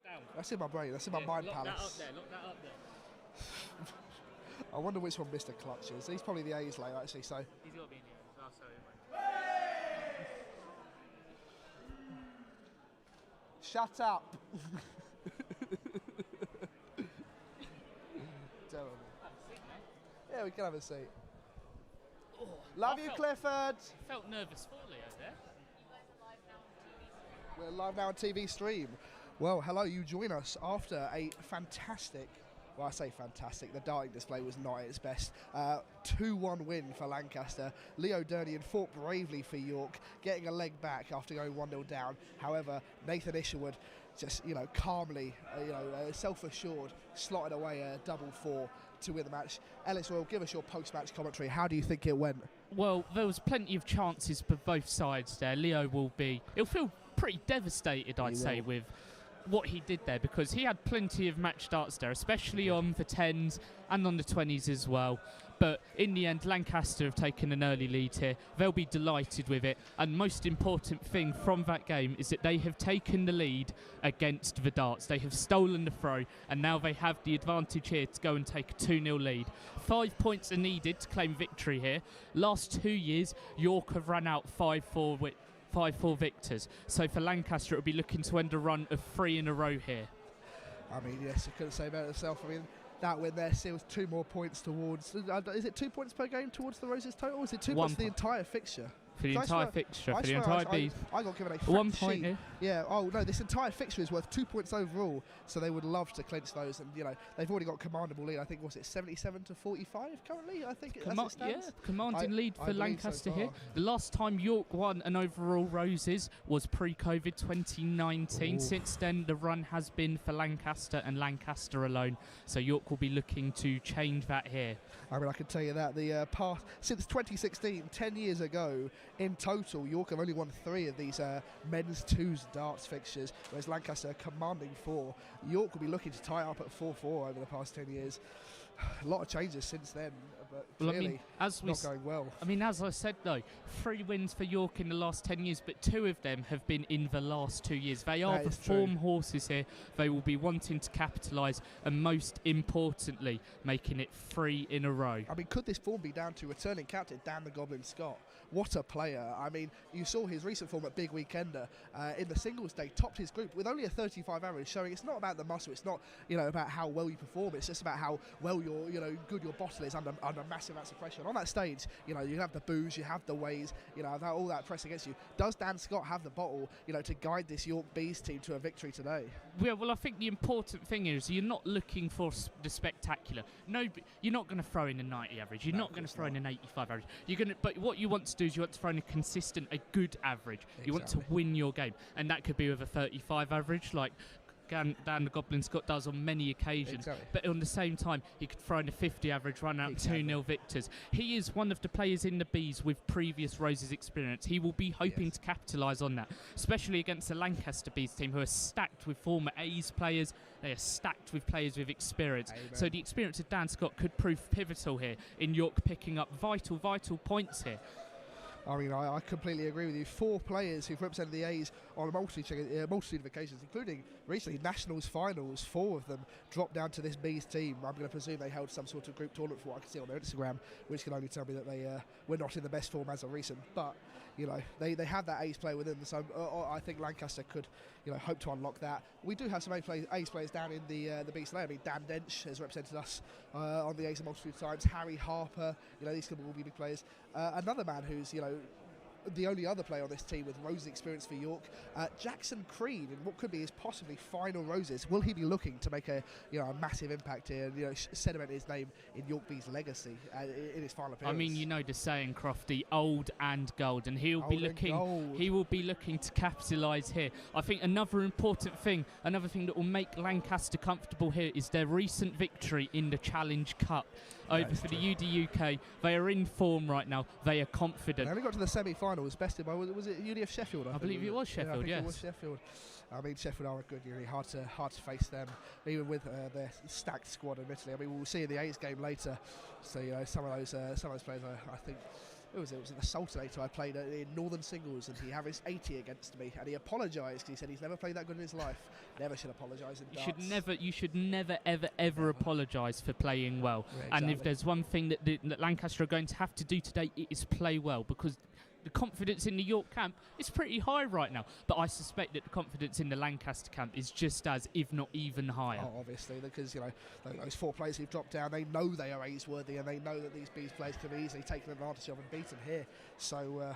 Down. That's in my brain. That's in my mind palace. Lock that up there. I wonder which one Mr. Clutch is. He's probably the A's later, actually. So He's got to be in here as well, so shut up. Terrible. Yeah, we can have a seat. Oh, Love you, Clifford. Felt nervous for Leo there. We're live now on TV stream. Well, hello, you join us after a fantastic, well, I say fantastic, the darting display was not at its best. 2-1 win for Lancaster. Leo Durnian fought bravely for York, getting a leg back after going 1-0 down. However, Nathan Isherwood just, calmly, self-assured, slotted away a double four to win the match. Ellis Royal, give us your post-match commentary. How do you think it went? Well, there was plenty of chances for both sides there. Leo he'll feel pretty devastated, I'd say, with what he did there, because he had plenty of match starts there, especially on the 10s and on the 20s as well. But in the end, Lancaster have taken an early lead here. They'll be delighted with it. And most important thing from that game is that they have taken the lead against the darts. They have stolen the throw, and now they have the advantage here to go and take a 2-0 lead. 5 points are needed to claim victory here. Last 2 years, York have run out 5-4 victors. So for Lancaster, it will be looking to end a run of 3 in a row here. I mean, yes, I couldn't say better myself. I mean, that win there seals 2 more points towards. Is it 2 points per game towards the Roses total? Or is it 2 points for the entire fixture? For the entire fixture, for the entire beat. I got given a 1 point here. Yeah, oh no, this entire fixture is worth 2 points overall, so they would love to clinch those. And, they've already got commandable lead. I think, was it 77-45 currently? I think as it stands. Commanding lead for Lancaster so here. The last time York won an overall Roses was pre-COVID 2019. Ooh. Since then, the run has been for Lancaster and Lancaster alone. So York will be looking to change that here. I mean, I can tell you that the past since 2016, 10 years ago, in total, York have only won 3 of these men's 2s darts fixtures, whereas Lancaster are commanding 4. York will be looking to tie up at 4-4 over the past 10 years. A lot of changes since then, but clearly not going well. I mean, as I said, though, 3 wins for York in the last 10 years, but 2 of them have been in the last 2 years. They are the form horses here. They will be wanting to capitalise, and most importantly, making it 3 in a row. I mean, could this form be down to returning captain Dan the Goblin Scott? What a player. I mean, you saw his recent form at Big Weekender in the singles day, topped his group with only a 35 average, showing it's not about the muscle, it's not, about how well you perform, it's just about how well good your bottle is under massive amounts of pressure. And on that stage, you have the boos, you have the ways, all that press against you. Does Dan Scott have the bottle, to guide this York Bees team to a victory today? Yeah, well, I think the important thing is you're not looking for the spectacular. No, you're not going to throw in a 90 average. You're not going to throw in an 85 average. But what you want to do is you want to throw in a consistent, a good average. Exactly. You want to win your game, and that could be with a 35 average, like Dan the Goblin Scott does on many occasions. Exactly. But on the same time, he could throw in a 50 average, run out 2-0 victors. He is one of the players in the Bees with previous Roses experience. He will be hoping to capitalise on that, especially against the Lancaster Bees team, who are stacked with former A's players. They are stacked with players with experience. Amen. So the experience of Dan Scott could prove pivotal here in York picking up vital points here. I mean, I completely agree with you. 4 players who've represented the A's on a multitude of occasions, including recently Nationals finals. 4 of them dropped down to this Bees team. I'm going to presume they held some sort of group tournament for what I can see on their Instagram, which can only tell me that they were not in the best form as of recent. But, they have that A's player within them, so I think Lancaster could, hope to unlock that. We do have some A's players down in the Bees today. I mean, Dan Dench has represented us on the A's a multitude of times. Harry Harper, these could all be big players. Another man who's, the only other player on this team with Roses experience for York, Jackson Creed, in what could be his possibly final Roses. Will he be looking to make a massive impact here and sediment his name in York Bees legacy in his final appearance? I mean, the saying, Crofty, old and gold, and he will be looking to capitalise here. I think another thing that will make Lancaster comfortable here is their recent victory in the Challenge Cup over for the UD-UK. They are in form right now. They are confident. They only got to the semi-final. Was bested by, was it UDF Sheffield? I believe it was Sheffield, yes. It was Sheffield. I mean, Sheffield are a good unit, hard to face them, even with their stacked squad, admittedly. I mean, we'll see in the A's game later. So, some of those players, I think, it was an assaultinator I played in Northern Singles, and he averaged 80 against me, and he apologised. He said he's never played that good in his life. Never should apologise in darts. You should never, ever apologise for playing well. Yeah, And if exactly. there's one thing that Lancaster are going to have to do today, it is play well, because the confidence in the York camp is pretty high right now. But I suspect that the confidence in the Lancaster camp is just as, if not even higher. Oh, obviously, because those 4 players who've dropped down, they know they are A's worthy, and they know that these B's players can be easily taken advantage of and beaten here. So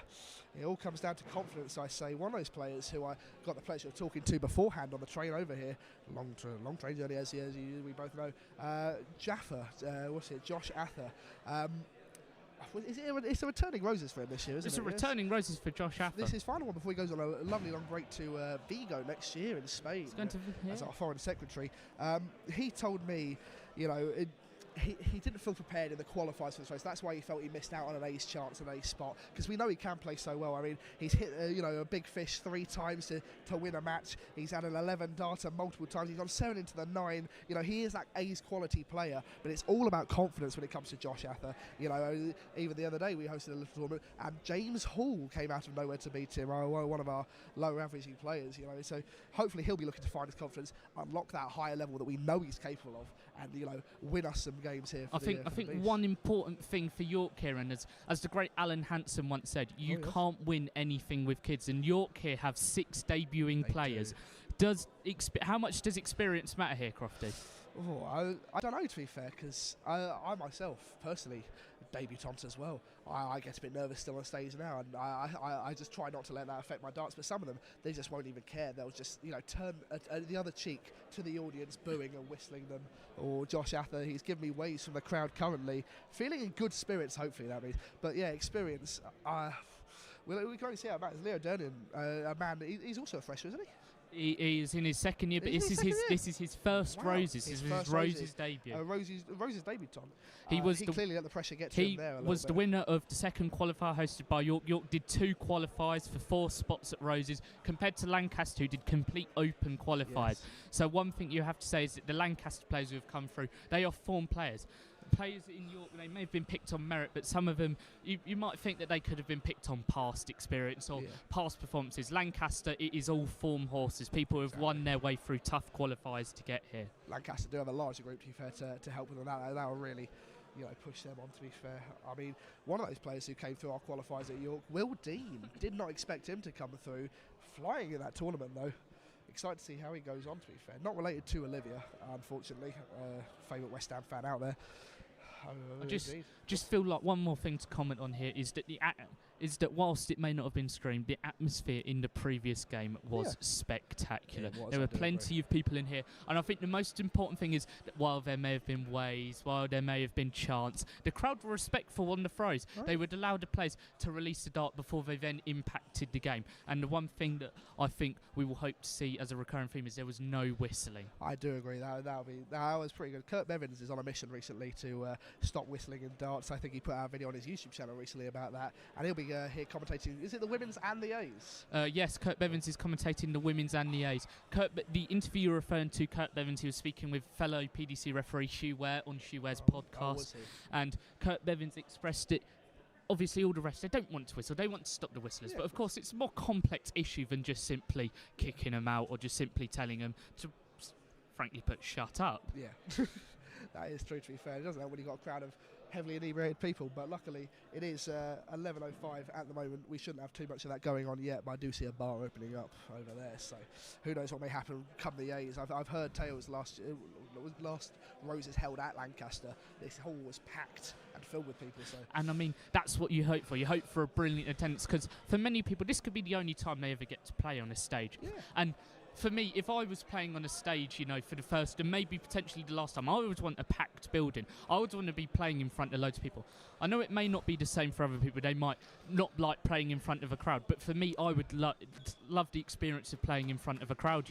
it all comes down to confidence, I say. One of those players who I got the pleasure of talking to beforehand on the train over here, long train journey as we both know, Josh Ather. It's a returning roses for him this year, isn't it? It's a returning roses for Josh Ather. This is his final one before he goes on a lovely long break to Vigo next year in Spain. He's going to as our foreign secretary. He told me, he didn't feel prepared in the qualifiers for this race. That's why he felt he missed out on an ace chance, an ace spot, because we know he can play so well. I mean, he's hit a big fish 3 times to win a match. He's had an 11 darter multiple times. He's gone 7 into the 9. He is that ace quality player, but it's all about confidence when it comes to Josh Ather. Even the other day we hosted a little tournament, and James Hall came out of nowhere to beat him, one of our lower averaging players. So hopefully he'll be looking to find his confidence, unlock that higher level that we know he's capable of, and win us some games here. I think one important thing for York here, and as the great Alan Hansen once said, you can't win anything with kids, and York here have 6 debuting players. How much does experience matter here, Crofty? Oh, I don't know, to be fair, because I myself personally debutant as well. I get a bit nervous still on stage now, and I just try not to let that affect my darts. But some of them, they just won't even care. They'll just turn the other cheek to the audience, booing and whistling them. Or Josh Ather, he's giving me waves from the crowd currently, feeling in good spirits. Hopefully that means. But yeah, experience. We can only see how bad. Leo Dernan, a man. He's also a freshman, isn't he? He is in his second year, but this is his first Roses. This is his Roses debut. Roses debutant. He clearly let the pressure get to him there. He was the winner of the second qualifier hosted by York. York did 2 qualifiers for 4 spots at Roses, compared to Lancaster, who did complete open qualifiers. Yes. So one thing you have to say is that the Lancaster players who have come through, they are formed players. Players in York, they may have been picked on merit, but some of them, you might think that they could have been picked on past experience or past performances. Lancaster, it is all form horses. People who have won their way through tough qualifiers to get here. Lancaster do have a larger group, to be fair, to help with that. That will really push them on, to be fair. I mean, one of those players who came through our qualifiers at York, Will Dean, did not expect him to come through. Flying in that tournament, though. Excited to see how he goes on, to be fair. Not related to Olivia, unfortunately. Favourite West Ham fan out there. I just feel like one more thing to comment on here is that whilst it may not have been streamed, the atmosphere in the previous game was spectacular. There were plenty of people in here, and I think the most important thing is that while there may have been waves, while there may have been chants, the crowd were respectful on the throws. Right. They would allow the players to release the dart before they then impacted the game. And the one thing that I think we will hope to see as a recurring theme is there was no whistling. I do agree. That was pretty good. Kurt Bevins is on a mission recently to stop whistling in darts. I think he put out a video on his YouTube channel recently about that, and he'll be here commentating. Is it the women's and the A's? Yes, Kurt Bevins is commentating the women's and the A's. The interview you're referring to, Kurt Bevins, he was speaking with fellow PDC referee Hugh Ware on Hugh Ware's podcast, and Kurt Bevins expressed it. Obviously, all the rest, they don't want to whistle. They want to stop the whistlers. But, of course, it's a more complex issue than just simply kicking them out or just simply telling them to, frankly put, shut up. Yeah. That is true, to be fair. It doesn't help when you've got a crowd of heavily inebriated people, but luckily it is 11:05 at the moment. We shouldn't have too much of that going on yet, but I do see a bar opening up over there, so who knows what may happen come the A's. I've heard tales last Roses held at Lancaster, this hall was packed and filled with people. So. And I mean, that's what you hope for. You hope for a brilliant attendance, because for many people this could be the only time they ever get to play on a stage. Yeah. And for me, if I was playing on a stage, for the first and maybe potentially the last time, I would want a packed building. I would want to be playing in front of loads of people. I know it may not be the same for other people. They might not like playing in front of a crowd. But for me, I would love the experience of playing in front of a crowd,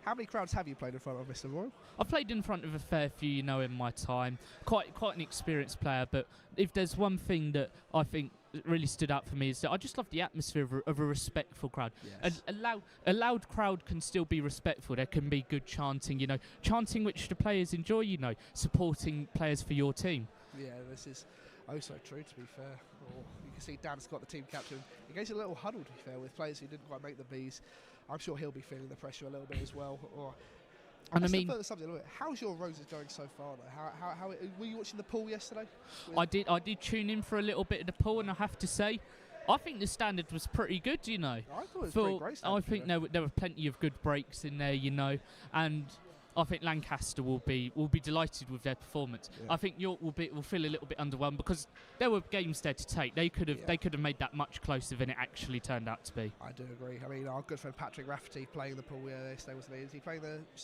How many crowds have you played in front of, Mr. Royal? I've played in front of a fair few, in my time. Quite an experienced player. But if there's one thing that I think really stood out for me is that I just love the atmosphere of a respectful crowd. Yes. A loud crowd can still be respectful. There can be good chanting, chanting which the players enjoy, supporting players for your team. Yeah, this is oh so true, to be fair. can see Dan Scott, the team captain, engaged in a little huddle, to be fair, with players who didn't quite make the Bs. I'm sure he'll be feeling the pressure a little bit as well. And I mean, how's your Roses going so far, though? How were you watching the pool yesterday? I did tune in for a little bit of the pool, and I have to say, I think the standard was pretty good, you know. I thought it was pretty great standard. I think there were plenty of good breaks in there, you know, and I think Lancaster will be delighted with their performance. Yeah. I think York will feel a little bit underwhelmed because there were games there to take. They could have made that much closer than it actually turned out to be. I do agree. I mean, our good friend Patrick Rafferty playing the pool yesterday, wasn't he? Is he playing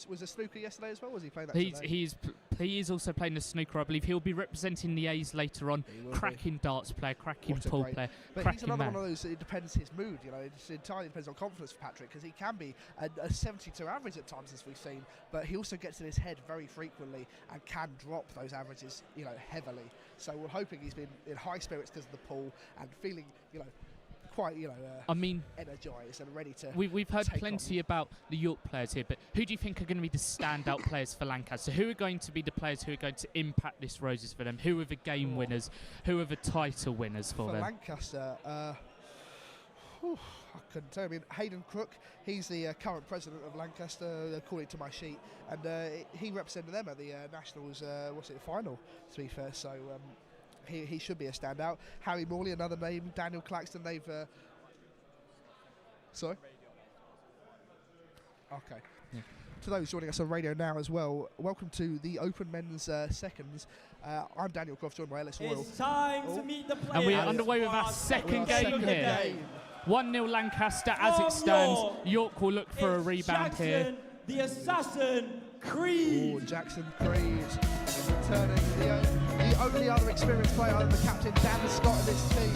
was the snooker yesterday as well? Was he playing that today? He is also playing the snooker, I believe. He'll be representing the A's later on. Cracking darts player, cracking pool player, but he's another one of those. It depends his mood. You know, it entirely depends on confidence for Patrick because he can be a 72 average at times, as we've seen, but he also gets in his head very frequently and can drop those averages, you know, heavily. So we're hoping he's been in high spirits because of the pool and feeling, you know, quite, you know, energised and ready to. We've heard plenty about the York players here, but who do you think are going to be the standout players for Lancaster? Who are going to be the players who are going to impact this Roses for them? Who are the game winners? Who are the title winners for them? Lancaster, I couldn't tell. I mean, Hayden Crook, he's the current president of Lancaster, according to my sheet, and he represented them at the Nationals, final, to be fair, so he should be a standout. Harry Morley, another name, Daniel Claxton, they've... Sorry? Okay. Yeah. To those joining us on radio now as well, welcome to the Open Men's Seconds. I'm Daniel Croft, joined by Ellis Royal. It's time to meet the players. And we're underway with our second game here. 1-0 Lancaster as it stands. York will look for a rebound Jackson, here. The assassin, Creed. Oh, Jackson Creed returning the only other experienced player other than the captain, Dan Scott, of this team.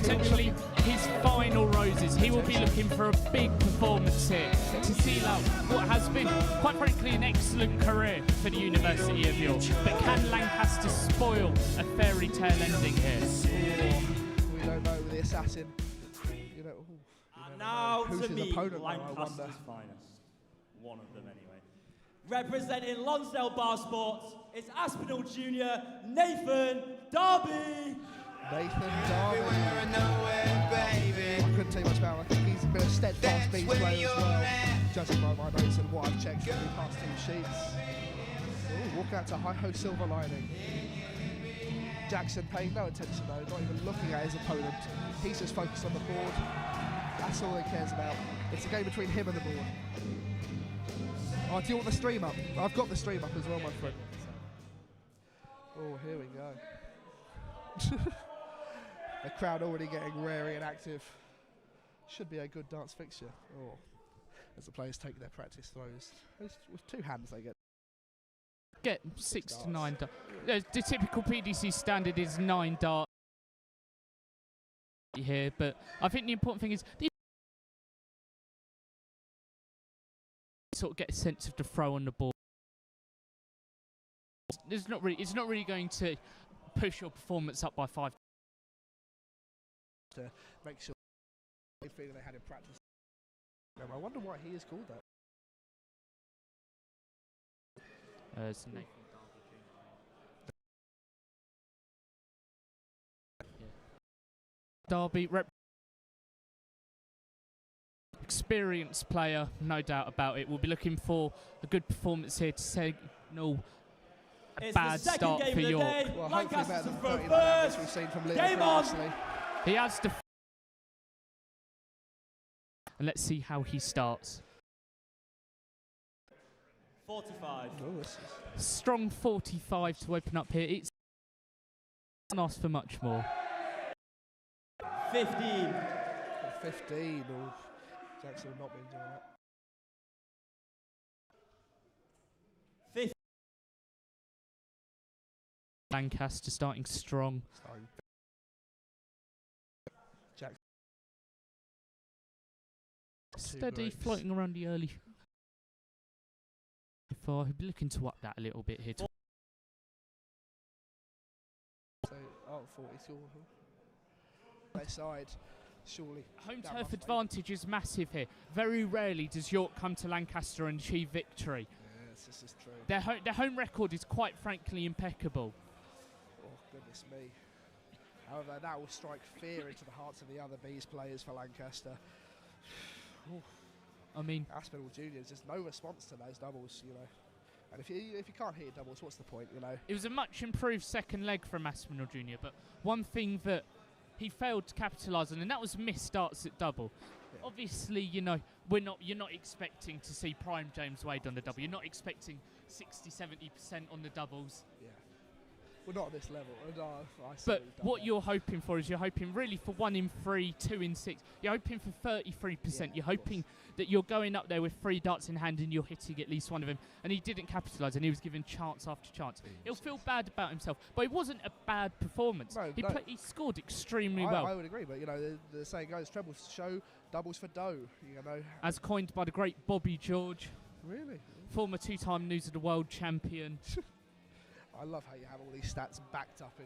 Potentially his final Roses. He will be looking for a big performance here to seal out what has been, quite frankly, an excellent career for the University of York. But can Lancaster spoil a fairy tale ending here? We don't know, the assassin. You know, now who's to his meet opponent, Lancaster's finest. One of them, anyway. Representing Lonsdale Bar Sports, it's Aspinall Junior, Nathan Darby. Nathan Darby. I couldn't tell you much about him. I think he's been a steadfast beat player as well, judging by my notes and what I've checked in the past 2 sheets. Ooh, walk out to Hi-Ho Silver Lining. Jackson paying no attention though, not even looking at his opponent. He's just focused on the board. That's all he cares about. It's a game between him and the board. Oh, do you want the stream up? I've got the stream up as well, my friend. Oh, here we go. The crowd already getting wary and active. Should be a good dance fixture. Oh, as the players take their practice throws. With 2 hands they get 6 to 9 darts. The typical PDC standard is 9 darts here, but I think the important thing is these sort of get a sense of the throw on the ball. It's not really going to push your performance up by 5. To make sure they feel they had in practice. I wonder why he is called that. It's Nathan Darby. Darby, experienced player, no doubt about it. We'll be looking for a good performance here to signal a bad start for York. Well, hopefully better than 39 hours we've seen from Liam previously. He has to. And let's see how he starts. 45. Oh, strong 45 to open up here. It's not ask for much more. 15. 15. Oh, Jackson have not been doing that. 50. Lancaster starting strong. Jackson. Steady, floating around the early. He'll be looking to up that a little bit here. So, 40. Their side, surely. Home turf advantage is massive here. Very rarely does York come to Lancaster and achieve victory. Yes, this is true. Their home record is quite frankly impeccable. Oh, goodness me. However, that will strike fear into the hearts of the other Bees players for Lancaster. I mean, Aspinall Juniors, there's no response to those doubles, you know. And if you can't hit doubles, what's the point, you know? it was a much improved second leg from Aspinall Junior, but one thing that he failed to capitalise on, and that was missed starts at double. Yeah. Obviously, you know, you're not expecting to see prime James Wade on the double. You're not expecting 60-70% on the doubles. Yeah. We're not at this level. But what you're hoping for is you're hoping really for 1 in 3, 2 in 6. You're hoping for 33%. Yeah, You're hoping that you're going up there with 3 darts in hand and you're hitting at least one of them. And he didn't capitalise, and he was given chance after chance. He'll feel bad about himself, but it wasn't a bad performance. No, He scored extremely well. I would agree, but you know the saying goes, trebles show, doubles for dough. You know, As coined by the great Bobby George, really. former 2-time News of the World champion. I love how you have all these stats backed up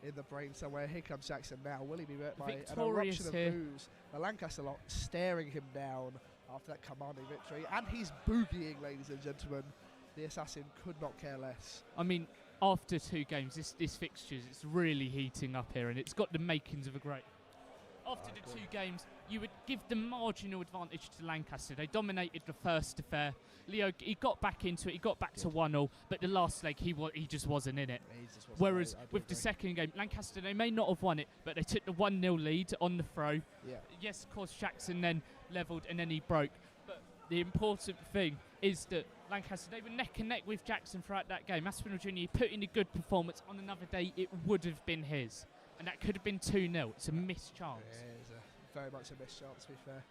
in the brain somewhere. Here comes Jackson now. Will he be met by an Victorious eruption of here. boos? The Lancaster lot staring him down after that commanding victory. And he's boogieing, ladies and gentlemen. The assassin could not care less. I mean, after 2 games, this fixtures, it's really heating up here, and it's got the makings of a great. After the 2 games, you would give the marginal advantage to Lancaster. They dominated the first affair. Leo, he got back into it. He got back to 1-0, but the last leg, he just wasn't in it. Whereas with the second game, Lancaster, they may not have won it, but they took the 1-0 lead on the throw. Yeah. Yes, of course, Jackson then levelled and then he broke. But the important thing is that Lancaster, they were neck and neck with Jackson throughout that game. Aspinall Junior put in a good performance. On another day, it would have been his. And that could have been 2-0. It's a missed chance. Yeah, it's very much a missed chance, to be fair.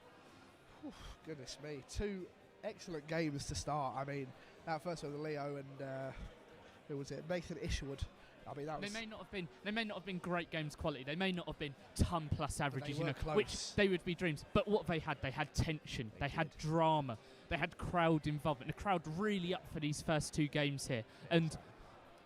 Whew, goodness me. 2 excellent games to start. I mean, that first one, Leo and who was it? Nathan Isherwood. I mean, that was. They may not have been great games quality. They may not have been ton plus averages, close. which they would be dreams. But what they had tension. They had drama. They had crowd involvement. The crowd really up for these first 2 games here. And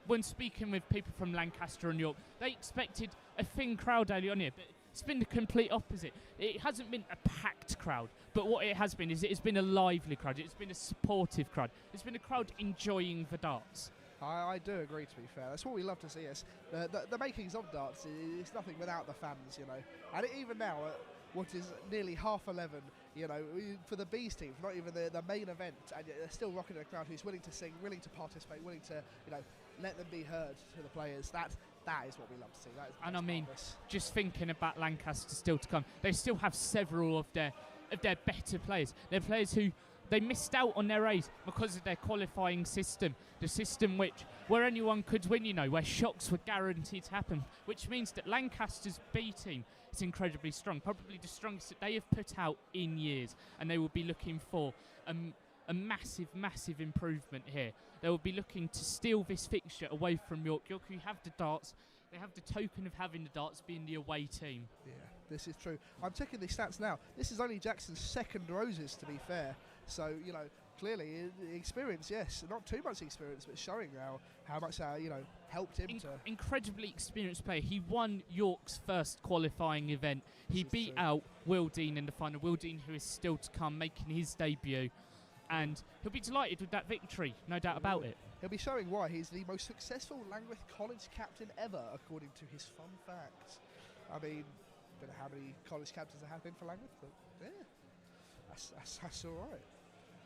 when speaking with people from Lancaster and York, they expected a thin crowd early on here, but it's been the complete opposite. It hasn't been a packed crowd, but what it has been is it's been a lively crowd. It's been a supportive crowd. It's been a crowd enjoying the darts. I do agree, to be fair. That's what we love to see. Us. The makings of darts is nothing without the fans, you know. And even now, at what is nearly 11:30, you know, for the Bees team, not even the main event, and yet they're still rocking a crowd who's willing to sing, willing to participate, willing to, you know, let them be heard to the players. That is what we love to see. That is and I mean, just thinking about Lancaster still to come, they still have several of their better players. They're players who they missed out on their A's because of their qualifying system, the system where anyone could win, you know, where shocks were guaranteed to happen, which means that Lancaster's B team is incredibly strong, probably the strongest that they have put out in years, and they will be looking for a massive improvement here. They will be looking to steal this fixture away from York. York, who have the darts, they have the token of having the darts being the away team. Yeah, this is true. I'm checking these stats now. This is only Jackson's second roses, to be fair. So, you know, clearly experience, yes, not too much experience, but showing how much you know, helped him to. Incredibly experienced player. He won York's first qualifying event. He beat out Will Dean in the final. Will Dean, who is still to come, making his debut. And he'll be delighted with that victory, no doubt about it. He'll be showing why he's the most successful Langwith College captain ever, according to his fun facts. I mean, don't know how many college captains there have been for Langwith, but yeah, that's all right.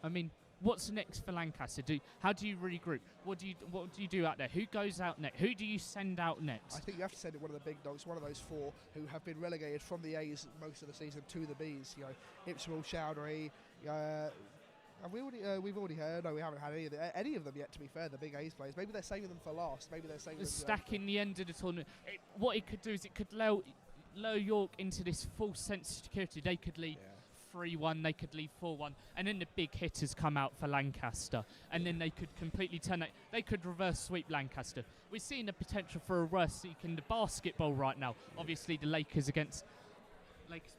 I mean, what's next for Lancaster? How do you regroup? What do you do out there? Who goes out next? Who do you send out next? I think you have to send it one of the big dogs, one of those 4 who have been relegated from the A's most of the season to the Bs. You know, Ipswell, Chowdhury. Have we've already heard. No, we haven't had any of them yet. To be fair, the big A's players. Maybe they're saving them for last. Maybe they're saving them. Stacking the end of the tournament. What it could do is it could lower York into this false sense of security. They could lead 3-1. They could lead 4-1, and then the big hitters come out for Lancaster, and then they could completely turn it. They could reverse sweep Lancaster. We're seeing the potential for a reverse sweep in the basketball right now. Obviously, the Lakers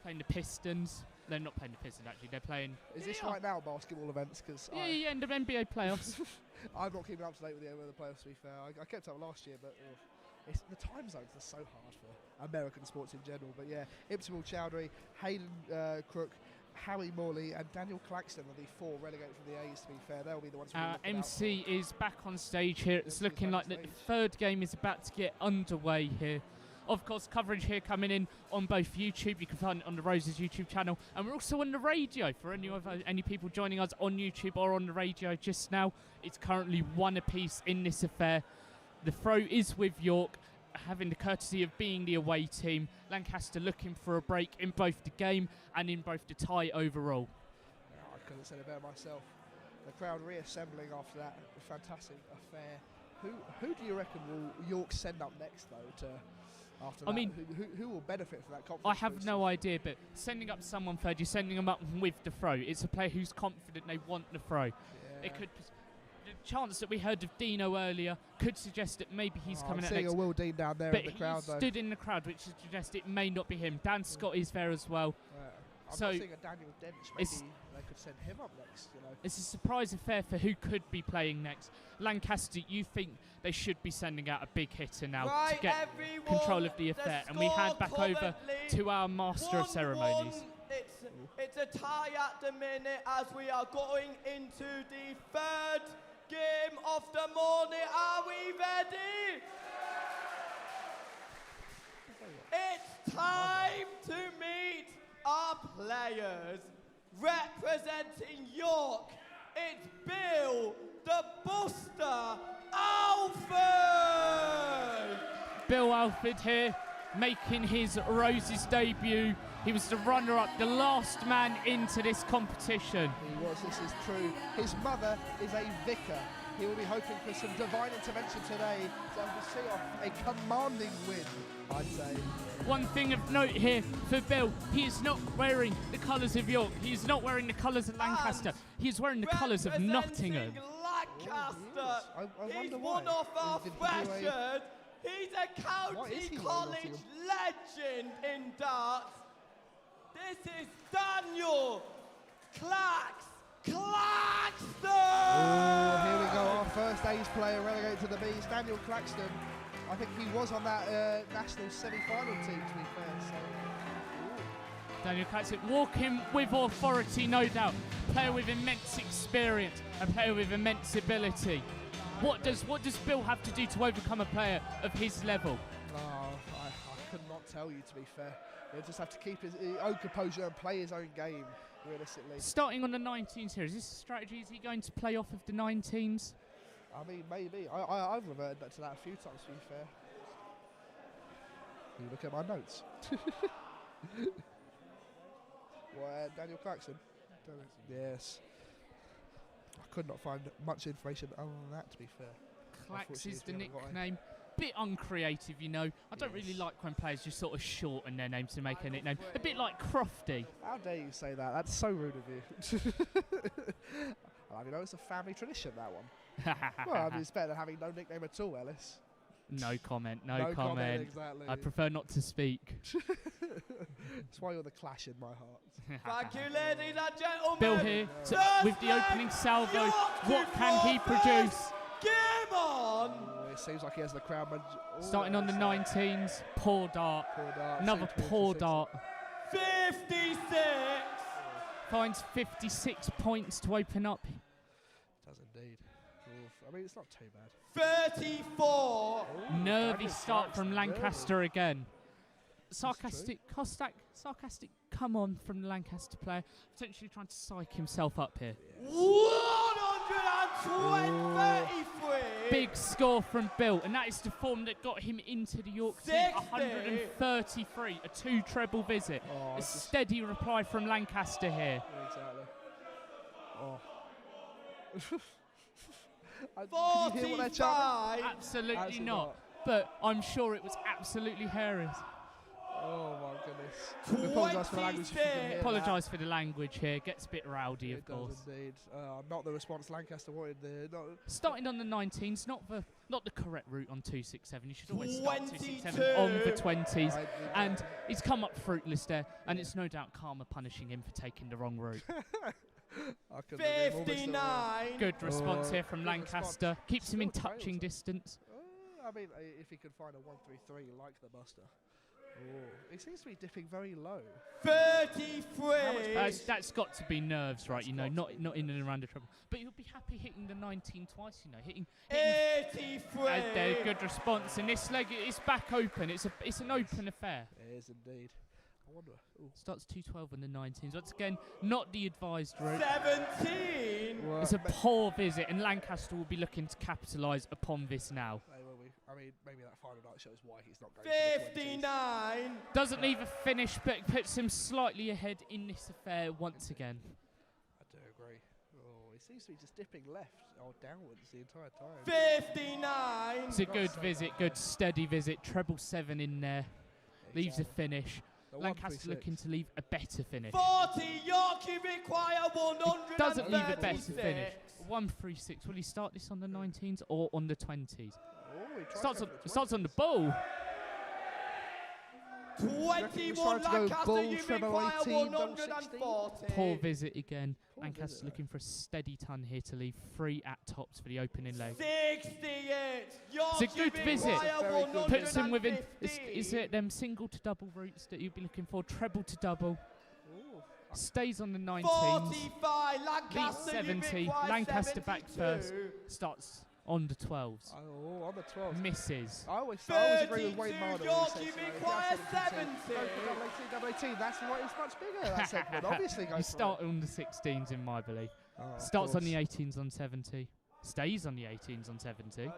playing the Pistons. They're not playing the Pistons, actually. They're playing. Is this right now basketball events? Because in the NBA playoffs. I'm not keeping up to date with the playoffs. To be fair, I kept up last year, but the time zones are so hard for American sports in general. But yeah, Ipswell, Chowdhury, Hayden Crook, Howie Morley, and Daniel Claxton are the 4 relegated from the A's. To be fair, they'll be the ones. MC is back on stage here. It's looking like the 3rd game is about to get underway here. Of course, coverage here coming in on both YouTube. You can find it on the Roses YouTube channel, and we're also on the radio for any people joining us on YouTube or on the radio just now. It's currently 1 apiece in this affair. The throw is with York, having the courtesy of being the away team. Lancaster looking for a break in both the game and in both the tie overall. I couldn't have said it better myself. The crowd reassembling after that fantastic affair. Who do you reckon will York send up next, though, after that? I mean, who will benefit from that confidence? I have no idea, but sending up someone third, you're sending them up with the throw. It's a player who's confident they want the throw. Yeah. It could... The chance that we heard of Dino earlier could suggest that maybe he's coming out next. I'm seeing a Will Dean down there but in the crowd, though. He stood in the crowd, which suggests it may not be him. Dan Scott is there as well. I'm so not seeing a Daniel Dench. Maybe they could send him up next, you know. It's a surprise affair for who could be playing next. Lancaster, you think they should be sending out a big hitter now to get control of the affair. And we hand back over to our master of ceremonies. It's a tie at the minute as we are going into the third game of the morning. Are we ready? It's time to meet our players. Representing York, it's Bill the Buster Alford. Bill Alford here, making his Roses debut. He was the runner-up, the last man into this competition. He was, this is true. His mother is a vicar. He will be hoping for some divine intervention today to see off a commanding win, I'd say. One thing of note here for Bill, he is not wearing the colours of York. He is not wearing the colours of Lancaster. He is wearing the colours of Nottingham. Lancaster. I He's why. one of our freshers. He's a county college legend in darts. This is Daniel Claxton! Oh, here we go, our first A's player relegated to the B's, Daniel Claxton. I think he was on that national semi-final team, to be fair. So. Daniel Claxton walking with authority, no doubt. Player with immense experience, a player with immense ability. What does Bill have to do to overcome a player of his level? Oh, I could not tell you, to be fair. He'll just have to keep his own composure and play his own game, realistically. Starting on the 19s here, is this a strategy? Is he going to play off of the 19s? I mean, maybe. I've reverted to that a few times, to be fair. You look at my notes. Daniel Claxton? Yes. I could not find much information other than that, to be fair. Clax is the nickname. Bit uncreative, you know. I don't really like when players just sort of shorten their names to make a nickname. A bit like Crofty. How dare you say that? That's so rude of you. I mean, it's a family tradition, that one. Well, I mean, it's better than having no nickname at all, Ellis. No comment, no comment. Exactly. I prefer not to speak. That's why you're the Clash in my heart. Thank you, ladies and gentlemen. Bill here with the opening salvo. What can he produce? Game on! Oh, it seems like he has the crowd. Starting on the 19s, poor dart. Another poor dart. 56! Finds 56 points to open up. Does indeed. Oof. I mean, it's not too bad. 34! Nervy start from Lancaster again. Sarcastic, sarcastic come on from the Lancaster player. Potentially trying to psych himself up here. 133! Big score from Bill, and that is the form that got him into the York team. 133, a 2 treble visit. A steady reply from Lancaster here. Exactly. Oh. 45! Absolutely not. But I'm sure it was absolutely hilarious. Oh my goodness. Apologise for the language. Apologise for the language here. Gets a bit rowdy, of course. Does indeed. Not the response Lancaster wanted there. Starting on the 19s, not the correct route on 267. You should always start 267 on the 20s. And he's come up fruitless there, and it's no doubt karma punishing him for taking the wrong route. 59! Good response here from Lancaster. Keeps him in touching distance. I mean, if he could find a 133 like the Buster. He seems to be dipping very low. 33. That's got to be nerves, right? That's You know, got to not in and around the treble. But you'll be happy hitting the 19 twice. You know, hitting 83. good response. And this leg is back open. It's an open affair. It is indeed. I wonder. Ooh. Starts 212 in the 19s. Once again, not the advised route. 17. Well, It's a poor visit, and Lancaster will be looking to capitalise upon this now. they will be. I mean, maybe that final night shows why he's not going for the 20s. 59. Doesn't leave a finish, but puts him slightly ahead in this affair once again. I do agree. Oh, he seems to be just dipping left or downwards the entire time. 59. It's a good visit, good steady visit. Treble 7 in there. Leaves a Exactly. finish. The Lancaster 136. looking to leave a better finish. 40. Yorkie require 136. Doesn't leave a better finish. 136. Will he start this on the 19s or on the 20s? Oh, he tried Starts to on, go for the starts on the 20s. ball. 21. He was trying to go Lancaster, bull, you treble require 18, double 16. 140. Poor visit again. Poor Lancaster visit. looking for a steady ton here to leave 3 at tops for the opening leg. 68. It's a good visit. Very good. Puts him within. Is 150. it them single to double routes that you'd be looking for? Treble to double. Ooh. Stays on the 19s. 45. Lancaster, you 70. require Lancaster back 72. first. Starts on the 12s. Oh, on the 12. Misses. I always agree with 32. Wayne Marder. Yorkie requires 70. Go for double 18, double 18. That's right. It's much bigger. That segment. Obviously, go You for start it. on the 16s in my belief. Oh, of Starts on the course. 18s on 70. Stays on the 18s on 70.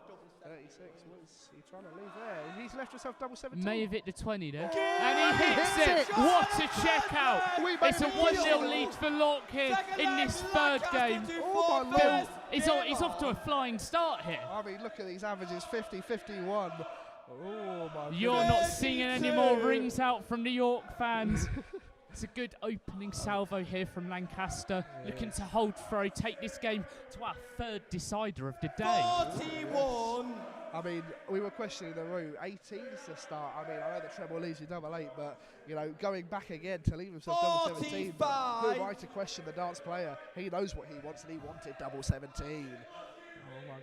36. What's he trying to leave there? He's left himself double 17. May have hit the 20 there. Give And he hits hits it! it. What a check out! We made It's a it 1-0 easy. lead for Locke here Second in leg, this third Lancaster game. to Oh, my fourth. Lord. He's off to a flying start here. I mean, look at these averages 50, 51. Oh, my You're goodness. not singing any more 32. rings out from New York fans. It's a good opening salvo here from Lancaster. Yeah. Looking to hold throw, take this game to our third decider of the day. 41. I mean, we were questioning the route. 18s to start. I mean, I know the treble leaves you double 8, but, you know, going back again to leave himself double 17. But who am I to question the dance player? He knows what he wants, and he wanted double 17. Oh, my.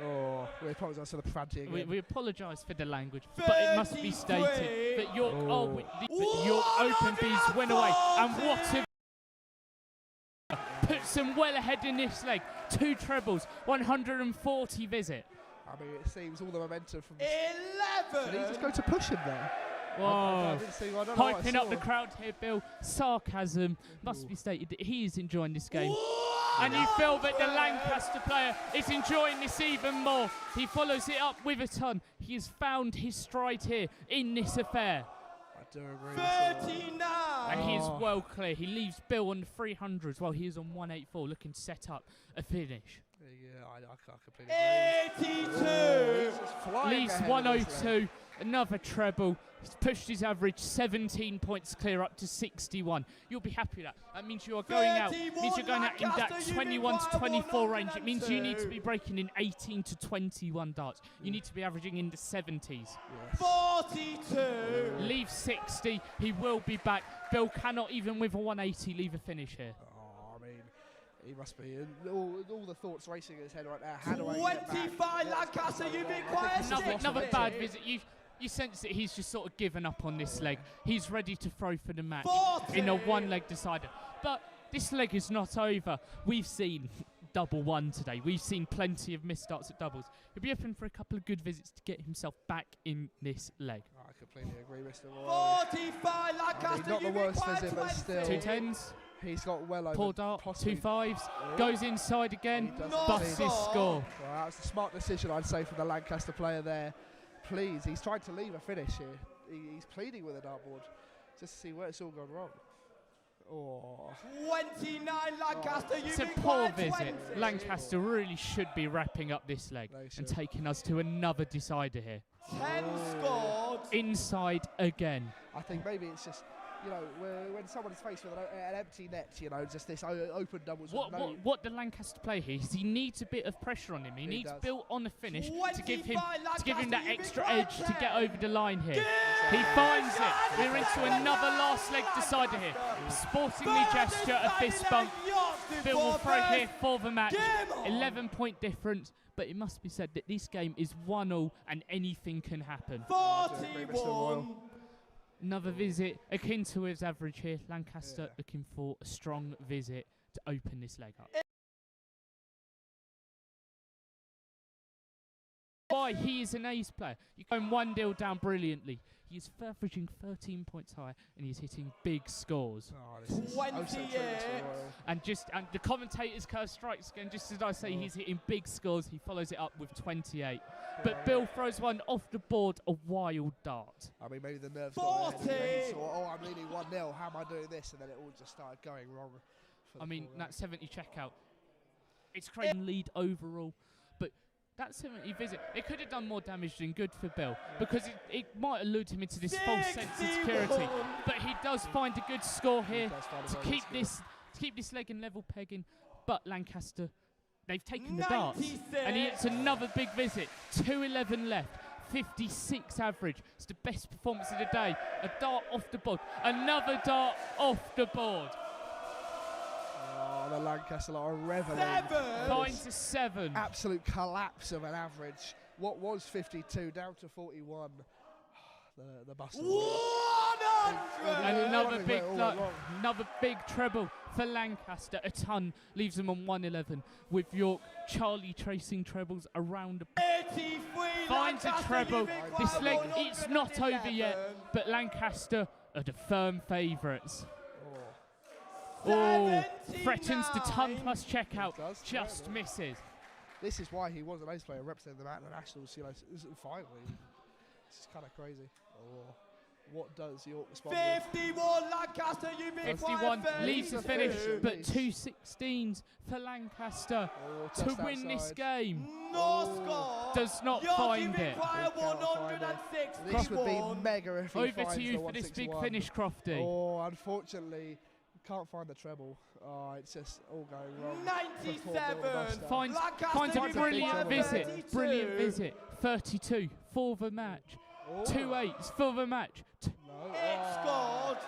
Oh, we apologise for the profanity again. We apologise for the language, but it must be stated that York, York Open Bees win away. And what a puts them well ahead in this leg. 2 trebles, 140 visit. I mean, it seems all the momentum from. 11. Did he just go to push him there? I Whoa. didn't see, I don't know what I Hyping up the saw. crowd here, Bill. Sarcasm. Must Ooh. be stated that he is enjoying this game. What And you feel a that the play. Lancaster player is enjoying this even more. He follows it up with a ton. He has found his stride here in this affair. I do agree. with 39. And he is Oh. well clear. He leaves Bill on the 300s while he is on 184 looking to set up a finish. Yeah, I completely agree. 82. He's just flying Leaves ahead of this leg. 102, another treble. He's pushed his average 17 points clear up to 61. You'll be happy with that. That means you are going out. Means you're going out in that Lancaster, 21 to 24 range. It means you need to 102. be breaking in 18 to 21 darts. You need to be averaging in the 70s. Yes. 42. Leave 60. He will be back. Bill cannot even with a 180 leave a finish here. Oh, I mean, he must be. All the thoughts racing in his head right now. How do I get back? 25. Lancaster, you require I think he's lost Another a bit. bad visit. You sense that he's just sort of given up on this leg. He's ready to throw for the match 40. in a one-leg decider. But this leg is not over. We've seen double 1 today. We've seen plenty of missed starts at doubles. He'll be open for a couple of good visits to get himself back in this leg. I completely agree, Mr. Roy. 45. Lancaster, not you the worst require visit, but 20. still. 2 10s, He's got well over. poor dart, possibly- 2 5s, Oh. goes inside again, He does busts indeed. his score. Well, that was a smart decision, I'd say, from the Lancaster player there. Please, he's trying to leave a finish here. He's pleading with a dartboard just to see where it's all gone wrong. Oh, 29. Lancaster, you It's a require poor visit. 20. Lancaster really should be wrapping up this leg They and should. taking us to another decider here. 10 scored. Inside again. I think maybe it's just, you know, when someone's faced with an empty net, you know, just this open doubles. with no- What the Lancaster play here is he needs a bit of pressure on him. He needs does. Bill on the finish to give him 25. that Lancaster, you extra require edge to get 10. over the line here. Give He finds it. Lancaster We're into another last leg decider here. Sportingly gesture, a fist bump. Bill will throw here for the match. 11-point difference, but it must be said that this game is 1-1 and anything can happen. 41. Another visit akin to his average here. Lancaster looking for a strong visit to open this leg up. Why? He is an ace player. You're going 1-0 down brilliantly. He's averaging 13 points higher and he's hitting big scores. Oh, this is 28. And the commentator's curse strikes again, just as I say, he's hitting big scores. He follows it up with 28. But Bill throws one off the board, a wild dart. I mean, maybe the nerves 40. got there, and he saw, oh, I'm leading 1-0, how am I doing this? And then it all just started going wrong. I mean, that 70 checkout, it's crazy lead overall. But that 70 visit, it could have done more damage than good for Bill, because it might have lured him into this false sense of security. But he does find a good score here to keep this leg in level pegging. But Lancaster, they've taken the darts, and it's another big visit. 2:11 left, 56 average. It's the best performance of the day. A dart off the board, another dart off the board. Oh, the Lancaster lot are reveling. Finds a 7. Absolute collapse of an average. What was 52 down to 41. The bus. 100. And another big treble for Lancaster. A ton leaves them on 111 with York. Charlie tracing trebles around the 83. finds a treble. This leg, it's not over yet, but Lancaster are the firm favourites. Oh, threatens the ton plus checkout, just misses. This is why he was an ace player representing them at the Nationals, you know, finally. It's kind of crazy. Oh, what does York respond 51 Lancaster, you've been 51 leads the finish, but Please. 2 16s for Lancaster to just win this outside. game. No score. Does not York, find you've it. required He can't find it. 161. This would be mega if he Over finds to you the for this big 161. finish, Crofty. Oh, unfortunately, can't find the treble. Oh, it's just all going wrong. 97. Finds Lancaster, a you've brilliant required visit. 32. Brilliant visit. 32 for the match. Oh. 2 8s for the match. No. It scored.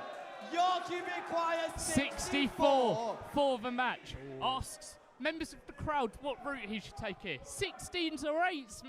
York, you've required 64 for the match. Asks members of the crowd what route he should take here. 16s or 8s.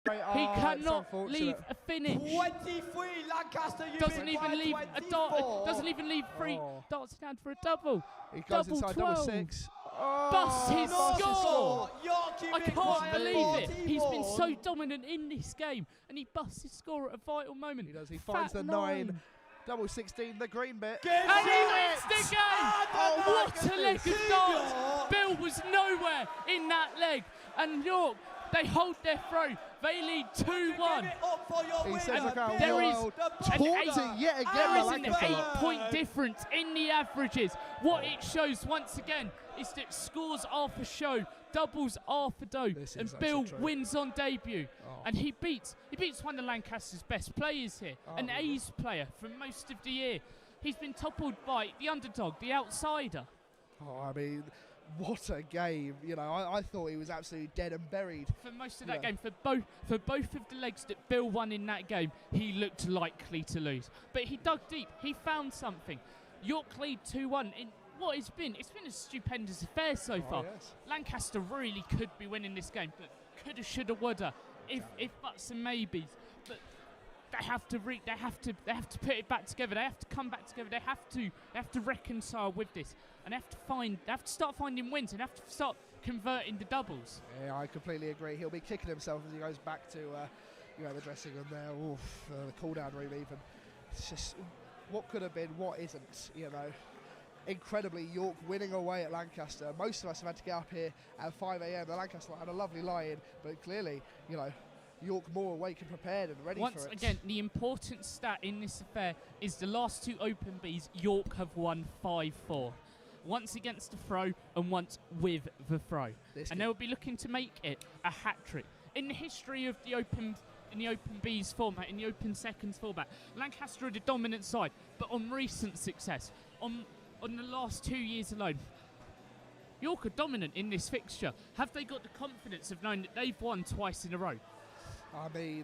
He cannot leave a finish. 23 Lancaster, you've Doesn't even required leave a 24. dart. Doesn't even leave 3 darts down for a double. He goes Double inside 12. double 6. Oh, Busts his No score. York, you've I can't required believe it. He's been 41. so dominant in this game, and he busts his score at a vital moment. He does. He finds Fat the 9. Double 16, the green bit. Gives And he it. wins the game! What a leg of darts! Bill was nowhere in that leg, and York, they hold their throw. They lead 2-1. He says And like a there is wild an taunting yet again. There by is an Lancaster. 8-point difference in the averages. What it shows once again is that scores are for show, doubles are for dough, This and is Bill actually true. wins on debut. Oh. And he beats one of Lancaster's best players here, an really? ace player for most of the year. He's been toppled by the underdog, the outsider. Oh, I mean, what a game. You know, I thought he was absolutely dead and buried. For most of that game, for both of the legs that Bill won in that game, he looked likely to lose. But he dug deep. He found something. York lead 2-1 in what it's been a stupendous affair so far. Yes. Lancaster really could be winning this game, but coulda, shoulda, woulda, if buts and maybes. But they have to put it back together. They have to come back together. They have to reconcile with this, and they have to start finding wins, and have to start converting the doubles. Yeah, I completely agree. He'll be kicking himself as he goes back to the dressing room there, the cool-down room even. It's just what could have been, what isn't, you know. Incredibly, York winning away at Lancaster. Most of us have had to get up here at 5 a.m. The Lancaster had a lovely lie-in, but clearly, you know, York more awake and prepared and ready for it. Once again, the important stat in this affair is the last 2 Open Bs, York have won 5-4. Once against the throw and once with the throw. And they will be looking to make it a hat-trick. In the history of the Open Bs format, in the Open Seconds format, Lancaster are the dominant side, but on recent success, on the last 2 years alone, York are dominant in this fixture. Have they got the confidence of knowing that they've won twice in a row? I mean,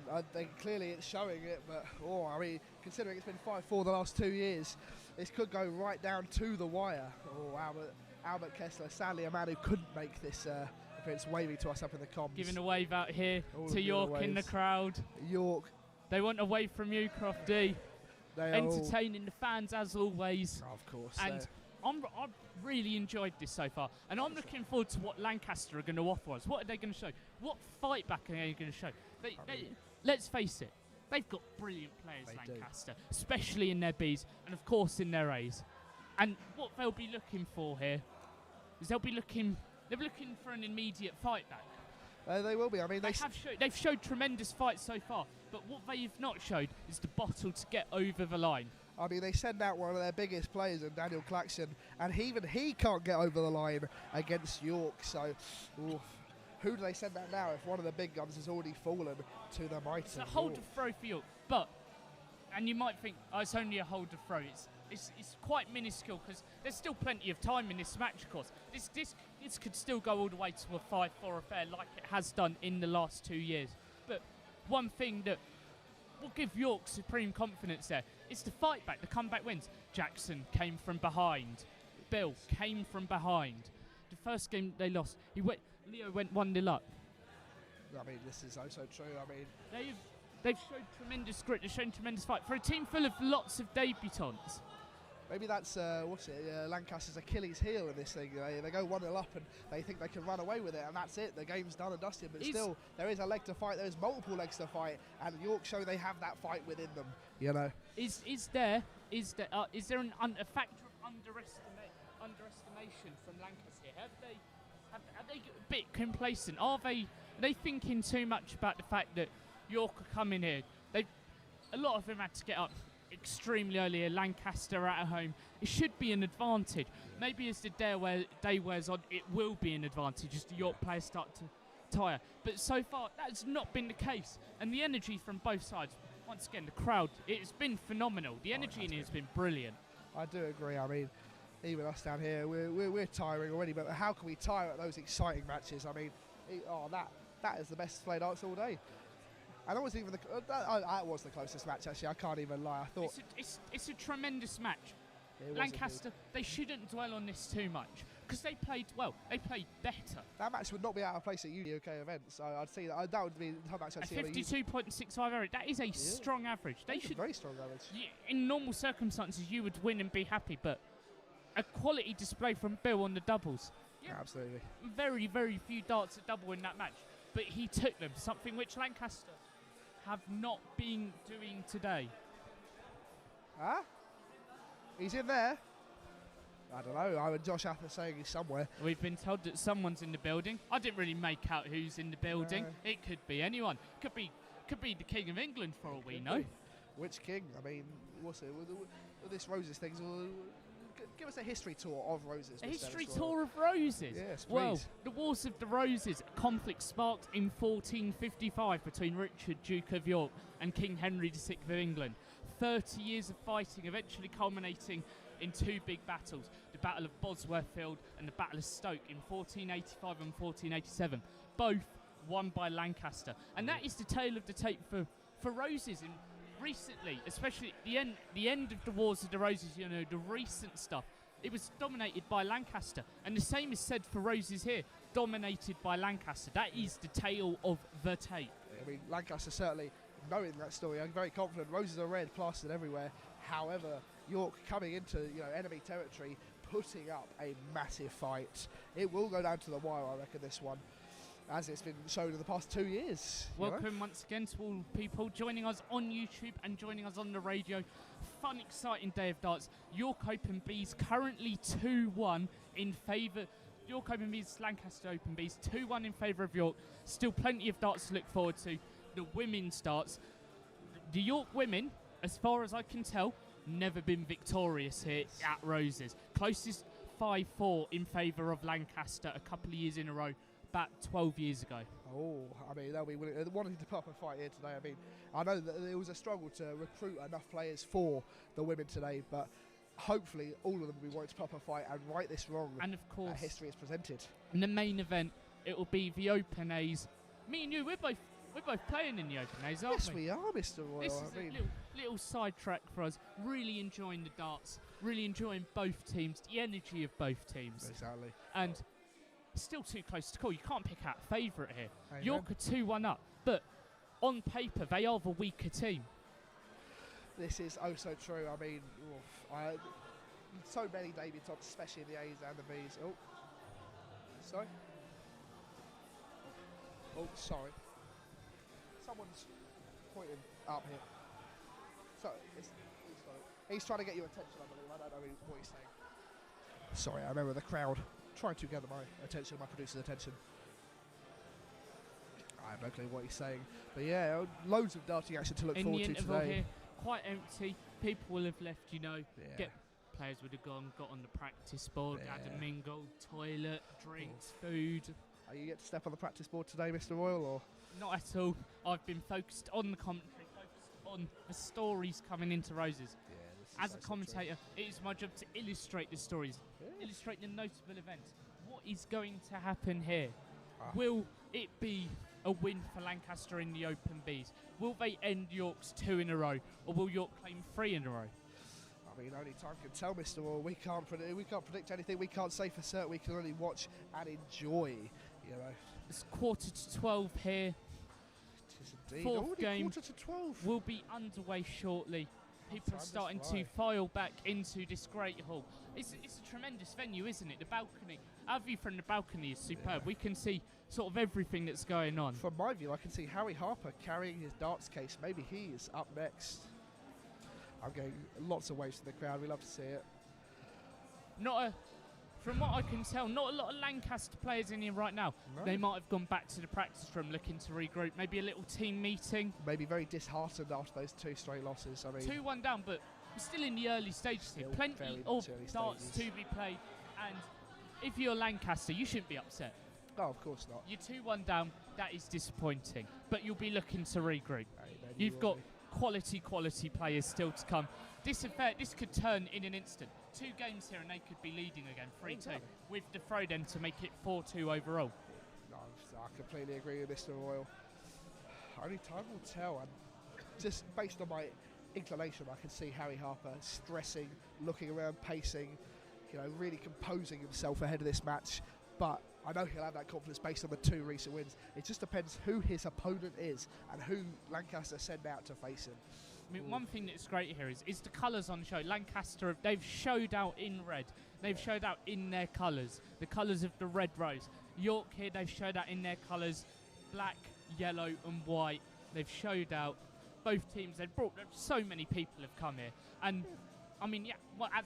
clearly it's showing it, but I mean, considering it's been 5-4 the last 2 years, this could go right down to the wire. Oh, Albert Kessler, sadly a man who couldn't make this appearance, waving to us up in the comms. Giving a wave out here All to giving York in the waves. crowd. York They want away from you, Crofty. Entertaining the fans as always. Of course. And I've really enjoyed this so far. And I'm looking forward to what Lancaster are going to offer us. What are they going to show? What fight back are they going to show? Let's face it, they've got brilliant players, Lancaster, especially in their Bs and, of course, in their As. And what they'll be looking for here is they're looking for an immediate fight back. They will be. I mean, they've showed tremendous fights so far, but what they've not showed is the bottle to get over the line. I mean, they send out one of their biggest players in Daniel Claxon, and even he can't get over the line against York. So, who do they send out now if one of the big guns has already fallen to the mighty? It's a hold of throw for York, and you might think, it's only a hold of throw. It's quite minuscule because there's still plenty of time in this match, of course. This could still go all the way to a 5-4 affair like it has done in the last 2 years. But one thing that will give York supreme confidence there is the fight back, the comeback wins. Jackson came from behind. Bill came from behind. The first game they lost, Leo went 1-0 up. I mean, this is so true. I mean, they've shown tremendous grit. They've shown tremendous fight for a team full of lots of debutants. Maybe that's Lancaster's Achilles heel in this thing. They go 1-0 up and they think they can run away with it, and that's it. The game's done and dusted. But still, there is a leg to fight. There's multiple legs to fight, and York show they have that fight within them. You know. Is there a factor of underestimation from Lancaster? Are they a bit complacent? Are they thinking too much about the fact that York are coming here? A lot of them had to get up extremely early. Lancaster at home, it should be an advantage. Maybe as the day wears on, it will be an advantage as the York players start to tire. But so far, that's not been the case. And the energy from both sides, once again, the crowd, it's been phenomenal. The energy in it has been brilliant. I do agree. I mean, even us down here, we're tiring already. But how can we tire at those exciting matches? I mean, that is the best played arts all day. And that was even that was the closest match, actually. I can't even lie. I thought it's a tremendous match. Lancaster, they shouldn't dwell on this too much because they played well. They played better. That match would not be out of place at UK events. So I'd see that would be the match I'd see. 52.65 average. That is a strong average. They should very strong average. In normal circumstances, you would win and be happy, but a quality display from Bill on the doubles. Yeah, absolutely. Very, very few darts at double in that match, but he took them. Something which Lancaster have not been doing today. Huh? He's in there. I don't know. I heard Josh Ather saying he's somewhere. We've been told that someone's in the building. I didn't really make out who's in the building. No. It could be anyone. Could be the King of England for all we know. Which king? I mean, what's it? With this Roses thing, give us a history tour of Roses. A history tour of Roses? Yes, please. Well, the Wars of the Roses, a conflict sparked in 1455 between Richard, Duke of York, and King Henry VI of England. 30 years of fighting, eventually culminating in two big battles, the Battle of Bosworth Field and the Battle of Stoke in 1485 and 1487, both won by Lancaster. And that is the tale of the tape for Roses. And recently, especially the end of the Wars of the Roses, the recent stuff, it was dominated by Lancaster. And the same is said for Roses here, dominated by Lancaster. That is the tale of the tape. I mean, Lancaster certainly, knowing that story, I'm very confident. Roses are red, plastered everywhere. However, York coming into enemy territory, putting up a massive fight. It will go down to the wire, I reckon, this one, as it's been shown in the past 2 years. Welcome once again to all people joining us on YouTube and joining us on the radio. Fun, exciting day of darts. York Open Bs currently 2-1 in favour. York Open Bs, Lancaster Open Bs 2-1 in favour of York. Still plenty of darts to look forward to. The women's darts. The York women, as far as I can tell, never been victorious here at Roses. Closest 5-4 in favour of Lancaster a couple of years in a row, about 12 years ago. Oh, I mean, they'll be wanting to put up a fight here today. I mean, I know that it was a struggle to recruit enough players for the women today, but hopefully all of them will be wanting to put up a fight and right this wrong. And of course, history is presented. In the main event, it will be the Open A's. Me and you, we're both playing in the Open A's, aren't we? Yes, we are, Mr. Royal. This is a little sidetrack for us. Really enjoying the darts. Really enjoying both teams. The energy of both teams. Exactly. And still too close to call. You can't pick out a favourite here. Amen. York are 2-1 up. But on paper, they are the weaker team. This is oh so true. I mean, so many debutantes, especially in the A's and the Bs. Oh, sorry. Oh, sorry. Someone's pointing up here. So he's trying to get your attention, I believe. I don't know what he's saying. Sorry, I remember the crowd trying to gather my attention, my producer's attention. I have no clue what he's saying. But yeah, loads of darting action to look In forward the to interval today. here, quite empty. People will have left, Yeah. Players would have got on the practice board, had Yeah. a mingle, toilet, drinks, food. Are you yet to step on the practice board today, Mr. Royal? Or Not at all. I've been focused on the commentary, focused on the stories coming into Roses. yeah, this is As so a true. commentator, it is my job to illustrate the stories, Yeah. illustrate the notable events. What is going to happen here? Ah. Will it be a win for Lancaster in the Open Bs? Will they end York's 2 in a row, or will York claim 3 in a row? I mean, only time can tell, Mr. Royal. We can't predict anything. We can't say for certain. We can only watch and enjoy. You know, It's 11:45 here. it is indeed. Fourth Already game. 11:45. Will be underway shortly. People Time are does starting fly. to file back into this great hall. It's a tremendous venue, isn't it? The balcony, our view from the balcony is superb. Yeah. We can see sort of everything that's going on. From my view, I can see Harry Harper carrying his darts case. Maybe he is up next. I'm getting lots of waves from the crowd. We love to see it. From what I can tell, not a lot of Lancaster players in here right now. No. They might have gone back to the practice room looking to regroup. Maybe a little team meeting. Maybe very disheartened after those 2 straight losses. I mean, 2-1 down, but we're still in the early stages here. Still Plenty very of much early darts stages. to be played. And if you're Lancaster, you shouldn't be upset. oh, of course not. You're 2-1 down. That is disappointing. But you'll be looking to regroup. Hey, man, You've will got be. quality players still to come. This could turn in an instant. 2 games here and they could be leading again, 3-2, Exactly. with the throw then to make it 4-2 overall. No, I completely agree with Mr. Royal. Only time will tell. And just based on my inclination, I can see Harry Harper stressing, looking around, pacing, really composing himself ahead of this match. But I know he'll have that confidence based on the 2 recent wins. It just depends who his opponent is and who Lancaster send out to face him. I mean, one thing that's great here is the colours on show. Lancaster, they've showed out in red. They've showed out in their colours, the colours of the red rose. York here, they've showed out in their colours, black, yellow and white. They've showed out. Both teams, they've brought, so many people have come here. And, I mean, yeah, well, as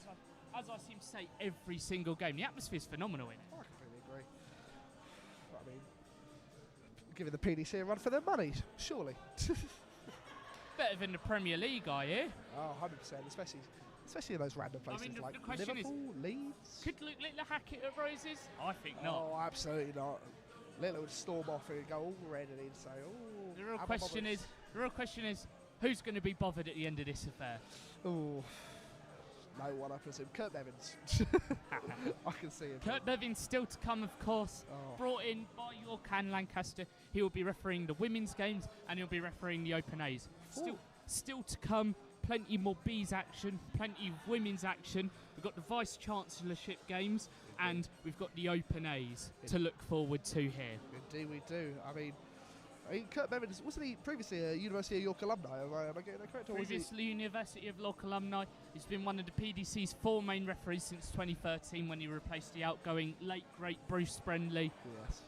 I seem to say every single game, the atmosphere's phenomenal in it. I completely agree. I mean, giving the PDC a run for their money, surely. Better than the Premier League, I hear. Oh, 100%, especially in those random places the like question is, Liverpool, Leeds. Could Luke Littler hack it at Roses? I think not. Oh, absolutely not. Littler would storm off and go all red and he'd say, oh. The real question is, who's going to be bothered at the end of this affair? Oh, no one, I presume. Kurt Evans. I can see him. Kurt Bevins still to come, of course. Oh. Brought in by York and Lancaster. He will be refereeing the women's games and he'll be refereeing the Open A's. Still to come. Plenty more B's action, plenty of women's action. We've got the Vice Chancellorship games and we've got the Open A's to look forward to here. Indeed, we do. I mean, Kurt Bevins, wasn't he previously a University of York alumni? Am I getting that correct? Or was he? Previously University of York alumni. He's been one of the PDC's 4 main referees since 2013 when he replaced the outgoing late great Bruce Brendley. Yes.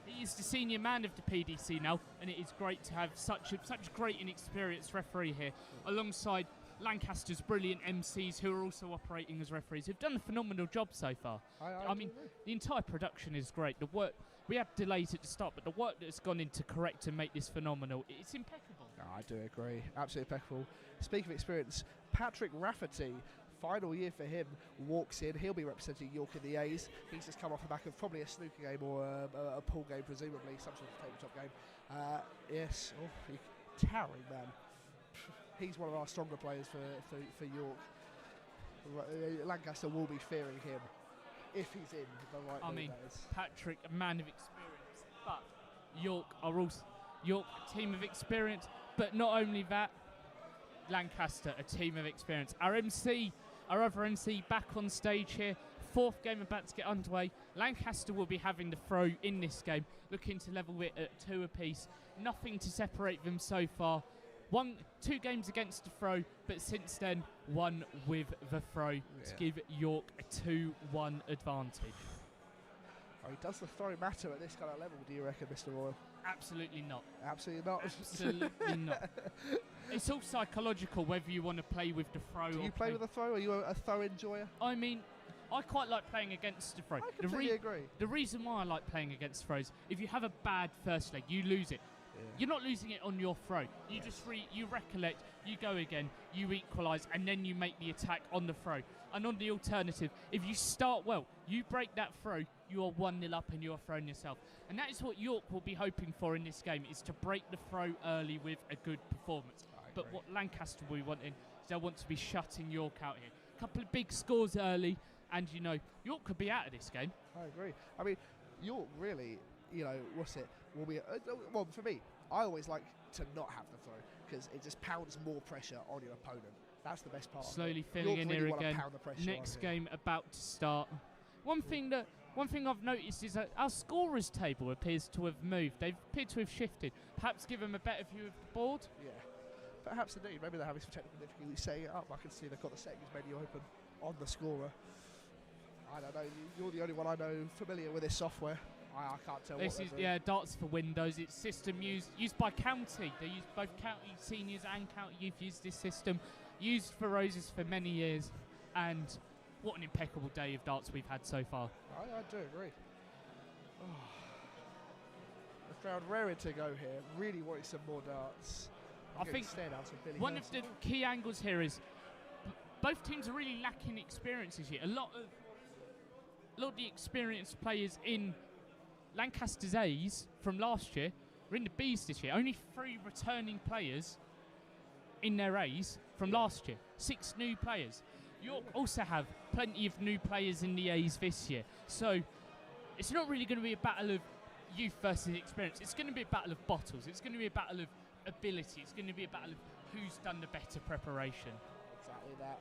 He is the senior man of the PDC now, and it is great to have such great and experienced referee here, alongside Lancaster's brilliant MCs who are also operating as referees, who've done a phenomenal job so far. I mean, the entire production is great. The work, we had delays at the start, but the work that's gone in to correct and make this phenomenal, it's impeccable. No, I do agree. Absolutely impeccable. Speaking of experience, Patrick Rafferty, final year for him, walks in. He'll be representing York in the A's. He's just come off the back of probably a snooker game or a pool game, presumably, some sort of tabletop game. Yes, towering man. He's one of our stronger players for York. Lancaster will be fearing him if he's in the right mood, that is. Patrick, a man of experience, but York are also a team of experience. But not only that, Lancaster, a team of experience. Our other MC back on stage here. 4th game about to get underway. Lancaster will be having the throw in this game, looking to level it at 2 apiece. Nothing to separate them so far. 2 games against the throw, but since then, 1 with the throw to give York a 2-1 advantage. Oh, does the throw matter at this kind of level, do you reckon, Mr. Royal? Absolutely not. Absolutely not. Absolutely not. It's all psychological whether you want to play with the throw. Do you play with a throw? Are you a throw enjoyer? I mean, I quite like playing against the throw. I completely agree. The reason why I like playing against throws, if you have a bad first leg, you lose it. Yeah. You're not losing it on your throw. You just you recollect, you go again, you equalise, and then you make the attack on the throw. And on the alternative, if you start well, you break that throw, you are 1-0 up and you are throwing yourself. And that is what York will be hoping for in this game, is to break the throw early with a good performance. But what Lancaster will be wanting is they'll want to be shutting York out here. A couple of big scores early, and you know, York could be out of this game. I agree. I mean, York really, will be, well, for me, I always like to not have the throw because it just pounds more pressure on your opponent. That's the best part. Slowly filling in here again. Next game about to start. One thing I've noticed is that our scorers table appears to have moved. They've appeared to have shifted. Perhaps give them a better view of the board. Yeah, perhaps indeed. Maybe they're having some technical difficulty setting it up. I can see they've got the settings menu open on the scorer. I don't know. You're the only one I know familiar with this software. I can't tell. This is Darts for Windows. It's system used by county. They use both county seniors and county youth use this system. Used for Roses for many years, and what an impeccable day of darts we've had so far. I do agree. Oh. The crowd raring to go here. Really wanting some more darts. I think one of the key angles here is both teams are really lacking experience this year. A lot of the experienced players in Lancaster's A's from last year are in the B's this year. Only 3 returning players in their A's from last year. 6 new players. York also have plenty of new players in the A's this year. So it's not really going to be a battle of youth versus experience. It's going to be a battle of bottles. It's going to be a battle of ability. It's going to be a battle of who's done the better preparation. Exactly that.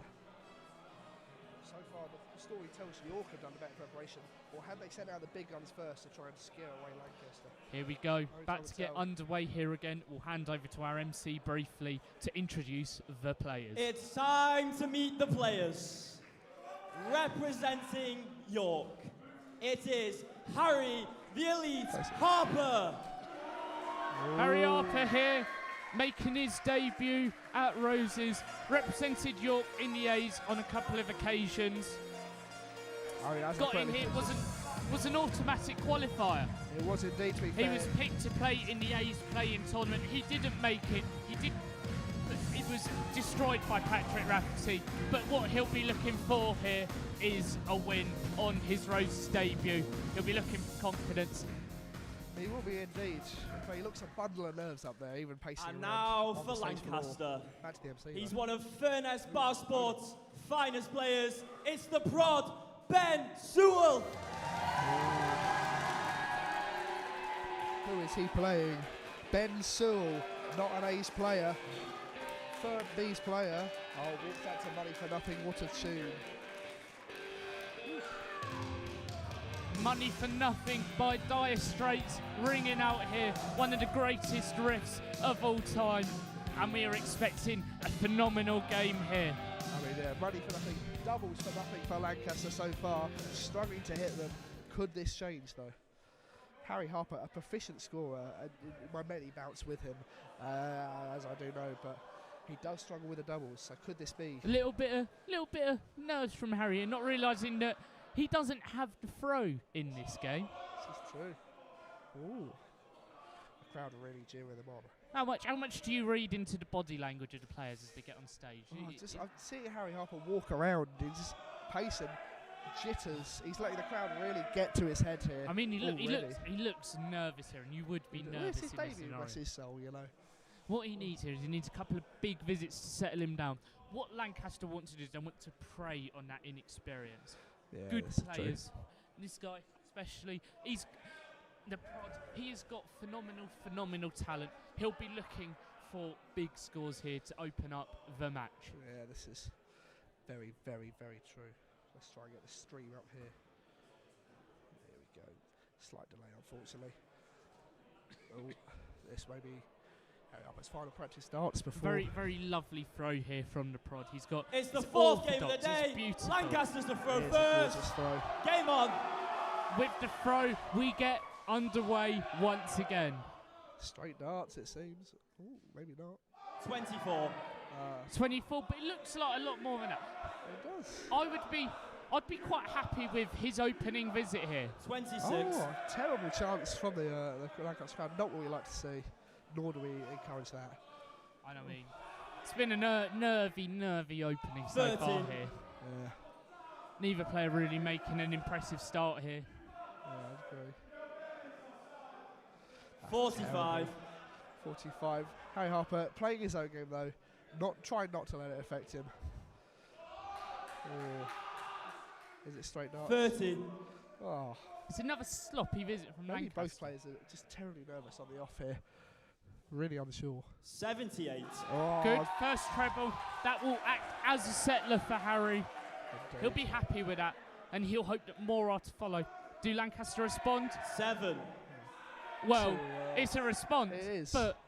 So far, the story tells York have done the better preparation, or had they sent out the big guns first to try and scare away Lancaster? Here we go, back to get underway here again. We'll hand over to our MC briefly to introduce the players. It's time to meet the players. Representing York, it is Harry the Elite Harper. Harry Harper here, making his debut at Roses, represented York in the A's on a couple of occasions. Got in here, was an automatic qualifier. It was indeed, to be fair. He was picked to play in the A's playing tournament. He didn't make it. It was destroyed by Patrick Rafferty. But what he'll be looking for here is a win on his Roses debut. He'll be looking for confidence. He will be indeed. He looks a bundle of nerves up there, even pacing And around. now for Lancaster. Back to the MC. He's one of Furness Bar Sports' finest players. It's the prod, Ben Sewell. Who is he playing? Ben Sewell, not an A's player. Third B's player. Oh, walks out to Money for Nothing. What a tune. Money for Nothing by Dire Straits ringing out here. One of the greatest riffs of all time. And we are expecting a phenomenal game here. I mean, Money for Nothing, doubles for nothing for Lancaster so far. Struggling to hit them. Could this change, though? Harry Harper, a proficient scorer. My many bouts with him, as I do know, but he does struggle with the doubles. So could this be a little bit of nerves from Harry, and not realising that he doesn't have the throw in this game. This is true. Ooh, the crowd are really cheering them on. How much do you read into the body language of the players as they get on stage? I'm seeing Harry Harper walk around. He's just pacing. Jitters. He's letting the crowd really get to his head here. I mean, he looks nervous here, and you would be nervous in this scenario. That's his soul, you know. What he needs here is he needs a couple of big visits to settle him down. What Lancaster want to do is they want to prey on that inexperience. Yeah, good players. This guy, especially, he's the prod. He has got phenomenal talent. He'll be looking for big scores here to open up the match. Yeah, this is very, very, very true. Let's try and get the stream up here. Slight delay, unfortunately. Oh, this may be Harry Harper's final practice starts before. Very, very lovely throw here from the prod. He's got. It's the fourth game of the orthodox, day. it's beautiful. Lancaster's the throw It is a first. gorgeous throw. Game on. With the throw, we get underway once again. Straight darts, it seems. Ooh, maybe not. 24. 24, but it looks like a lot more than that. It does. I'd be quite happy with his opening visit here. 26. Oh, terrible chance from the Lancaster crowd. Not what we like to see, nor do we encourage that. I mean, it's been a nervy opening so 30. far here. Yeah, Neither player really making an impressive start here. I agree. 45. 45. Harry Harper playing his own game though, trying not to let it affect him. Oh. Is it straight darts? 30. Oh, It's another sloppy visit from maybe Lancaster. both players are just terribly nervous on the off here. Really unsure. 78. Oh, Good first treble. That will act as a settler for Harry. indeed. He'll be happy with that, and he'll hope that more are to follow. Do Lancaster respond? 7. Well, So, it's a response, it is. but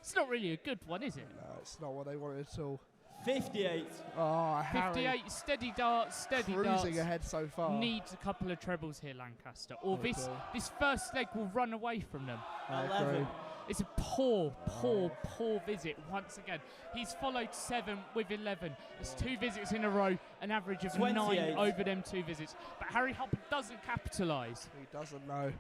it's not really a good one, is it? No, it's not what they wanted at all. 58. Oh, Harry 58, steady darts, cruising darts. ahead so far. Needs a couple of trebles here, Lancaster, or I this agree. this first leg will run away from them. I 11. agree. It's a poor visit once again. He's followed 7 with 11. It's 2 visits in a row, an average of 9 28. over them 2 visits. But Harry Harper doesn't capitalise. He doesn't know.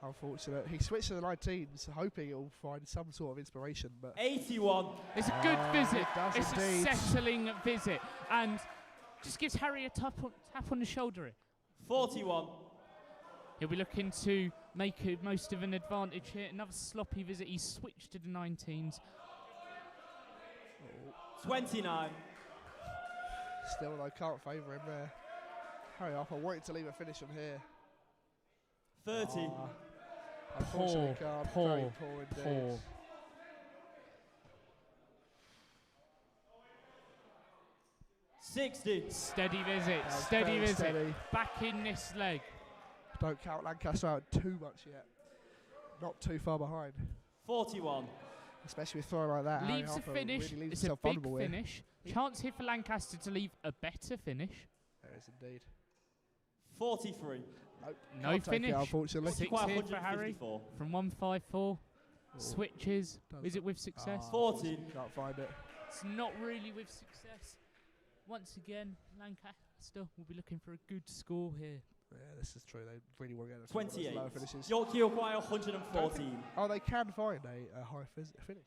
Unfortunate. He switched to the 19s, hoping it will find some sort of inspiration, but 81. It's a good visit. it does It's indeed. a settling visit, and just gives Harry a tap on the shoulder. 41. He'll be looking to make most of an advantage here. Another sloppy visit. He's switched to the 19s. 29. still though can't favour him there. Harry Harper wanting to leave a finish from here. 30. Unfortunately can't. Very poor indeed. Poor. Sixty. Steady visit, That's steady very visit. steady. Back in this leg. Don't count Lancaster out too much yet. Not too far behind. 41. Especially with throwing like that. Harry Leaves a Harper finish. Really leaves It's a himself big vulnerable here. finish. Chance here for Lancaster to leave a better finish. There is indeed. 43. Nope. No can't take it, finish. unfortunately. Six Quite here for Harry 154. from 154. Oh. Switches. Does Is it? it with success? 14. Can't find it. It's not really with success. Once again, Lancaster will be looking for a good score here. Yeah, this is true. They really want to get 28. lower finishes. York require 114. Oh, they can find a high finish.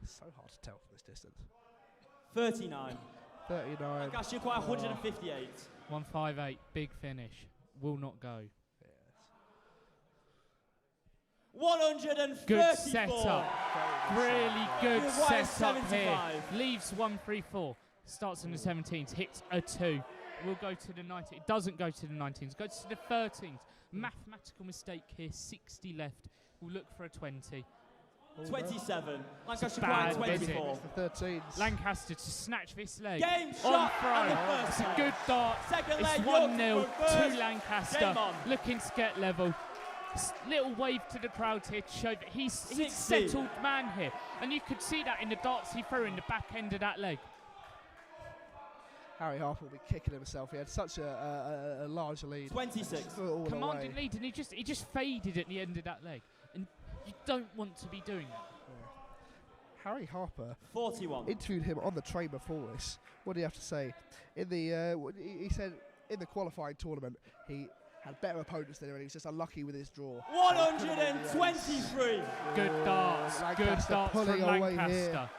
It's so hard to tell from this distance. 39. 39. Lancaster require 158. 158, big finish. Will not go. Yes. 134. Good setup. Really good You're right, setup here. 75. Leaves 134. Starts in the 17s. Hits a 2. Will go to the 19s. It doesn't go to the 19s. Goes to the 13s. Mathematical mistake here. 60 left. We'll look for a 20. 27. Lancaster bad require visit. 24. It's the 13s. Lancaster to snatch this leg. Game On shot. And the throw. first It's a time. good dart. Second It's leg. 1-0 York reverse. to Lancaster. Game on. Looking to get level. Little wave to the crowd here to show that he's a 60. settled man here. And you could see that in the darts he threw in the back end of that leg. Harry Harper will be kicking himself. He had such a large lead. 26. Threw it all Commanding away. lead, and he just faded at the end of that leg. And you don't want to be doing that. Yeah. Harry Harper 41. interviewed him on the train before this. What do you have to say? In the he said in the qualifying tournament he had better opponents than him, and he was just unlucky with his draw. 123. Good darts, good Lancaster darts from pulling away Lancaster. here.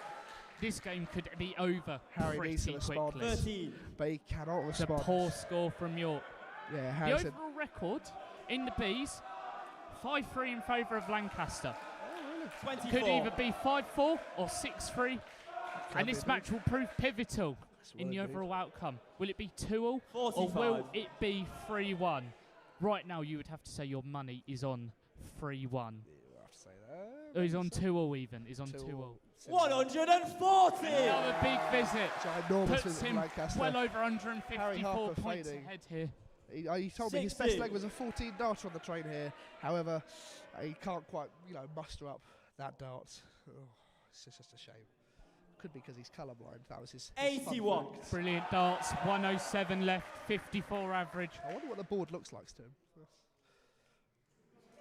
This game could be over Harry pretty needs to respond. quickly. 13. But he cannot It's a respond. poor score from York. Yeah, The Harry said, overall record in the Bs, 5-3 in favour of Lancaster. 24. Could either be 5-4 or 6-3. And this be. match will prove pivotal in the will indeed. overall outcome. Will it be 2-all 45. or will it be 3-1? Right now, you would have to say your money is on 3-1. We'll have to say that. Oh, he's on 2-all even. He's on 2-all. 2-all. 140. Another big visit. Ginormous Puts visit from him Lancaster. well over Harry 154 Harper points fading. ahead here. He told me his best 6-2. leg was a 14 darter on the train here. However, he can't quite, muster up that dart. Oh, it's just a shame. Could be because he's colourblind. That was his 81. fun fact. Brilliant darts. 107 left. 54 average. I wonder what the board looks like to him.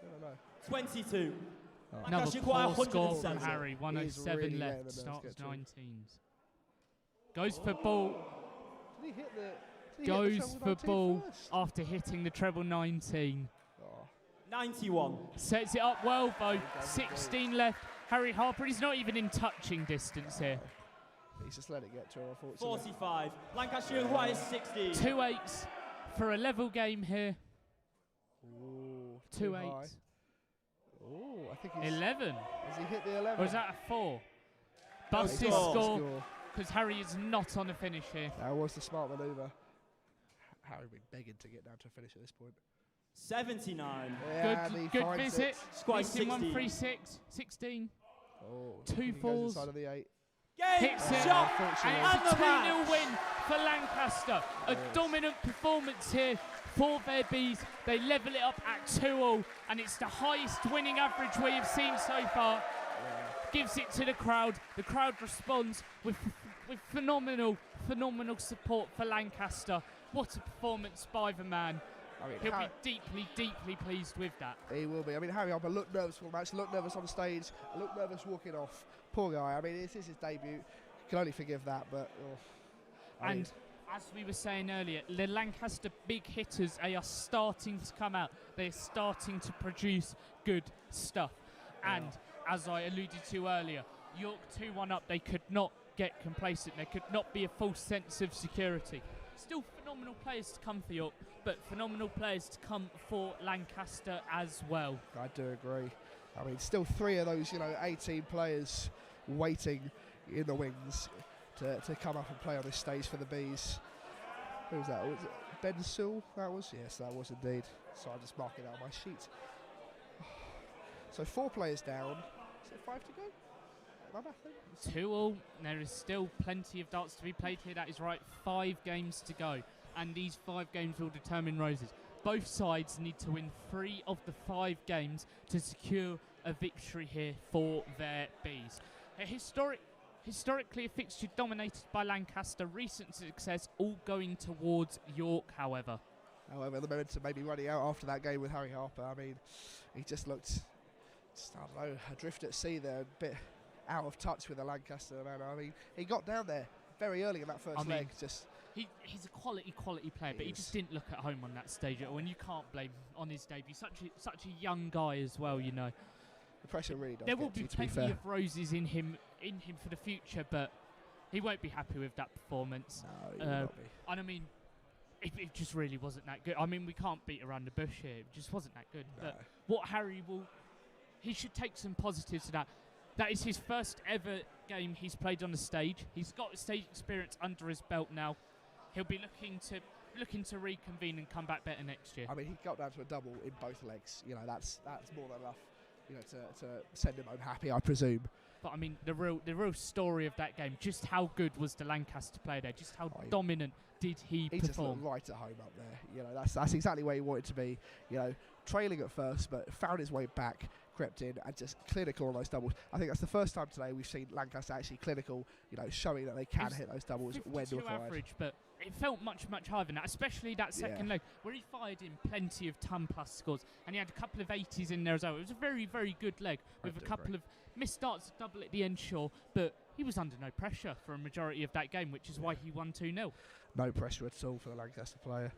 I don't know. 22. Another Lancaster quite poor score 107. from Harry. 107 really letting the left. nerves Starts get to him. 19s. Goes for ball. Did he hit the? Did he hit the Goes treble for 19 ball first? after hitting the treble 19. Oh, 91. Sets it up well though. does 16 left. Harry Harper, he's not even in touching distance here. he's just let it get to him, unfortunately. 45. Lancaster and White is 60. 2 8s for a level game here. Ooh, 2 too high. 8s. Ooh, I think he's. 11. Has he hit the 11? Or is that a 4? No Busts his score. score because Harry is not on a finish here. That was the smart manoeuvre. Harry been begging to get down to a finish at this point. 79. Yeah, and he Good finds visit. it. Squad He's in 16. 136. 16. Oh, Two he goes fours. inside of the 8. Game, Hits it. shot, Unfortunately. And it's a and the 2-0 match. win for Lancaster. A Yes. dominant performance here for their bees. They level it up at 2-all, and it's the highest winning average we have seen so far. Gives it to the crowd. The crowd responds with phenomenal support for Lancaster. What a performance by the man. I mean, He'll be deeply pleased with that. he will be. I mean, Harry Harper looked nervous for the match, looked nervous on stage, looked nervous walking off. Poor guy. I mean, this is his debut. Can only forgive that, but. I mean, And as we were saying earlier, the Lancaster big hitters, they are starting to come out. They're starting to produce good stuff. And as I alluded to earlier, York 2-1 up, they could not get complacent. There could not be a false sense of security. Still phenomenal players to come for York, but phenomenal players to come for Lancaster as well. I do agree. I mean, still 3 of those, 18 players waiting in the wings to come up and play on this stage for the Bees. Who was that? Was it Ben Sewell? That was? Yes, that was indeed. So I'm just marking out my sheet. So 4 players down. Is it 5 to go? Am I mathing? 2-all. There is still plenty of darts to be played here. That is right. 5 games to go. And these 5 games will determine roses. Both sides need to win 3 of the 5 games to secure a victory here for their bees. Historically, a fixture dominated by Lancaster. Recent success all going towards York, however. However, the momentum may be running out after that game with Harry Harper. I mean, he just looked, I don't know, adrift at sea there, a bit out of touch with the Lancaster man. I mean, he got down there very early in that first leg. He's a quality player, but he just didn't look at home on that stage at all, and you can't blame him on his debut. Such a young guy as well, The pressure really does There get will to be you, to plenty fair. of roses in him for the future, but he won't be happy with that performance. No, he will not be. And I mean, it just really wasn't that good. I mean, we can't beat around the bush here. It just wasn't that good. No. But what he should take some positives to that. That is his first ever game he's played on the stage. He's got stage experience under his belt now. He'll be looking to reconvene and come back better next year. I mean, he got down to a double in both legs. That's more than enough. To send him home happy, I presume. But I mean, the real story of that game, just how good was the Lancaster player there? Just how dominant did he He just perform? looked right at home up there. That's exactly where he wanted to be. Trailing at first, but found his way back, crept in, and just clinical on those doubles. I think that's the first time today we've seen Lancaster actually clinical. Showing that they can hit those doubles when 52 required. average, but it felt much higher than that, especially that second leg where he fired in plenty of 10+ scores, and he had a couple of 80s in there as well. It was a very, very good leg with a couple of missed starts, double at the end, sure, but he was under no pressure for a majority of that game, which is why he won 2-0. No pressure at all for the Lancaster player.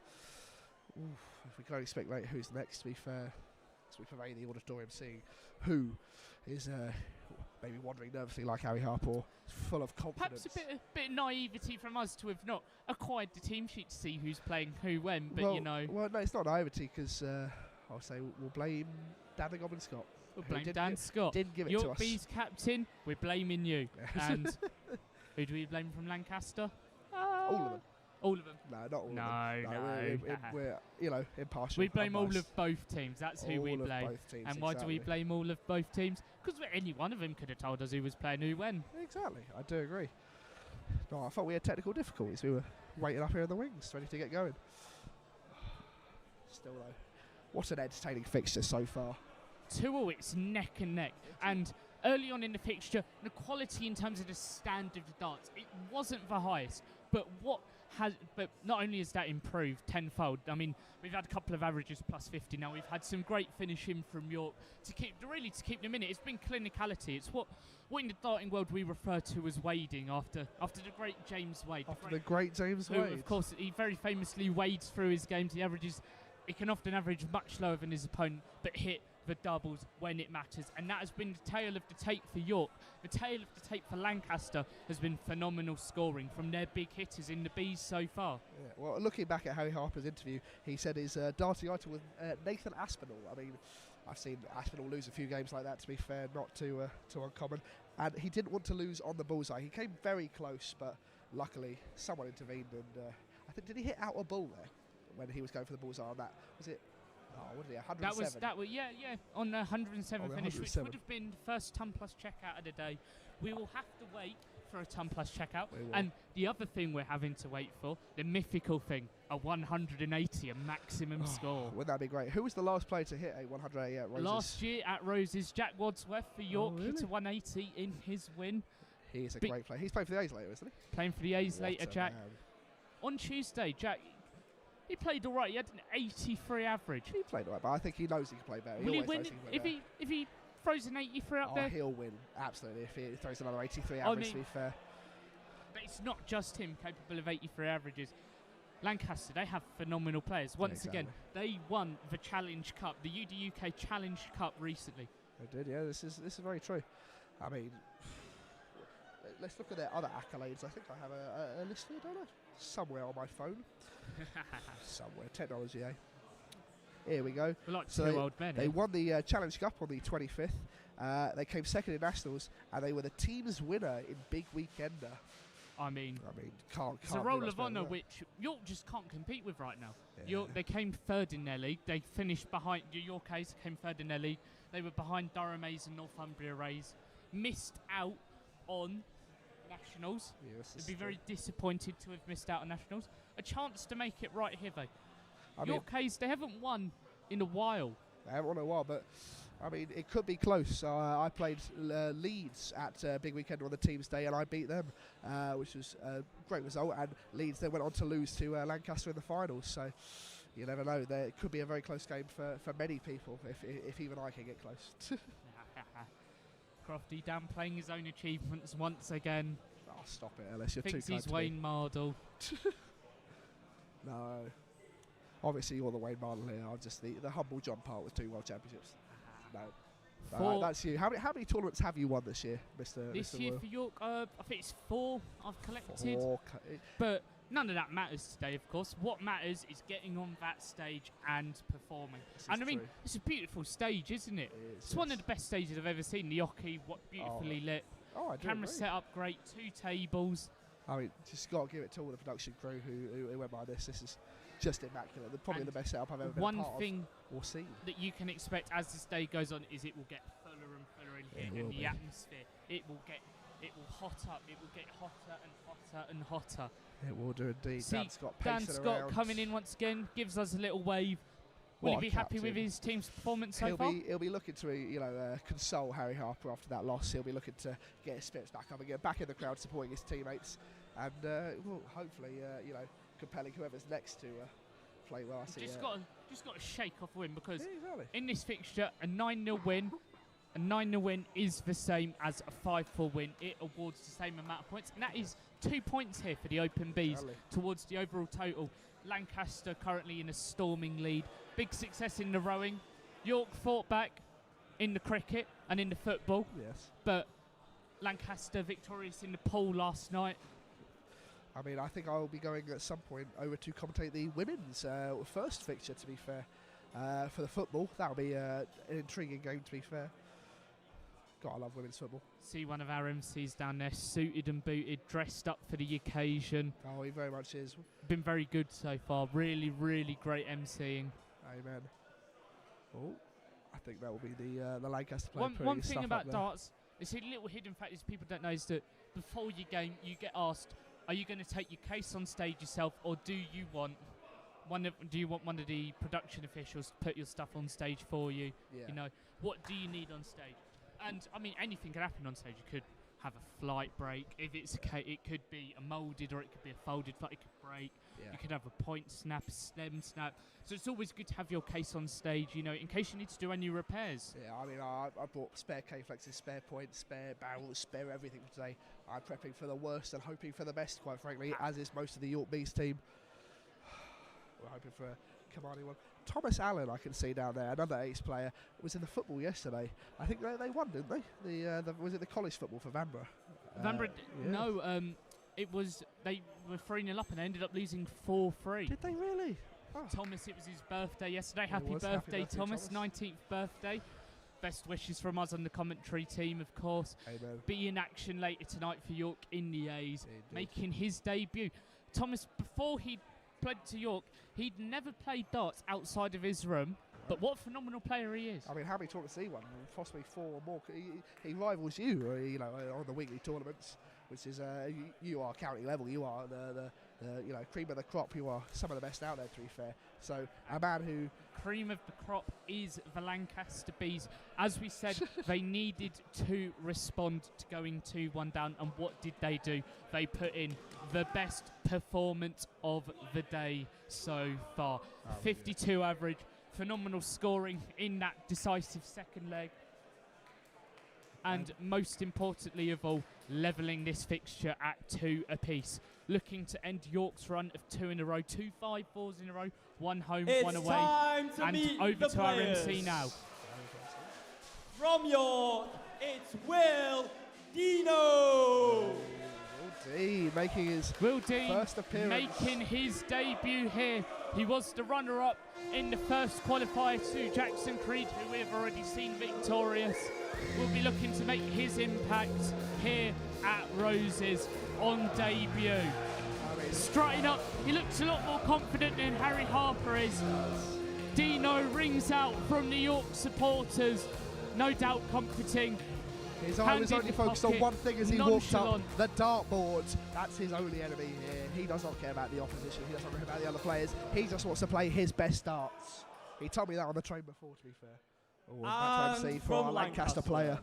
Oof, if we can only speculate who's next, to be fair, as we pervade the auditorium, seeing who is maybe wandering nervously like Harry Harper, full of confidence. Perhaps a bit of naivety from us to have not acquired the team sheet to see who's playing who when, but Well, no, it's not naivety, because I'll say we'll blame Dan the Goblin Scott. we'll who blame didn't Dan give- Scott. Didn't give it to York us. Bees captain, we're blaming you. Yes. And who do we blame from Lancaster? All of them. All of them. No, not all No, of them. no. We're impartial. We blame all unbiased. of both teams. That's who we All of blame. both teams, And why do we exactly. blame all of both teams? Because any one of them could have told us who was playing who when. Exactly, I do agree. No, I thought we had technical difficulties. We were waiting up here in the wings, ready to get going. Still though, what an entertaining fixture so far. 2-2, it's neck and neck. And early on in the fixture, the quality in terms of the standard of darts, it wasn't the highest. But not only has that improved tenfold. I mean, we've had a couple of averages plus 50 now. We've had some great finishing from York to keep them in it. It's been clinicality. It's what in the darting world we refer to as wading after the great James Wade. The great James Wade. Of course, he very famously wades through his games. He can often average much lower than his opponent, but hit the doubles when it matters. And that has been the tale of the tape for York. The tale of the tape for Lancaster has been phenomenal scoring from their big hitters in the Bs so far. Yeah, well, looking back at Harry Harper's interview, he said his darting idol was Nathan Aspinall. I mean, I've seen Aspinall lose a few games like that, to be fair, not too uncommon. And he didn't want to lose on the bullseye. He came very close, but luckily someone intervened. And I think, did he hit out a ball there when he was going for the bullseye on that? Was it? Oh, what did he? 107. That was yeah, on the 107 finish, 107. which would have been the first ton plus checkout of the day. We will have to wait for a ton plus checkout. And the other thing we're having to wait for, the mythical thing, a 180, a maximum score. Wouldn't that be great? Who was the last player to hit a 180 at Roses? Last year at Roses, Jack Wadsworth for York hit a 180 in his win. He is a great player. He's playing for the A's later, isn't he? Playing for the A's later, Jack. Man. On Tuesday, Jack, he played all right. He had an 83 average. He played all right, but I think he knows he can play better. Will he win if he throws an 83 out there? He'll win, absolutely, if he throws another 83 average, to be fair. But it's not just him capable of 83 averages. Lancaster, they have phenomenal players. Once again, they won the Challenge Cup, the UD-UK Challenge Cup recently. They did, yeah. This is very true. I mean, let's look at their other accolades. I think I have a list here, don't I? Somewhere on my phone. Somewhere. Technology, eh? Here we go. We're like two old men. They won the Challenge Cup on the 25th. They came second in Nationals, and they were the team's winner in Big Weekender. I mean, can't. It's a roll of honour which York just can't compete with right now. Yeah. York, they came third in their league. They finished behind York A's, came third in their league. They were behind Durham A's and Northumbria Rays. Missed out on Nationals. Yes, They'd be very disappointed to have missed out on Nationals. A chance to make it right here, though. York A's, they haven't won in a while. They haven't won in a while, but I mean, it could be close. I played Leeds at Big Weekend on the team's day, and I beat them, which was a great result. And Leeds then went on to lose to Lancaster in the finals. So you never know. It could be a very close game for many people, if even I can get close. Crofty downplaying his own achievements once again. Oh, stop it, Ellis. You're Thinks too kind he's Wayne Mardle. No. Obviously, you're the Wayne Mardle here. I'm just the humble John Part with 2 World Championships. No. That's you. How many tournaments have you won this year, Mr. This Mr. year Royal? for York, I think it's 4 I've collected. 4. But none of that matters today, of course. What matters is getting on that stage and performing. And I mean, it's a beautiful stage, isn't it? It's one of the best stages I've ever seen. The Oki, beautifully lit. Camera set up great, 2 tables. I mean, just got to give it to all the production crew who went by this. This is just immaculate. Probably the best setup I've ever been a part of. One thing or seen that you can expect as this day goes on is it will get fuller and fuller in here, and the atmosphere. It will hot up. It will get hotter and hotter and hotter. It will do indeed. See, Dan Scott coming in once again gives us a little wave. Will he be happy with his team's performance so far? He'll be looking to console Harry Harper after that loss. He'll be looking to get his spirits back up and get back in the crowd supporting his teammates, and hopefully compelling whoever's next to play well. Just got to shake off a win, because in this fixture a 9-0 win. A 9-0 win is the same as a 5-4 win. It awards the same amount of points, and that is 2 points here for the Open Bs towards the overall total. Lancaster currently in a storming lead. Big success in the rowing. York fought back in the cricket and in the football. Yes. But Lancaster victorious in the pool last night. I mean, I think I will be going at some point over to commentate the women's first fixture, to be fair, for the football. That'll be an intriguing game, to be fair. God, I love women's football. See one of our MCs down there, suited and booted, dressed up for the occasion. Oh, he very much is. Been very good so far. Really, really great MCing. Amen. Oh, I think that will be the Lancaster player. One thing about darts, it's a little hidden fact is people don't know, is that before your game you get asked, are you going to take your case on stage yourself, or do you want do you want one of the production officials to put your stuff on stage for you? Yeah. You know, what do you need on stage? And I mean, anything can happen on stage. You could have a flight break. If it's it could be a moulded or it could be a folded flight. It could break. Yeah. You could have a point snap, a stem snap. So it's always good to have your case on stage, you know, in case you need to do any repairs. Yeah, I mean, I bought spare K-flexes, spare points, spare barrels, spare everything for today. I'm prepping for the worst and hoping for the best, quite frankly, as is most of the York Bees team. We're hoping for a commanding one. Thomas Allen, I can see down there, another ace player, was in the football yesterday. I think they won, didn't they? Was it the college football for Vanbrugh? Vanbrugh, yeah. no, it was, they were 3-0 up and they ended up losing 4-3. Did they really? Oh. Thomas, it was his birthday yesterday. Happy Happy birthday, birthday, Thomas. Thomas. 19th birthday. Best wishes from us on the commentary team, of course. Amen. Be in action later tonight for York in the A's, Indeed. making his debut. Thomas, before he played to York, he'd never played darts outside of his room. But what a phenomenal player he is. I mean, how many tournaments he won? Possibly 4 or more. He rivals you, you know, on the weekly tournaments, which is you are county level. You are the you know, cream of the crop. You are some of the best out there, to be fair. So a man who Cream of the crop is the Lancaster Bees. As we said, they needed to respond to going 2-1 down, and what did they do? They put in the best performance of the day so far. 52 average, phenomenal scoring in that decisive second leg. And most importantly of all, levelling this fixture at 2 apiece. Looking to end York's run of 2 in a row, 2 5-4s in a row, 1 home, 1 away. Time to and meet over the to our players. MC now. From York, it's Will Dino. Dean making his Will Dean first appearance. making his debut here. He was the runner-up in the first qualifier to Jackson Creed, who we've already seen victorious. Will be looking to make his impact here at Roses on debut. Strutting up, he looks a lot more confident than Harry Harper is. Dino rings out from New York supporters, no doubt comforting. His eye was Hand in only the focused on pocket, one thing as he walked up, nonchalant. the dartboard. That's his only enemy here. He does not care about the opposition. He does not care about the other players. He just wants to play his best darts. He told me that on the train before, to be fair. Oh, match And MC for from our Lancaster player.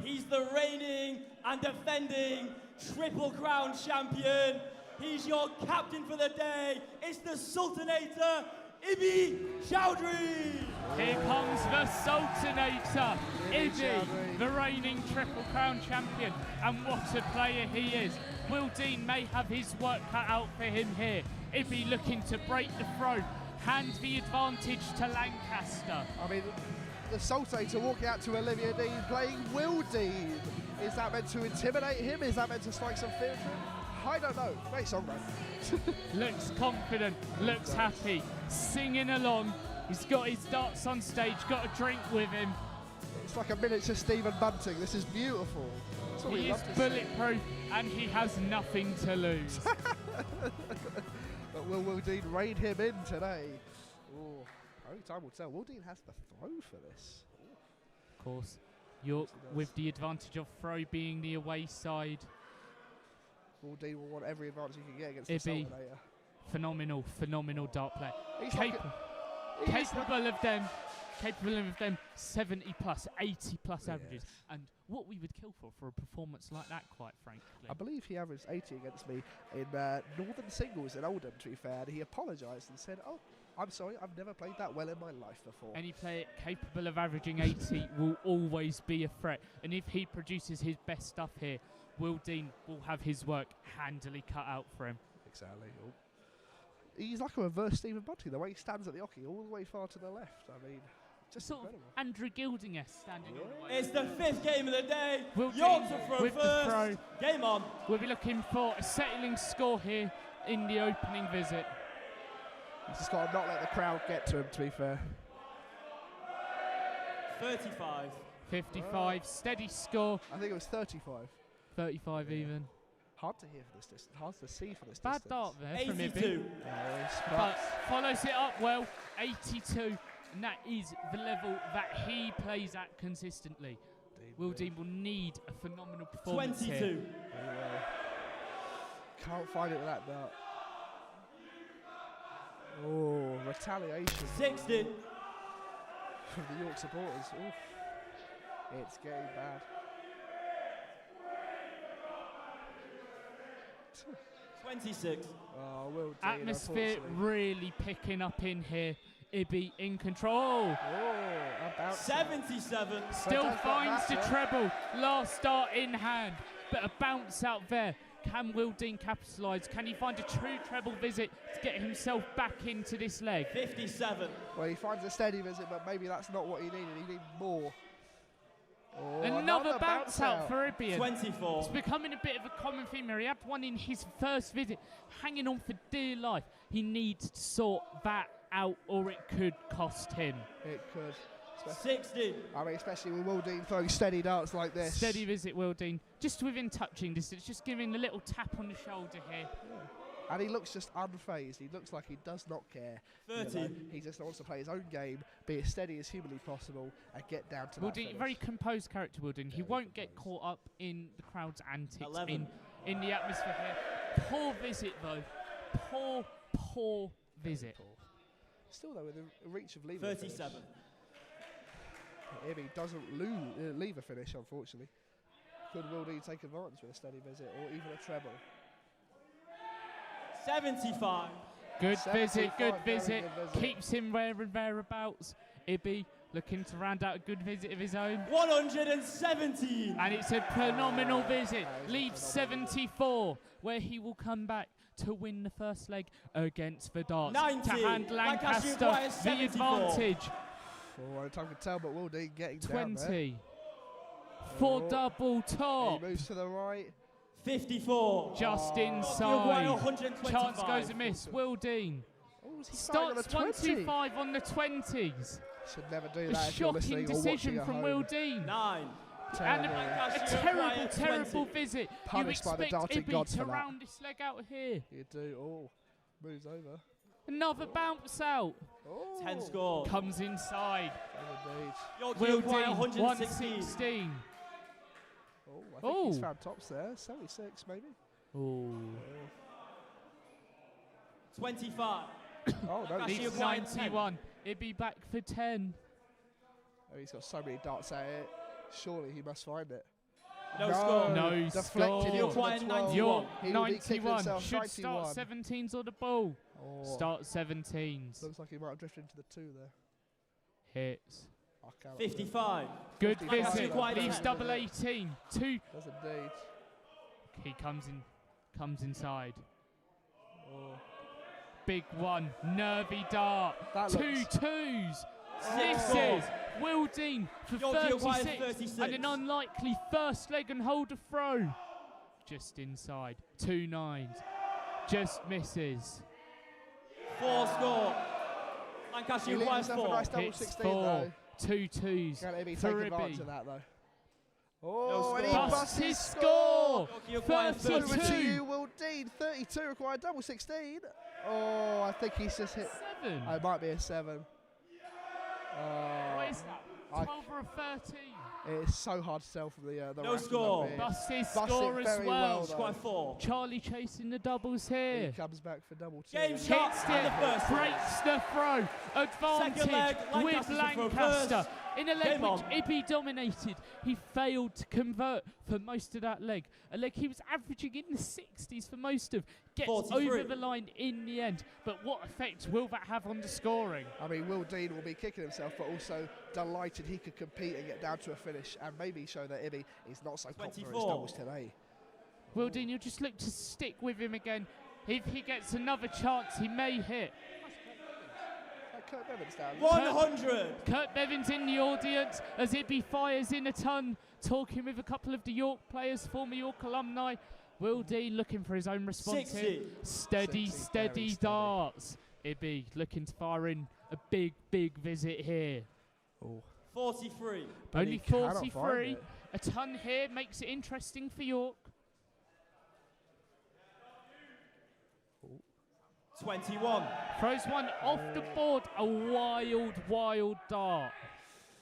He's the reigning and defending Triple Crown champion. He's your captain for the day. It's the Sultanator, Ibi Chowdhury. Here comes the Sultanator, Ibi, the reigning Triple Crown champion, and what a player he is. Will Dean may have his work cut out for him here. Ibi looking to break the throw, hand the advantage to Lancaster. I mean, the Sultanator walking out to Olivia Dean, playing Will Dean. Is that meant to intimidate him? Is that meant to strike some fear into him? I don't know. Great song, man. Looks confident, looks happy, singing along. He's got his darts on stage, got a drink with him. It's like a miniature Stephen Bunting. This is beautiful. That's what we He is love to see. bulletproof and he has nothing to lose. But will Dean rein him in today? Ooh, only time will tell. Will Dean has the throw for this. Of course, York with the advantage of throw being the away side. Will Dean will want every advantage he can get against the Ibi. Sultanator. Phenomenal dart player. He's like Capable of them 70 plus, 80 plus averages. And what we would kill for a performance like that, quite frankly. I believe he averaged 80 against me in Northern Singles in Oldham, to be fair, and he apologised and said, "Oh, I'm sorry, I've never played that well in my life before." Any player capable of averaging 80 will always be a threat. And if he produces his best stuff here, Will Dean will have his work handily cut out for him. Exactly. Oh. He's like a reverse Stephen Bunting, the way he stands at the hockey, all the way far to the left. I mean, just Sort of incredible. Andrew Gilding-esque standing all the way. It's the 5th game of the day. Will York Dean to throw with the first. throw. Game on. We'll be looking for a settling score here in the opening visit. He's just got to not let the crowd get to him, to be fair. 35. 55, steady score, I think it was 35. 35 even. Hard to hear for this distance, hard to see for this Bad distance. dart there from Ibi. 82. Yes, But follows it up well, 82. And that is the level that he plays at consistently. Will Dean will need a phenomenal performance 22. here. Can't find it with that dart. Oh, retaliation 60. from the York supporters. Oof. It's getting bad. 26. Oh, Will Dean, Atmosphere unfortunately. really picking up in here. Ibby in control. Oh, about 77. Still don't finds the matter. treble. Last start in hand. But a bounce out there. Can Will Dean capitalise? Can he find a true treble visit to get himself back into this leg? 57. Well, he finds a steady visit, but maybe that's not what he needed. He needed more. Oh, Another bounce out for Ibby. 24. It's becoming a bit of a common theme here. He had one in his first visit, hanging on for dear life. He needs to sort that out, or it could cost him. It could. 60. I mean, especially with Will Dean throwing steady darts like this. Steady visit, Will Dean. Just within touching distance, just giving a little tap on the shoulder here. And he looks just unfazed. He looks like he does not care. 30. He just wants to play his own game, be as steady as humanly possible, and get down to Will that Dean, finish. very composed character, Will Dean. He won't get caught up in the crowd's antics 11. in the atmosphere here. Poor visit, though. Poor visit. Still, though, within reach of leaving. 37. Ibby doesn't leave a finish, unfortunately. Could Will Dean take advantage with a steady visit or even a treble? 75. Good 75, visit, good very visit. good visit. Keeps him where and thereabouts. Ibby looking to round out a good visit of his own. 117. And it's a phenomenal visit. That is a Leads phenomenal 74, where he will come back to win the first leg against the Darts. 90. To hand Lancaster Lancaster requires the 74. advantage. For one time can tell, but Will Dean getting down there. 20. For Oh. double top. He moves to the right. 54. Just Oh. inside. 125. Chance goes amiss. Will Dean Oh, is he starting on starts a 20? 125 on the 20s. Should never do A that if you're shocking listening or watching decision at from home. Will Dean. 9. And a Lancaster terrible, requires terrible 20. visit. Punished You by the expect darting Ibby gods to for that. round this leg out here. You do. Oh, moves over. Another bounce out. Oh, 10 score. Comes inside. Indeed. Yorkie Will require Dean, 116. 116. Oh, I think he's Oh. found tops there. 76 maybe. Oh. 25. Oh, no, Actually, he's, Leads acquired 10. 91. It'd be back for 10. oh, he's got so many darts at it. Surely he must find it. No score. No deflected score. into You're the quite 12. York, He will be kicking 91. himself, Should 91. start 17s on the ball. Oh, Start 17s. looks like he might have drifted into the 2 there. Hits. I cannot 55. Good 55. visit. Quite Leaves a- double 18. 2. does indeed. He comes inside. Oh. Big one. Nervy dart. That Two looks- twos. Six Misses. score. Will Dean for Yorkie requires 36. 36. And an unlikely first leg and holder throw. Just inside. 2 nines. Just misses. 4 score. Lancaster He leaves requires himself a 4. nice double Hits 16 4. though. 2 twos. Can Ibby For take advantage Ibby. of that though? Oh, and he score. busts Busts his his score! score. Yorkie requires 32. Over to 32. you, Will Dean. 32 required double 16. Oh, I think he's just hit. 7. It might be a 7. What is that? I- 12 or a 13? It's so hard to tell from the No rafters up score. here. Busts his Busts score it as very well. well, though. Squad 4. Charlie chasing the doubles He here. comes back for double 2. Game shot. Hits And the it, first breaks the throw. Advantage Second leg, with Lancaster's the throw Lancaster. first. In a leg Game which on. Ibby dominated, he failed to convert for most of that leg. A leg he was averaging in the 60s for most of. Gets 43. over the line in the end. But what effect will that have on the scoring? I mean, Will Dean will be kicking himself, but also delighted he could compete and get down to a finish and maybe show that Ibby is not so confident in his 24. doubles today. Will Dean, you'll just look to stick with him again. If he gets another chance, he may hit. Like Kurt Bevins down. 100. Kurt Bevins in the audience as Ibby fires in a ton, talking with a couple of the York players, former York alumni. Will Dean looking for his own response here. 60. Steady, 60, steady very steady. darts. Ibby looking to fire in a big, big visit here. Oh. 43. But Only he cannot find 43. it. A ton here makes it interesting for York. 21. Throws one off the board. A wild, wild dart.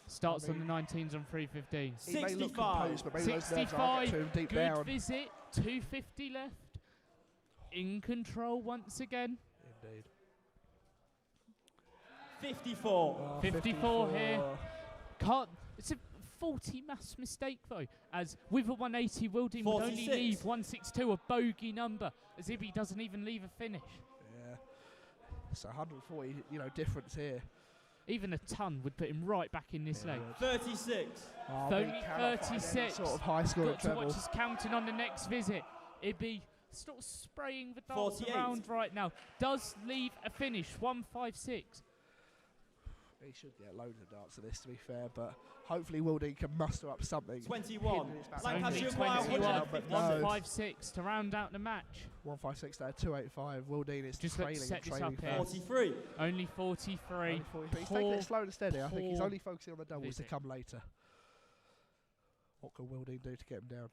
Starts on the 19s on 315. He may look 65. composed, but maybe those nerves are 65. too deep Good down. visit. 250 left. In control once again. Indeed. 54. Oh, 54 here. Can't. It's a 40 mass mistake though, as with a 180, Wilding would only 46. leave 162, a bogey number, as Ibby doesn't even leave a finish. Yeah. So 140, difference here. Even a ton would put him right back in this leg. 36. Oh, Only we cannot find any 36. sort of high score Got at to treble. watch us counting on the next visit. Ibby still spraying the darts 48. around right now. Does leave a finish, 156. He should get loads of darts of this, to be fair, but hopefully Wilding can muster up something. 21. hidden in his back Lancaster pocket. acquire 21. 150. No. 156 to round out the match. 156 there, 285. Wilding is Just trailing let's set and this trailing up here. fast. 43. Only 43. Only 43. He's taking it slow and steady. I think he's poor only focusing on the doubles visit. to come later. What can Wilding do to get him down?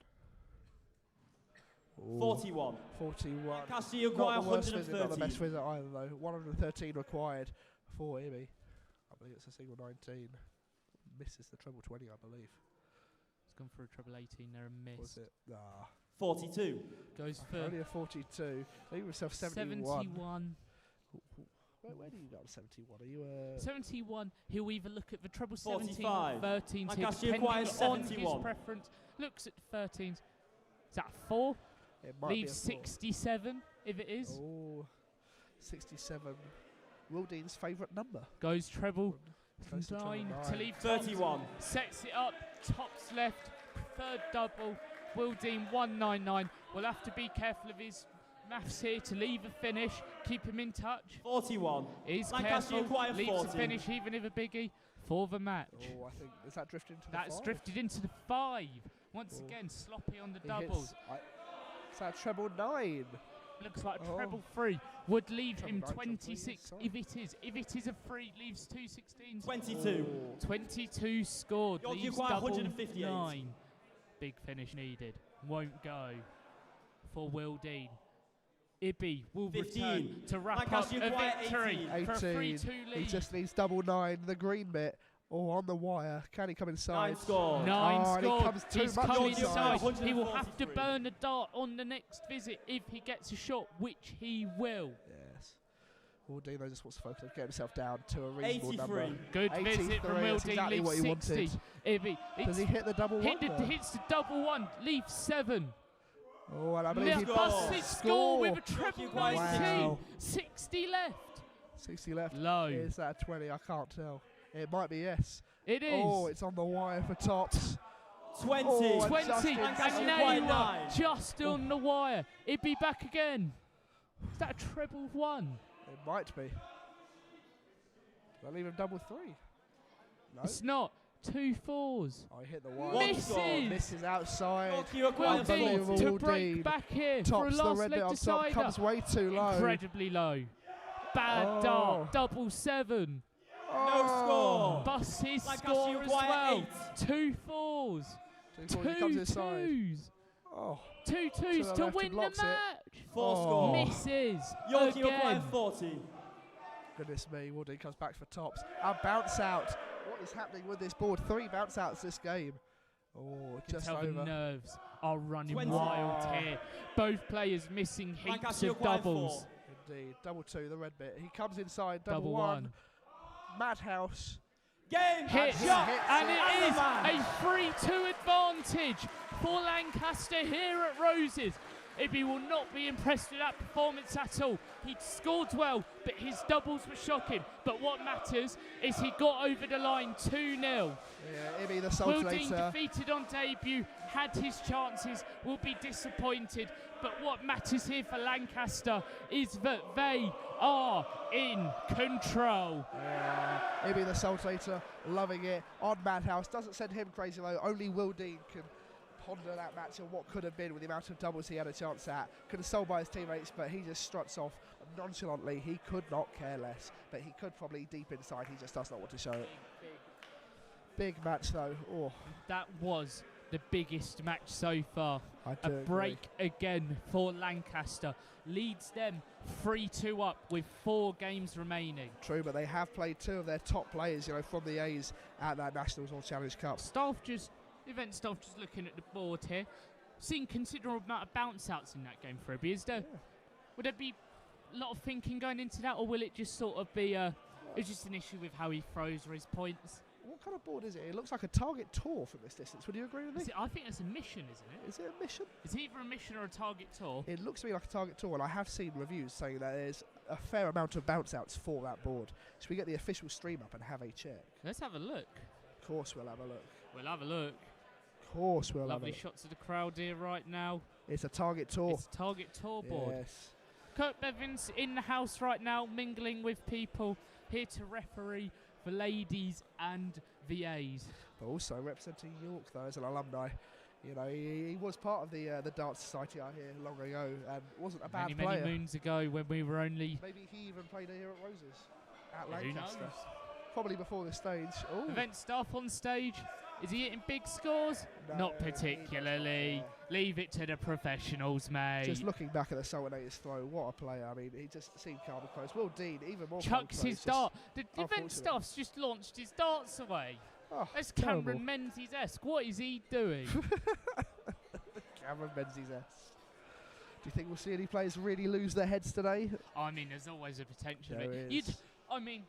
Ooh, 41. 41. Lancaster acquire Not the worst visit, not the 130. best visit either, though. 113 required for Ibby. I believe it's a single 19. Misses the treble 20, I believe. He's gone for a treble 18 there and Was missed. it? Ah. 42. Goes for Only a 42. Leave himself 71. 71. Where do you go on 71? Are you 71, he'll either look at the treble 17 or 45. 13s here, Lancaster depending acquires on his 71. preference. Looks at 13s. Is that 4? It might Leaves be a 67, if it is. Oh, 67. Wilding's favourite number. Goes treble Close to treble 9 to nine. leave tops. 31. Sets it up, tops left, third double. Wilding 199. We'll have to be careful of his maths here to leave a finish, keep him in touch. 41. Is Lancaster careful, acquire leaves 40. a finish even if a biggie for the match. Oh, I think, is that drifted into That's the 5? drifted into the 5. Once Oh. again, sloppy on the He doubles. is that treble 9? Looks like Oh. treble 3 would leave Treble him 9, treble 3, 26 sorry. if it is. If it is a 3, leaves 2 16s. 22. Oh. 22 scored, Yorkie leaves acquire double 158. 9. Big finish needed. Won't go for Wilding. Ibby will 15. return to wrap Lancaster up a acquire victory 18. for a 3-2 He lead. just needs double 9, the green bit, or on the wire. Can he come 9 inside? score. 9 Oh, and he scored. comes too He's much come inside. inside. He will have to 143. burn a dart on the next visit if he gets a shot, which he will. Yes. Wilding though just wants to focus on getting himself down to a reasonable 83. number. Good visit 83, from that's Wilding, exactly leaves what he 60. wanted. Ibby, Does he hit the double one? there? hits the double 1, leaves 7. Oh, and I believe he Score. Busted score with a Yorkie treble acquires 19. Wow. 60 left. 60 left. Low. Is that a 20? I can't tell. It might be yes. It is. Oh, it's on the wire for tops. 20. Oh, and 20. Justin Lancaster And acquire now 9. just on the wire. Ibby back again. Is that a treble 1? It might be. They'll leave him double 3. No. It's not. 2 4s. Oh, he hit the wire. One Misses. score. Misses outside. Yorkie acquire Unbelievable. 40. To break Wilding. back here for a Tops the last red leg bit on top. decider. Comes way too low. Incredibly low. Bad Oh. dart. Double 7. No score. Busts his Lancaster score as acquire well. 8. 2 4s. He comes 2 inside. 2s. Oh, 2 To 2s the to left, he win the blocks it. match. 4 Oh. score. Misses Yorkie acquire again. 40. goodness me. Wilding comes back for tops. A bounce out. What is happening with this board? 3 bounce outs this game. Oh, You can just tell over. the nerves are running 20. wild Oh. here. Both players missing heaps Lancaster of acquire doubles. 4. Indeed. Double 2, the red bit. He comes inside. Double Double 1. Madhouse. Game Hit, shot. hits and it. it is And a 3-2 advantage for Lancaster here at Roses. Ibby will not be impressed with that performance at all. He scored well, but his doubles were shocking. But what matters is he got over the line 2-0. Yeah, Ibby the Wilding Sultanator. defeated on debut, had his chances, will be disappointed. But what matters here for Lancaster is that they are in control. Yeah, Ibby the Sultanator loving it on Madhouse. Doesn't send him crazy though. Only Wilding can ponder that match and what could have been with the amount of doubles he had a chance at. Could have sold by his teammates, but he just struts off nonchalantly. He could not care less, but he could probably deep inside. He just does not want to show it. Big match though. Oh, That was the biggest match so far. I A do agree. break again for Lancaster. Leads them 3-2 up with 4 games remaining. True, but they have played 2 of their top players, from the A's at that Nationals or Challenge Cup. Event staff just looking at the board here. Seeing considerable amount of bounce outs in that game for Ibby. Would there be a lot of thinking going into that, or will it just sort of be a It's just an issue with how he throws his points. What kind of board is it? It looks like a target tour from this distance. Would you agree with me? I think it's a mission, isn't it? Is it a mission? It's either a mission or a target tour. It looks to me like a target tour, and I have seen reviews saying that there's a fair amount of bounce outs for that board. Should we get the official stream up and have a check? Let's have a look. Of course we'll have a look. We'll have a look. Of course we'll have a Lovely look. shots of the crowd here right now. It's a target tour. It's a target tour board. Yes. Kurt Bevins in the house right now, mingling with people, here to referee for ladies and VAs. But also representing York, though, as an alumni. You know, he was part of the Darts Society out here long ago and wasn't a bad player. Many moons ago when we were only... Maybe he even played here at Roses, at Who Lancaster. knows? Probably before this stage. Ooh. Event staff on stage. Is he hitting big scores? No, Not he particularly. doesn't, Leave it to the professionals, mate. Just looking back at the Sultanator's throw, what a player. I mean, he just seemed calm and close. Will Dean, even more Chucks calm and his close, dart. The event unfortunate. staff's just launched his darts away. Oh, That's terrible. Cameron Menzies-esque. What is he doing? Cameron Menzies. Do you think we'll see any players really lose their heads today? I mean, there's always a potential. There of it. is. I mean,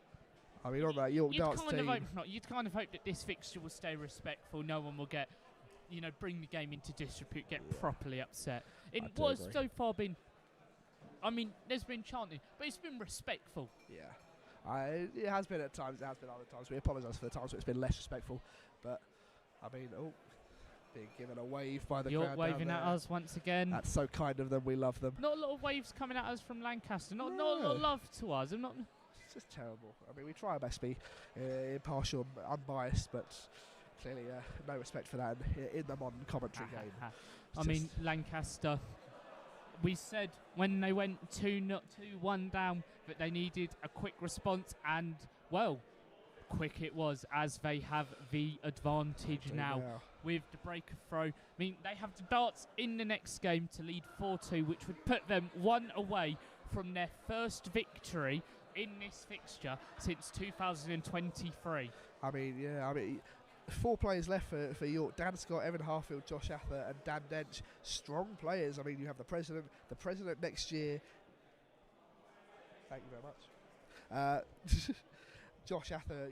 on that York Darts team. You'd kind of hope that this fixture will stay respectful. No one will get, bring the game into disrepute, get properly upset. It do was agree. so far been. I mean, there's been chanting, but it's been respectful. Yeah. It has been at times, it has been other times. We apologise for the times where it's been less respectful. But, I mean, being given a wave by the York crowd waving down at there. us once again. That's so kind of them, we love them. Not a lot of waves coming at us from Lancaster. Not a No. lot of love to us. I'm not. It's just terrible. I mean, we try our best to be impartial, unbiased, but clearly no respect for that in the modern commentary game. I mean, Lancaster. We said when they went 2-1 down that they needed a quick response, and well, quick it was, as they have the advantage now with the break of throw. I mean, they have the darts in the next game to lead 4-2, which would put them one away from their first victory in this fixture since 2023. I mean, 4 players left for York: Dan Scott, Evan Harfield, Josh Ather, and Dan Dench. Strong players. I mean, you have the president next year. Thank you very much. Josh Ather,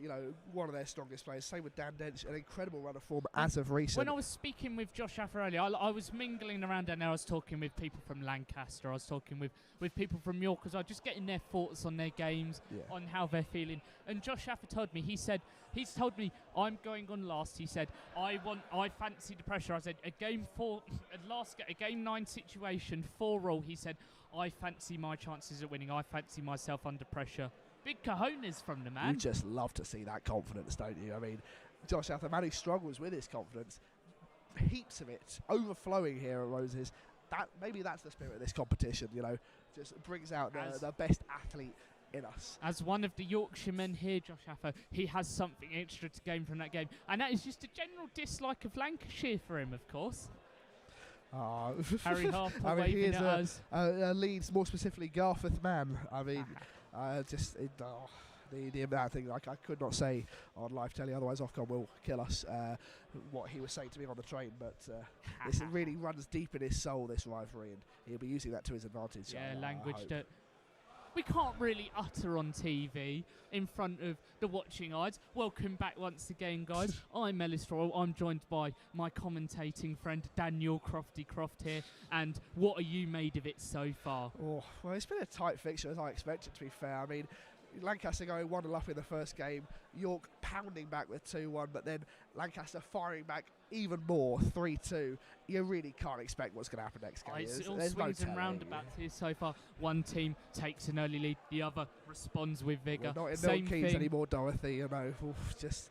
one of their strongest players. Same with Dan Dench, an incredible run of form as of recent. When I was speaking with Josh Ather earlier, I was mingling around down there. I was talking with people from Lancaster. I was talking with people from York as well, just getting their thoughts on their games, on how they're feeling. And Josh Ather told me, he's told me, I'm going on last. He said, I fancy the pressure. I said, a game 9 situation, 4-all. He said, I fancy my chances at winning. I fancy myself under pressure. Big cojones from the man. You just love to see that confidence, don't you? I mean, Josh Ather, man who struggles with his confidence, heaps of it overflowing here at Roses. Maybe that's the spirit of this competition, just brings out the best athlete in us. As one of the Yorkshiremen here, Josh Ather, he has something extra to gain from that game, and that is just a general dislike of Lancashire for him, of course. Harry Harper waving at us. Leeds, more specifically Garforth man. I mean, the amount thing, like, I could not say on live telly, otherwise Ofcom will kill us, what he was saying to me on the train, but this really runs deep in his soul, this rivalry, and he'll be using that to his advantage. Yeah, language that we can't really utter on TV in front of the watching eyes. Welcome back once again, guys. I'm Ellis Royal. I'm joined by my commentating friend Daniel Crofty Croft here. And what are you made of it so far? Oh, well, it's been a tight fixture, as I expected, to be fair. I mean, Lancaster going 1-0 up in the first game, York pounding back with 2-1, but then Lancaster firing back even more, 3-2. You really can't expect what's going to happen next game. It's all swings and roundabouts here so far. One team takes an early lead, the other responds with vigour. We're not in Same Milton Keynes thing. anymore, Dorothy. Oof, just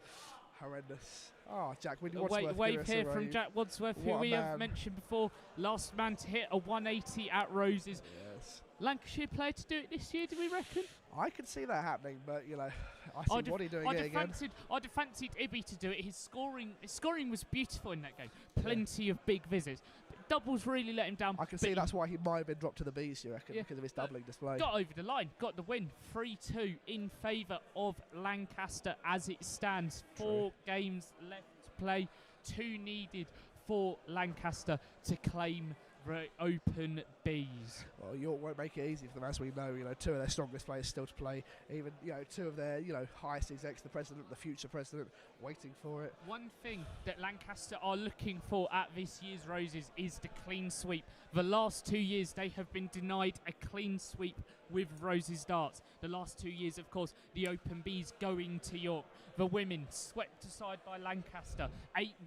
horrendous. Jack Wadsworth. Wave here from Jack Wadsworth, who we have mentioned before. Last man to hit a 180 at Roses. Yes. Lancashire player to do it this year, do we reckon? I could see that happening, but I see Waddy doing it again. I'd have fancied Ibby to do it. His scoring was beautiful in that game. Plenty of big visits. But doubles really let him down. I can see that's why he might have been dropped to the Bs, you reckon, because of his doubling display. Got over the line, got the win. 3-2 in favour of Lancaster as it stands. 4 games left to play, 2 needed for Lancaster to claim the Open Bees. Well, York won't make it easy for them, as we know. You know, two of their strongest players still to play. Even, you know, two of their, you know, highest execs, the president, the future president, waiting for it. One thing that Lancaster are looking for at this year's Roses is the clean sweep. The last 2 years they have been denied a clean sweep with Roses darts. The last 2 years, of course, the Open Bees going to York. The women swept aside by Lancaster,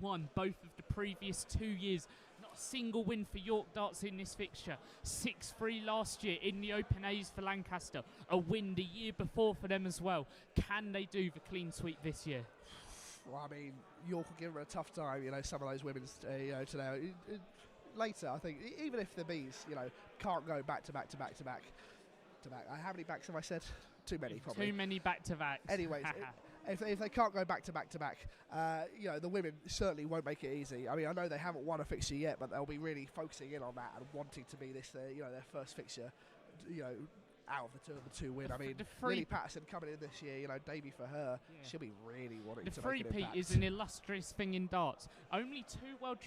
8-1 both of the previous 2 years. Not a single win for York darts in this fixture. 6-3 last year in the Open A's for Lancaster. A win the year before for them as well. Can they do the clean sweep this year? Well, I mean, York will give them a tough time, you know, some of those women's, you know, today. Later, I think, even if the Bees, you know, can't go back to back to back to back to back. How many backs have I said? Too many, probably. Too many back-to-backs. Anyways, if they can't go back to back to back, you know, the women certainly won't make it easy. I mean, I know they haven't won a fixture yet, but they'll be really focusing in on that and wanting to be this, you know, their first fixture, you know, out of the two win. I mean, Lily Patterson coming in this year, you know, debut for her, she'll be really wanting to make an three-peat impact. is an illustrious thing in darts. Only three world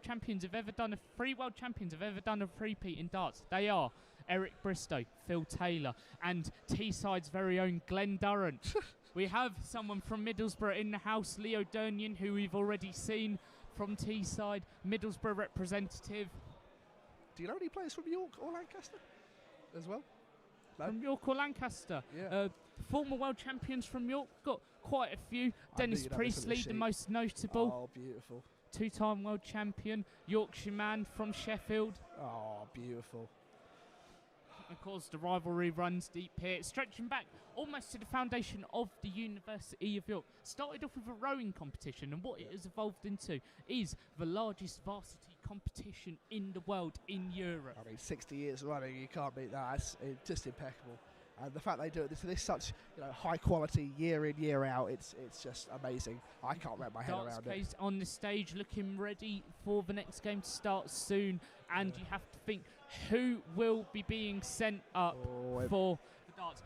champions have ever done a three-peat in darts. They are Eric Bristow, Phil Taylor, and Teesside's very own Glenn Durrant. We have someone from Middlesbrough in the house, Leo Durnian, who we've already seen from Teesside, Middlesbrough representative. Do you know any players from York or Lancaster as well? No? From York or Lancaster? Yeah. Former world champions from York, got quite a few. Dennis Priestley, the most notable. Oh, beautiful. Two-time world champion, Yorkshire man from Sheffield. Oh, beautiful. Of course, the rivalry runs deep here, stretching back almost to the foundation of the University of York. Started off with a rowing competition, and what it has evolved into is the largest varsity competition in the world in Europe. I mean, 60 years running, you can't beat that. It's just impeccable. And the fact they do it to this such, you know, high quality year in, year out, it's just amazing. I can't wrap my head around it. Darts on the stage, looking ready for the next game to start soon, and you have to think who will be being sent up for the darts.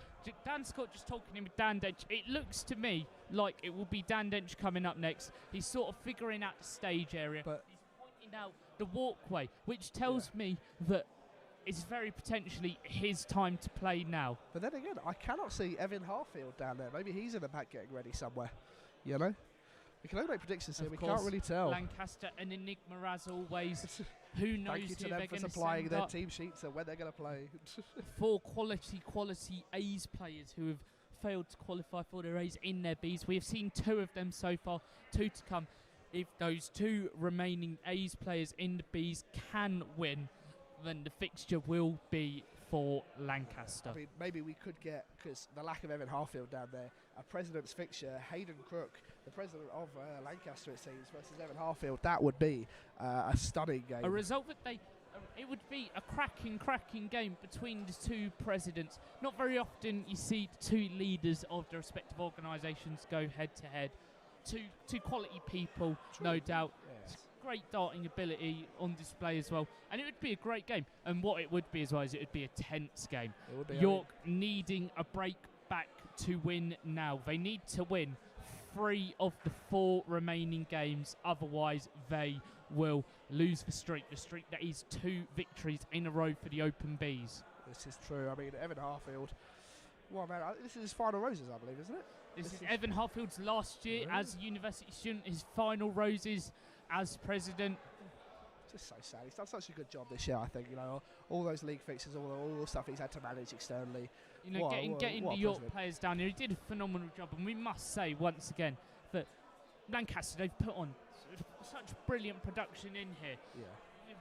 Dan Scott just talking in with Dan Dench. It looks to me like it will be Dan Dench coming up next. He's sort of figuring out the stage area. But he's pointing out the walkway, which tells me that it's very potentially his time to play now. But then again, I cannot see Evan Harfield down there. Maybe he's in the back getting ready somewhere. You know? We can only make predictions here. We can't really tell. Lancaster, an enigma as always. Who knows Thank you to who them they're for going to supplying send their up. team sheets and when they're going to play. 4 quality A's players who have failed to qualify for their A's in their B's. We have seen 2 of them so far, 2 to come. If those 2 remaining A's players in the B's can win, then the fixture will be for Lancaster. I mean, maybe we could get, because the lack of Evan Harfield down there, a president's fixture, Hayden Crook, the president of Lancaster, it seems, versus Evan Harfield. That would be a stunning game. A result that it would be a cracking game between the 2 presidents. Not very often you see the 2 leaders of the respective organisations go head-to-head. Two quality people, no doubt. Yes. Great darting ability on display as well, and it would be a great game. And what it would be as well is it would be a tense game. It would be, York needing a break back to win now. They need to win 3 of the 4 remaining games, otherwise they will lose the streak that is 2 victories in a row for the Open Bees. This is true. I mean, Evan Harfield, well, man, this is his final Roses, I believe, isn't it? This is Evan Harfield's last year as a university student, his final Roses as president. Just so sad. He's done such a good job this year, I think. You know, all those league fixtures, all the stuff he's had to manage externally. You know, getting the York players down here, he did a phenomenal job. And we must say once again that Lancaster, they've put on such brilliant production in here. Yeah.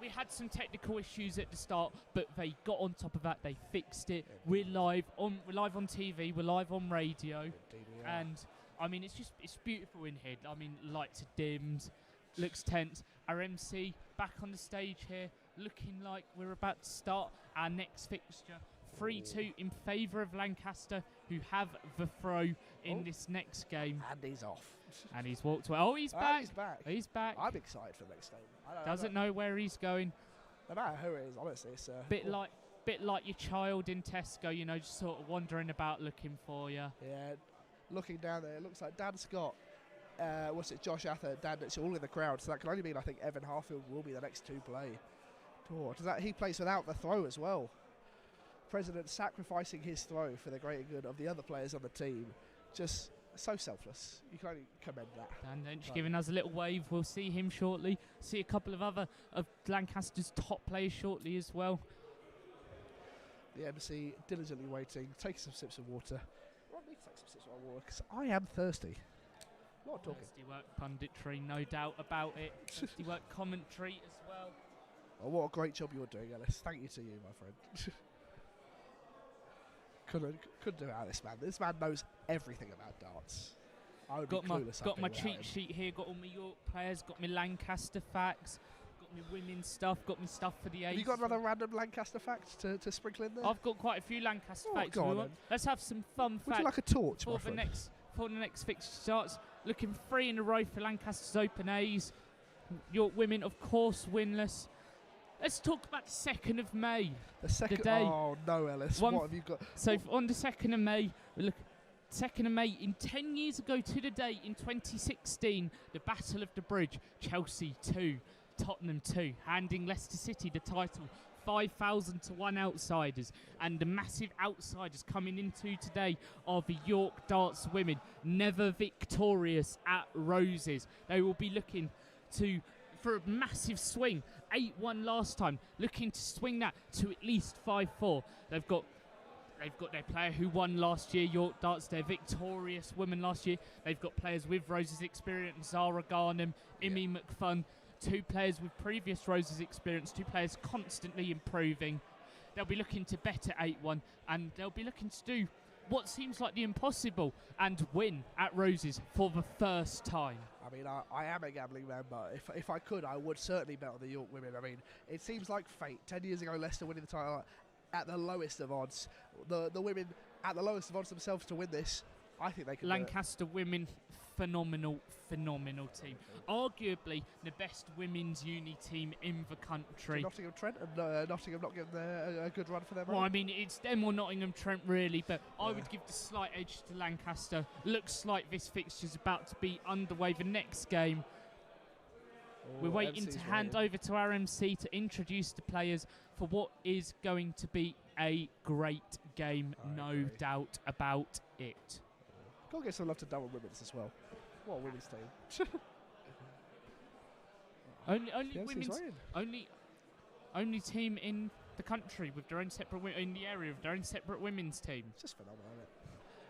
We had some technical issues at the start, but they got on top of that. They fixed it. We're live on TV. We're live on radio, Indeed we are. and I mean it's beautiful in here. I mean, lights are dimmed, looks tense. Our MC back on the stage here, looking like we're about to start our next fixture. 3-2 in favour of Lancaster, who have the throw in this next game. And he's off. And he's walked away. Oh, he's back. He's back. He's back. I'm excited for the next game. Doesn't know where he's going. No matter who it is, honestly, it's bit like your child in Tesco, you know, just sort of wandering about looking for you. Yeah, looking down there, it looks like Dan Scott, Josh Ather, Dan, it's all in the crowd, so that can only mean I think Evan Harfield will be the next to play. Oh, does that he plays without the throw as well. President sacrificing his throw for the greater good of the other players on the team. Just so selfless. You can only commend that. Dan Dench giving us a little wave. We'll see him shortly. See a couple of other of Lancaster's top players shortly as well. The MC diligently waiting, taking some sips of water. I want me to take some sips of water because I am thirsty. Not talking. Thirsty work punditry, no doubt about it. Thirsty work commentary as well. Oh, what a great job you're doing, Ellis. Thank you to you, my friend. couldn't do it without this man. This man knows everything about darts. I would Got be my clueless got my without cheat him. sheet here. Got all my York players. Got my Lancaster facts. Got my women's stuff. Got my stuff for the A's. Have you got another random Lancaster fact to sprinkle in there? I've got quite a few Lancaster Oh, facts. go on We want. Let's have some fun Would facts you like a torch, my for friend? the next fixture starts. Looking 3 in a row for Lancaster's Open A's. York women, of course, winless. Let's talk about the 2nd of May. The second. the day. Oh no, Ellis. One What have you got? So on the 2nd of May, we look 2nd of May, in 10 years ago to the day, in 2016, the Battle of the Bridge, Chelsea 2, Tottenham 2, handing Leicester City the title, 5,000 to 1 outsiders, and the massive outsiders coming into today are the York Darts women, never victorious at Roses. They will be looking for a massive swing, 8-1 last time, looking to swing that to at least 5-4. They've got their player who won last year, York Darts, their victorious woman last year. They've got players with Roses experience, Zara Garnham, Imi McFun, 2 players with previous Roses experience, 2 players constantly improving. They'll be looking to bet at 8-1, and they'll be looking to do what seems like the impossible and win at Roses for the first time. I mean, I am a gambling man, but if I could, I would certainly bet on the York women. I mean, it seems like fate. 10 years ago, Leicester winning the title at the lowest of odds. The women at the lowest of odds themselves to win this. I think they can do it. Lancaster women, phenomenal team. Arguably the best women's uni team in the country. Nottingham Trent and Nottingham not giving a good run for them. Well, I mean, it's them or Nottingham Trent really, but I would give the slight edge to Lancaster. Looks like this fixture's about to be underway. The next game, we're waiting to hand over to our MC to introduce the players for what is going to be a great game, no doubt about it. Gotta get some love to Durham women's as well. What a women's team. Only team in the country with their own separate in the area with their own separate women's team. It's just phenomenal, isn't it?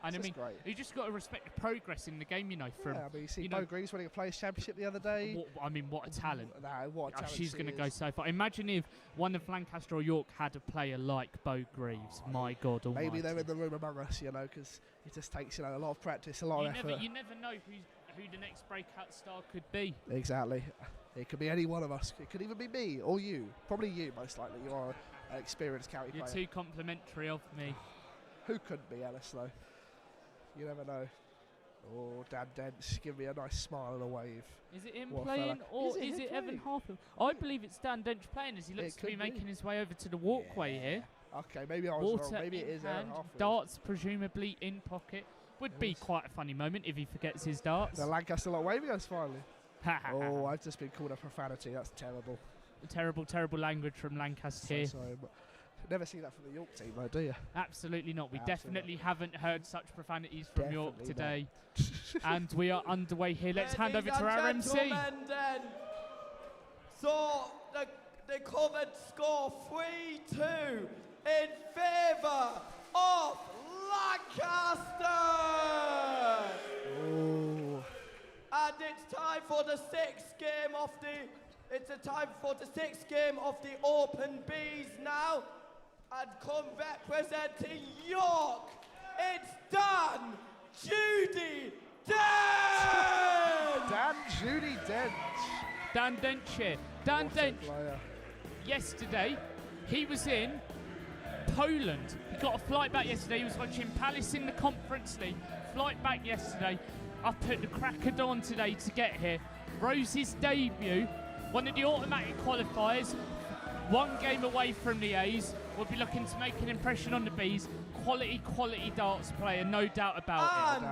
And I mean, great. you just got to respect the progress in the game, you know. From I mean, you see Bo Greaves winning a Players' Championship the other day. What a talent! What a talent she's going to go so far. Imagine if one of Lancaster or York had a player like Bo Greaves. My God Almighty. Maybe they're in the room among us, because it just takes a lot of practice, a lot of effort. You never know who the next breakout star could be. Exactly. It could be any one of us. It could even be me or you. Probably you, most likely. You are an experienced county player. You're too complimentary of me. Who couldn't be, Ellis, though? You never know. Oh, Dan Dent, give me a nice smile and a wave. Is it him playing or is it Evan Harper? I believe it's Dan Dench playing as he looks to be making his way over to the walkway here. Okay, maybe I was Water wrong. Maybe it is Evan hand, Harper. darts presumably in pocket. Would be quite a funny moment if he forgets his darts. The Lancaster lot waving us finally. Oh, I've just been called a profanity. That's terrible. Terrible language from Lancaster So here. sorry, but never see that from the York team, though, do you? Absolutely not. We Absolutely definitely haven't heard such profanities from York Definitely today. And we are underway here. Let's hand over to our MC. Then. So the covered score 3-2 in favour of Lancaster. Oh. And it's time for the sixth game of the Open Bees now. And come representing York, it's Dan Judy Dent! Dan Judy Dent. Dan Dench here. Dan What a Dench, player. yesterday, he was in Poland. He got a flight back yesterday. He was watching Palace in the Conference League. Flight back yesterday. Up at the crack of dawn today to get here. Rose's debut, one of the automatic qualifiers, 1 game away from the A's. We'll be looking to make an impression on the Bees. Quality darts player, no doubt about it.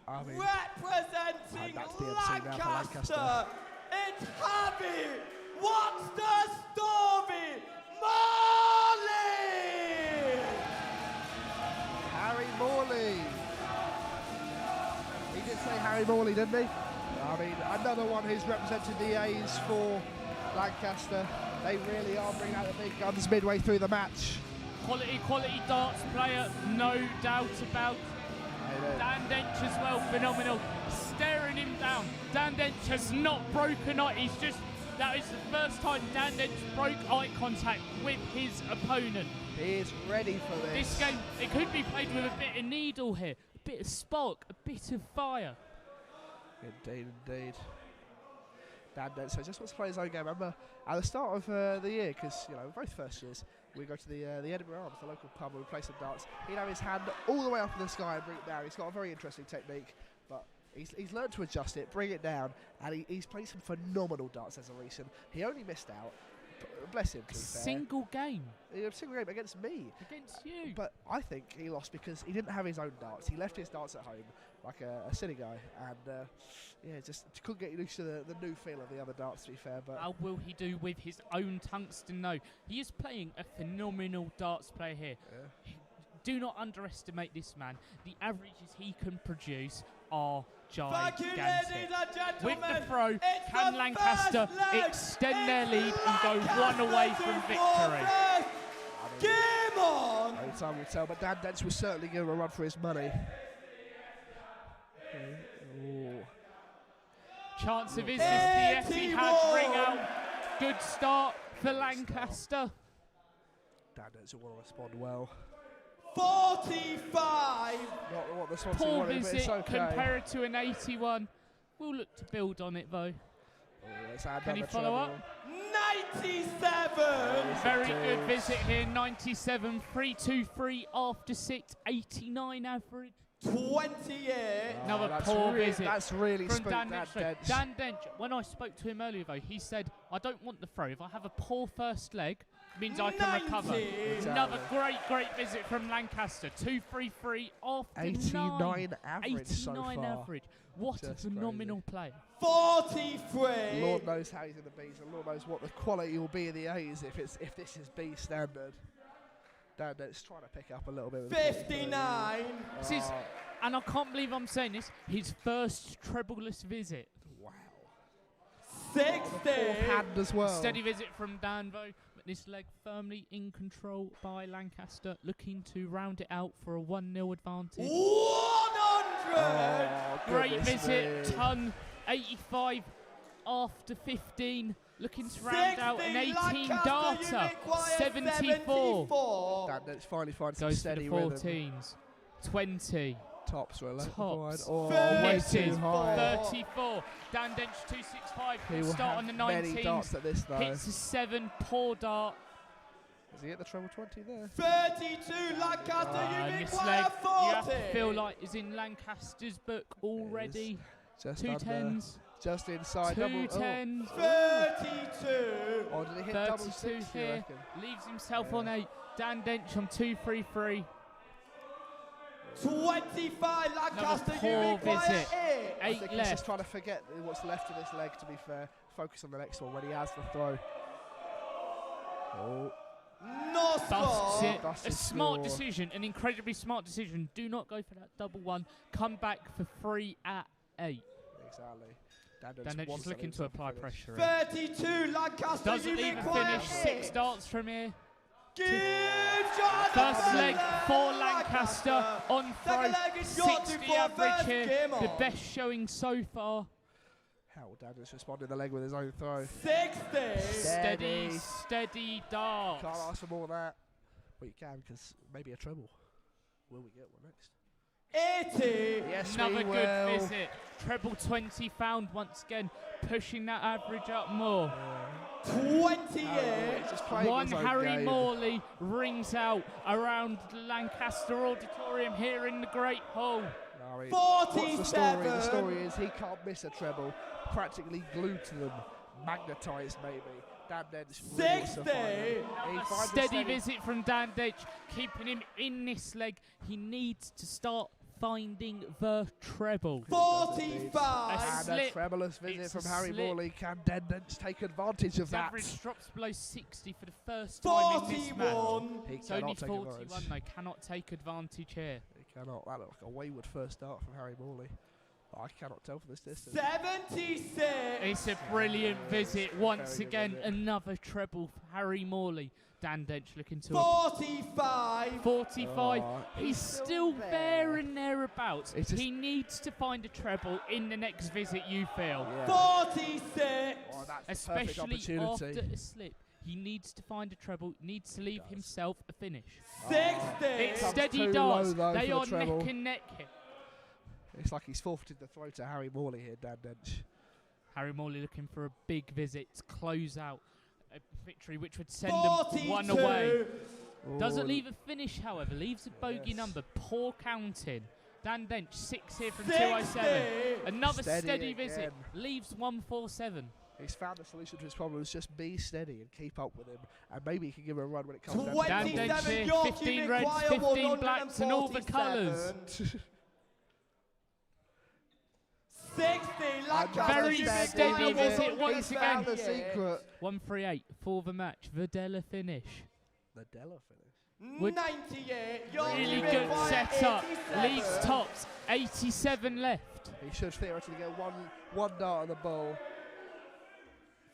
And representing Lancaster, it's Javi. What's the story? Harry Morley, didn't he? I mean, another one who's represented the A's for Lancaster. They really are bringing out the big guns midway through the match. Quality darts player, no doubt about. Dan Dench as well, phenomenal. Staring him down. Dan Dench has not broken eye. That is the first time Dan Dench broke eye contact with his opponent. He is ready for this. This game, it could be played with a bit of needle here, a bit of spark, a bit of fire. Indeed. Dan Dench, so just wants to play his own game. I remember at the start of the year, because both first years, we go to the Edinburgh Arms, the local pub, where we play some darts. He'd have his hand all the way up in the sky and bring it down. He's got a very interesting technique, but he's learned to adjust it, bring it down, and he's played some phenomenal darts as a recent. He only missed out. Bless him. Single game. Single game against me. Against you. But I think he lost because he didn't have his own darts. He left his darts at home like a silly guy, and just couldn't get used to the new feel of the other darts, to be fair. But how will he do with his own tungsten? No, he is playing a phenomenal darts player here. Yeah. Do not underestimate this man. The averages he can produce are gigantic. With the throw, can Lancaster extend their lead and go one away from victory? Game on! Only time will tell, but Dan Dench was certainly giving a run for his money. Chance of his is the Etihad ring out. Good start for Lancaster. Dan Dench will want to respond well. 45! Not what the Swansea Poor wanted, but visit it's okay. compared to an 81. We'll look to build on it though. Can he follow up? 97! Very good visit here, 97, 3-2-3 after 6, 89 average. 28. Another poor visit. That's really from spooked Dan Dan Dench. Dench. Dan Dench, when I spoke to him earlier though, he said, I don't want the throw. If I have a poor first leg, it means I can recover. Exactly. Another great visit from Lancaster. 2-3-3 after 89 average so far. Average. What a phenomenal player. 43. Lord knows how he's in the Bs, and Lord knows what the quality will be in the A's if this is B standard. Dan Dench trying to pick up a little bit. With 59. This is, and I can't believe I'm saying this, his first trebleless visit. Wow. 60. Fourth hand as well. Steady visit from Danvo, but this leg firmly in control by Lancaster, looking to round it out for a 1-0 advantage. 100. Great visit, ton 85 after 15. Looking to round out an 18 darter, 74. Dan Dench finally finds some Goes for steady the rhythm. 14s. 20. Tops were left Tops. wide. Way too high. 34. Dan Dench 265. He Will will start have on the many 19s. darts at this though. Hits a 7. Poor dart. Does he hit the treble 20 there? 32. Lancaster, you This require leg, you 40. have to feel like is in Lancaster's book already. Just 2 under, 10s. just inside. 2 double, 10s. 32. Oh, did he hit double 32 six, you here. reckon? Leaves himself on 8. Dan Dench on 2-3-3. 25. Lancaster, you poor require visit. 8. I 8 think he's just left. trying to forget what's left of this leg, to be fair. Focus on the next one when he has the throw. Oh. No Busts score. it. Busts A his smart score. decision, an incredibly smart decision. Do not go for that double 1. Come back for 3 at 8. Exactly. Dan Dench is looking to apply pressure. 32. Lancaster, Doesn't you even require finish. 8. 6 darts from here. Give Jonathan First leg Miller for Lancaster on throw. Second leg is yours 60 before average first here. game The on. best showing so far. How will Dan Dench respond in the leg with his own throw? 60. Steady darts. Can't ask for more than that. Well, you can, because maybe a treble. Will we get one next? 80. Yes, Another we good will. visit. Treble 20 found once again, pushing that average up more. 28. Just playing One his own Harry game. Morley rings out around Lancaster Auditorium here in the Great Hall. No, I mean, what's the story? The 47. story is he can't miss a treble. Practically glued to them. Magnetised, maybe. Dan Dench really wants to 60. find him. He A finds a steady visit from Dan Dench, keeping him in this leg. He needs to start finding the treble. 45. A And a slip. trebleless visit It's from a Harry slip. Morley. Can Dan Dench take advantage of His that? average drops below 60 for the first time in this match. 41. He It's only cannot take 41 advantage. though, cannot take advantage here. He cannot. That looked like a wayward first start from Harry Morley. I cannot tell from this distance. 76. It's a brilliant visit. Once Very good again, visit. another treble for Harry Morley. Dan Dench looking to 45. 45. Oh, He's still there and thereabouts. It's just- He needs to find a treble in the next visit, you feel. Yeah. 46. Oh, that's the perfect Especially after opportunity. a slip. He needs to find a treble, needs to leave himself a finish. 60. It's Comes steady too darts. low, though, They for the are treble. neck and neck here. It's like he's forfeited the throw to Harry Morley here, Dan Dench. Harry Morley looking for a big visit to close out a victory which would send them 42. one away. Doesn't Oh, leave a finish, however, leaves a bogey Yes. number. Poor counting. Dan Dench, 6 here from 60. 207. Another Steady steady visit. again. Leaves 147. He's found the solution to his problems. Just be steady and keep up with him, and maybe he can give him a run when it comes down to Dan doubles. Dench 27. here, York 15 Union reds, Choir, 15 blacks and all the 147. 60. And Lancaster Very Union Choir, steady visit once He's found again. the secret. 138 for the match. Verdella finish. The Della finish. Would- 98. York Really Union good Choir, setup. 87. Leaves tops. 87 left. He should theoretically get one dart on the ball.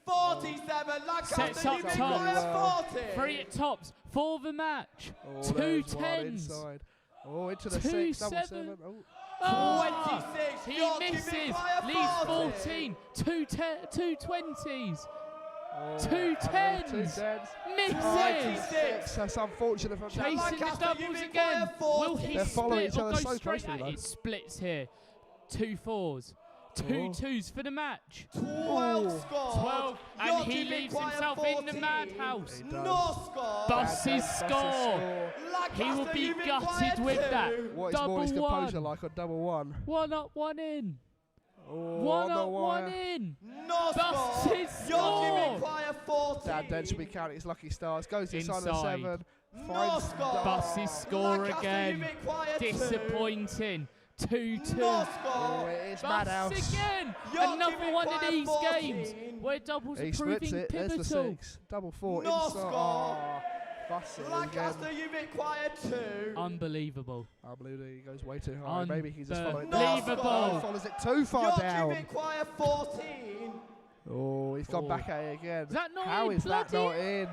47. Lancaster Sets up Union top. Choir, 40. 3 at tops for the match. Oh, 2 there's one tens. inside. Oh, into the 2 6, double 7. 7. Oh. Ah, 26. he York Union misses. Choir, Leaves 40. 14. 2 20s. Oh, 2 and then 2 tens. tens. Misses. 26. That's unfortunate for him. Chasing the Lancaster doubles Union again. Choir, 40. Will he They're following split each or other go so straight closely, at though. it? Splits here. 2 4s. 2 Oh. 2s for the match. 12 Oh. scored. 12, and York he Union leaves Choir, himself in the 14. madhouse. He does. No score. Bus his Busts score. He will Lancaster be Union gutted Choir, with 2. that. What is Double Morley's composure one. like on double 1? 1 up, 1 in. Oh, 1 on the up, 1 wire. in. No Busts score. his York Union score. Choir, 14. Dan Dench will be counting his lucky stars. Goes inside the Inside. 7. No Finds score. Busts his score Lancaster again. Union Choir, 2. Disappointing. 2 2. No Oh, score. it is Busts Madhouse. again. York Another Union one of Choir, these 14. games where doubles He are splits proving it. There's the pivotal. 6. Double 4. No inside. score. Oh, busts it Lancaster again. Union Choir, 2. Unbelievable. Unbelievable. He goes way too high. Maybe he's just following. No Unbelievable. score. He follows it too far York down. Union Choir, 14. Oh, he's gone Oh. back at it again. Is that not How in? is that Bloody not in?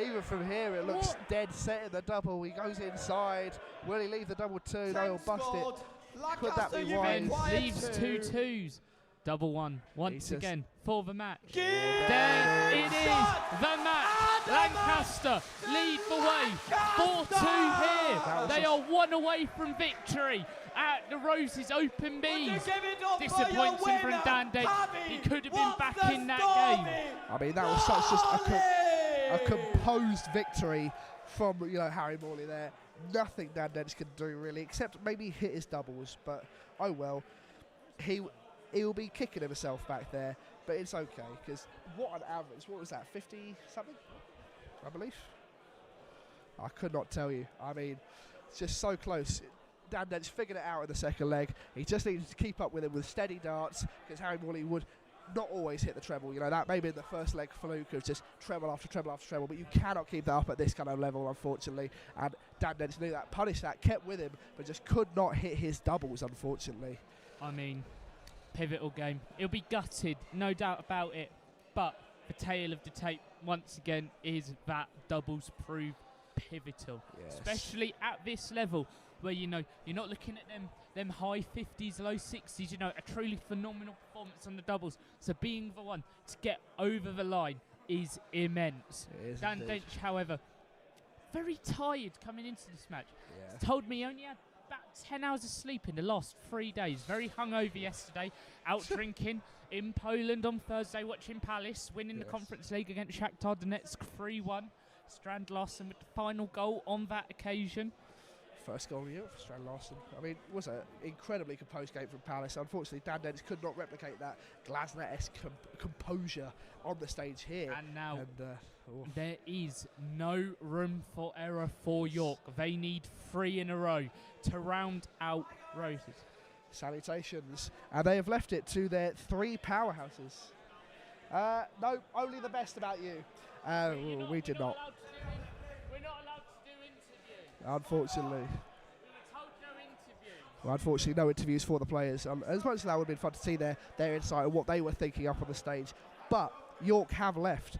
Even from here, it looks What? dead set in the double. He goes inside. Will he leave the double 2? No, he'll bust it. Could that be Union wide? Choir, Leaves 2 2s. Double 1 once just- again for the match. Give There it is, shot. the match. Lancaster lead the way. 4-2 here. They are 1 away from victory at the Roses Open B's. Disappointing from Dan Dench. He could have been back in that game. I mean, that was such just a composed victory from Harry Morley there. Nothing Dan Dench can do really, except maybe hit his doubles. But oh well, he will be kicking himself back there. But it's okay because what an average! What was that? 50 something, I believe. I could not tell you. I mean, it's just so close. Dan Dench figured it out in the second leg. He just needed to keep up with him with steady darts because Harry Morley would not always hit the treble. That maybe in the first leg fluke of just treble after treble after treble, but you cannot keep that up at this kind of level, unfortunately. And Dan Dench knew that, punished that, kept with him, but just could not hit his doubles, unfortunately. I mean, pivotal game. He'll be gutted, no doubt about it. But the tale of the tape, once again, is that doubles prove pivotal. Yes. Especially at this level, where you're not looking at them high 50s, low 60s, a truly phenomenal performance on the doubles. So being the one to get over the line is immense. It is Dan indeed. Dench, however, very tired coming into this match. Yeah. Told me he only had about 10 hours of sleep in the last 3 days. Very hungover yesterday, out drinking in Poland on Thursday, watching Palace winning the Yes. Conference League against Shakhtar Donetsk 3-1. Strand Larsen with the final goal on that occasion. First goal of the year for Strand Larsen. I mean, it was an incredibly composed game from Palace. Unfortunately, Dan Dench could not replicate that Glasner-esque composure on the stage here. And now oh. there is no room for error for York. They need 3 in a row to round out Roses. Salutations. And they have left it to their 3 powerhouses. No, only the best about you. We did not. We're not allowed to do interviews. Unfortunately. We were told no interviews. Well, unfortunately, no interviews for the players. As much as that would have been fun to see their insight and what they were thinking up on the stage. But York have left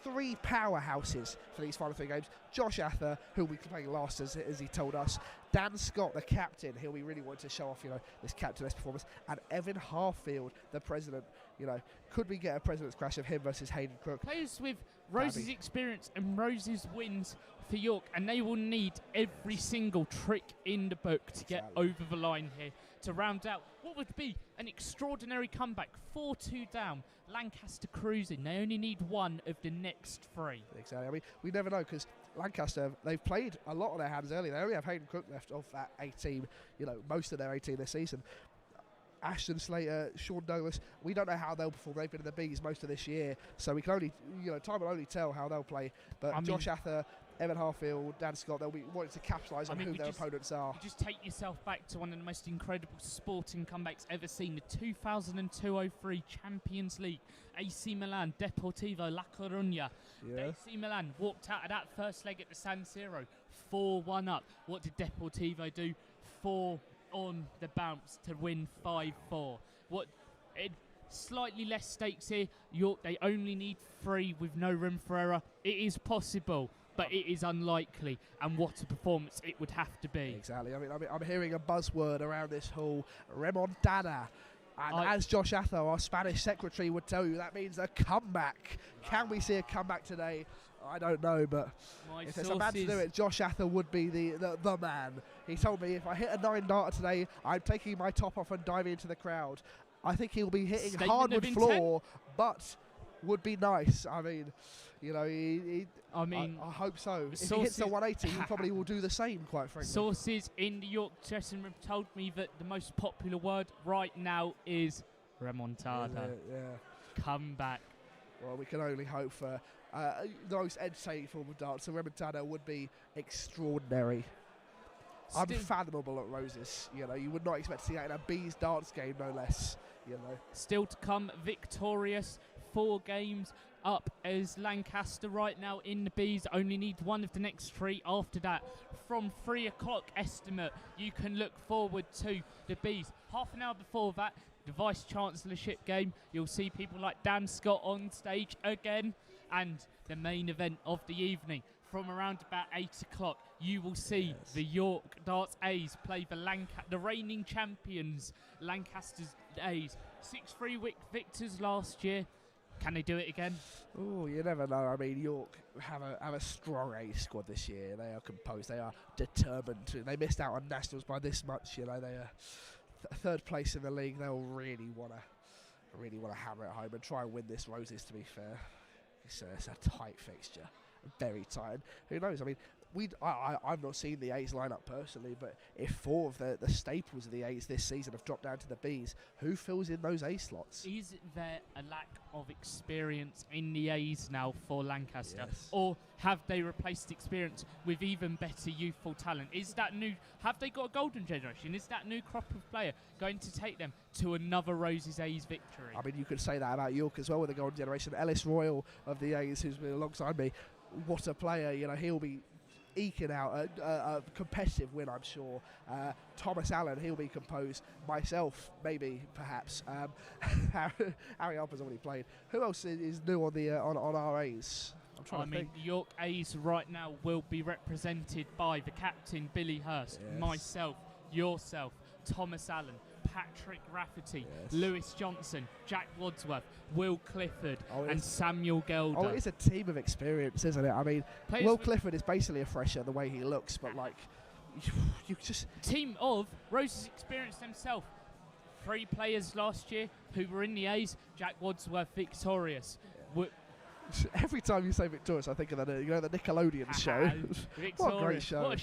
three powerhouses for these final three games. Josh Ather, who will be playing last, as he told us. Dan Scott, the captain, he'll be really wanting to show off, this captainess performance. And Evan Harfield, the president. Could we get a president's crash of him versus Hayden Crook? Players with Rose's experience and Rose's wins for York, and they will need every single trick in the book to get over the line here to round out what would be an extraordinary comeback. 4-2 down, Lancaster cruising. They only need one of the next three. Exactly. I mean, we never know, because Lancaster, they've played a lot on their hands early. They only have Hayden Crook left of that 18, most of their 18 this season. Ashton Slater, Sean Douglas, we don't know how they'll perform. They've been in the Bs most of this year, so we can only, time will only tell how they'll play. But Josh Ather, Evan Harfield, Dan Scott, they'll be wanting to capitalise on who their opponents are. Just take yourself back to one of the most incredible sporting comebacks ever seen, the 2002-03 Champions League. AC Milan, Deportivo La Coruña. Yeah. AC Milan walked out of that first leg at the San Siro, 4-1 up. What did Deportivo do? 4 on the bounce to win 5-4. Slightly less stakes here. York, they only need 3 with no room for error. It is possible, but it is unlikely. And what a performance it would have to be. Exactly. I mean, I'm hearing a buzzword around this hall, remontada. And as Josh Ather, our Spanish secretary, would tell you, that means a comeback. Can we see a comeback today? I don't know, but if there's a man to do it, Josh Ather would be the man. He told me, if I hit a 9-darter today, I'm taking my top off and diving into the crowd. I think he'll be hitting hardwood floor, but would be nice. I mean, I hope so. If he hits the 180, he probably will do the same, quite frankly. Sources in the York dressing room told me that the most popular word right now is remontada. Yeah. Come back. Well, we can only hope for the most entertaining form of darts. So remontada would be extraordinary. Unfathomable at Roses. You would not expect to see that in a Bees darts game, no less. Still to come, victorious. 4 games up as Lancaster right now in the Bees. Only need one of the next 3 after that. From 3 o'clock estimate, you can look forward to the Bees. Half an hour before that, the Vice Chancellorship game. You'll see people like Dan Scott on stage again. And the main event of the evening, from around about 8 o'clock, you will see the York Darts A's play the reigning champions, Lancaster's A's. 6-3 victors last year. Can they do it again? Oh, you never know. I mean, York have a strong A squad this year. They are composed. They are determined. They missed out on Nationals by this much. They are third place in the league. They'll really want to hammer it home and try and win this Roses. To be fair, it's a tight fixture, very tight. Who knows? I mean, I've not seen the A's line up personally, but if 4 of the staples of the A's this season have dropped down to the B's, who fills in those A slots? Is there a lack of experience in the A's now for Lancaster? Yes. Or have they replaced experience with even better youthful talent? Have they got a golden generation? Is that new crop of player going to take them to another Roses A's victory? I mean, you could say that about York as well with the golden generation. Ellis Royal of the A's, who's been alongside me, what a player. He'll be eking out a competitive win, I'm sure. Thomas Allen, he'll be composed. Myself, maybe, perhaps. Harry Harper's already played. Who else is new on our A's? The York A's right now will be represented by the captain, Billy Hurst, myself, yourself, Thomas Allen, Patrick Rafferty, Lewis Johnson, Jack Wadsworth, Will Clifford, and Samuel Gelder. Oh, it's a team of experience, isn't it? I mean, Will Clifford is basically a fresher the way he looks, but you just... Team of Rose's experience themselves. 3 players last year who were in the A's. Jack Wadsworth victorious. Every time you say victorious, I think of the Nickelodeon show. What a great show! What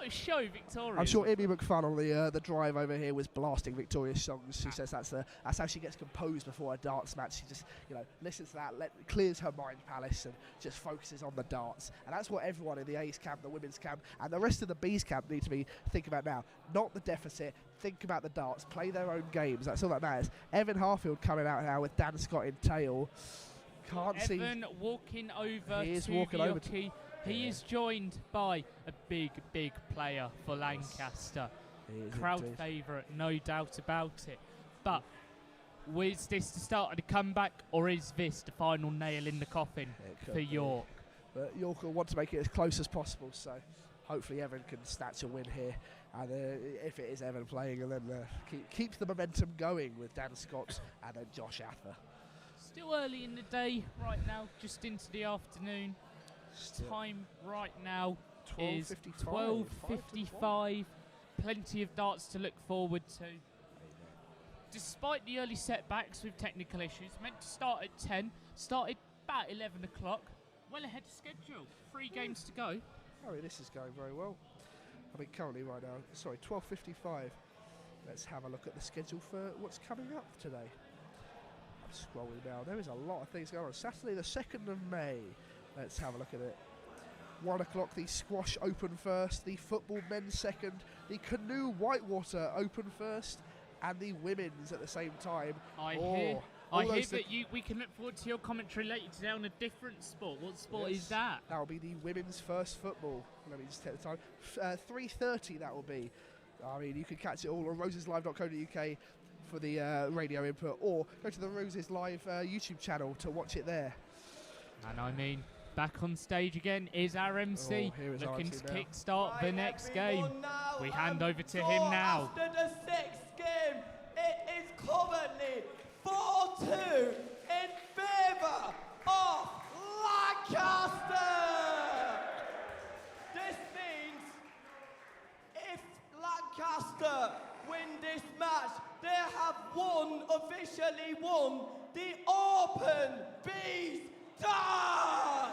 a show, Victorious! I'm sure Amy McFun on the drive over here was blasting Victorious songs. She says that's how she gets composed before a darts match. She just listens to that, clears her mind palace, and just focuses on the darts. And that's what everyone in the A's camp, the women's camp, and the rest of the B's camp need to be thinking about now. Not the deficit. Think about the darts. Play their own games. That's all that matters. Evan Harfield coming out now with Dan Scott in tail. Evan walking over to Yorkie. He is joined by a big player for Lancaster. He is Crowd indeed. favourite, no doubt about it. But was this the start of the comeback, or is this the final nail in the coffin It could for be. York? But York will want to make it as close as possible, so hopefully Evan can snatch a win here. And if it is Evan playing, and then keep the momentum going with Dan Scott and then Josh Ather. Still early in the day right now, just into the afternoon. Time right now is 12:55. Plenty of darts to look forward to. Despite the early setbacks with technical issues, meant to start at 10, started about 11 o'clock. Well ahead of schedule. 3 games to go. I mean, this is going very well. I mean, currently right now, sorry, 12:55. Let's have a look at the schedule for what's coming up today. I'm scrolling now. There is a lot of things going on. Saturday, the 2nd of May. Let's have a look at it. 1 o'clock, the squash open first, the football men's second, the canoe whitewater open first, and the women's at the same time. I hear all that those we can look forward to your commentary later today on a different sport. What sport Yes, is that? That will be the women's first football. Let me just take the time. 3:30 that will be. I mean, you can catch it all on roseslive.co.uk for the radio input, or go to the Roses Live YouTube channel to watch it there. And I mean, back on stage again is our MC, Oh, here is our looking MC to now. kick-start the next game. Now, We hand and over to him now. After the 6th game, it is currently 4-2 in favour of Lancaster. This means if Lancaster win this match, they have officially won the Open Bees Darts.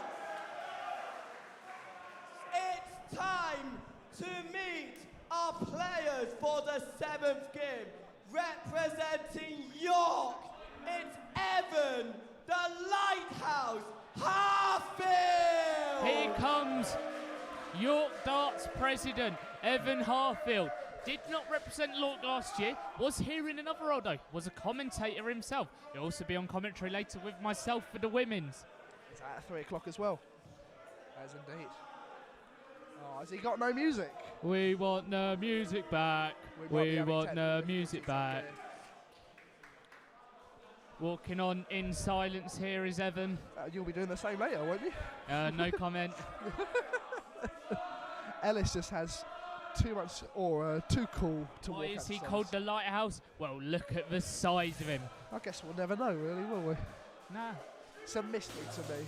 It's time to meet our players for the 7th game. Representing York, it's Evan, the Lighthouse Harfield. Here comes York Darts president Evan Harfield. Did not represent York last year, was here in another role though, was a commentator himself. He'll also be on commentary later with myself for the women's. It's at 3 o'clock as well. As indeed. Oh, has he got no music? We want the music back. might be We having want technical the difficulties music up back. there. Walking on in silence here is Evan. You'll be doing the same later, won't you? No comment. Ellis just has too much, or too cool to Why walk is he upstairs. called the Lighthouse? Well, look at the size of him. I guess we'll never know, really, will we? Nah. It's a mystery to me.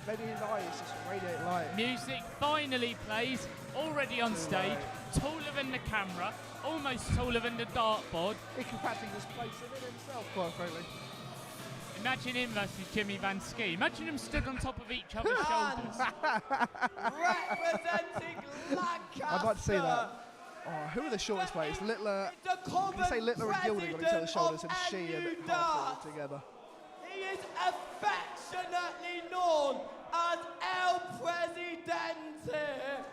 Maybe his eyes just radiate light. Music finally plays, already on stage, taller than the camera, almost taller than the dartboard. He can practically just place it in himself, quite frankly. Imagine him versus Jimmy Van Ski. Imagine them stood on top of each other's shoulders. Representing Lancaster. I'd like to see that. Oh, who are the shortest players? Littler. You can say Littler and Gilding on each other's shoulders, and she and Harfield together. He is affectionately known as El Presidente.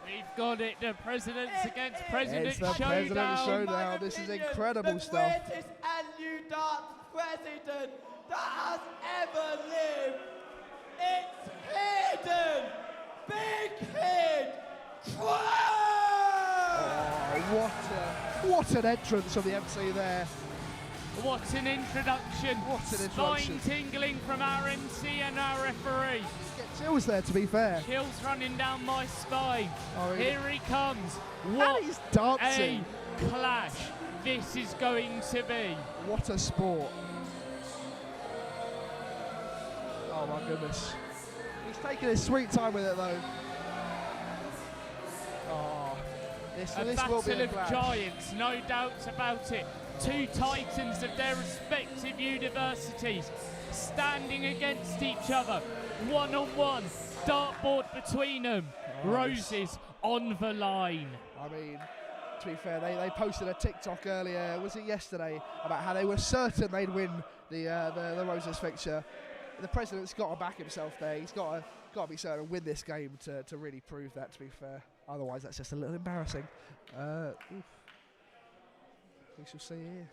We've got it, the Presidents Against President It's the Showdown. President Showdown. In my This is opinion, incredible the stuff. greatest NU Darts president that has ever lived. It's Hayden Big Head Oh, what an entrance from the MC there. What an introduction. What an introduction. Spine tingling from our MC and our referee. Get chills there, to be fair. Chills running down my spine. Oh, Here he comes. And What he's dancing. a clash this is going to be. What a sport. Oh my goodness. He's taking his sweet time with it though. Oh, this A will be battle a of clash. giants, no doubts about it. Two titans of their respective universities standing against each other. One-on-one, dartboard between them. Roses on the line. I mean, to be fair, they posted a TikTok earlier, was it yesterday, about how they were certain they'd win the Roses fixture. The president's got to back himself there. He's got to be certain to win this game to really prove that, to be fair. Otherwise, that's just a little embarrassing. Oof. We shall see here.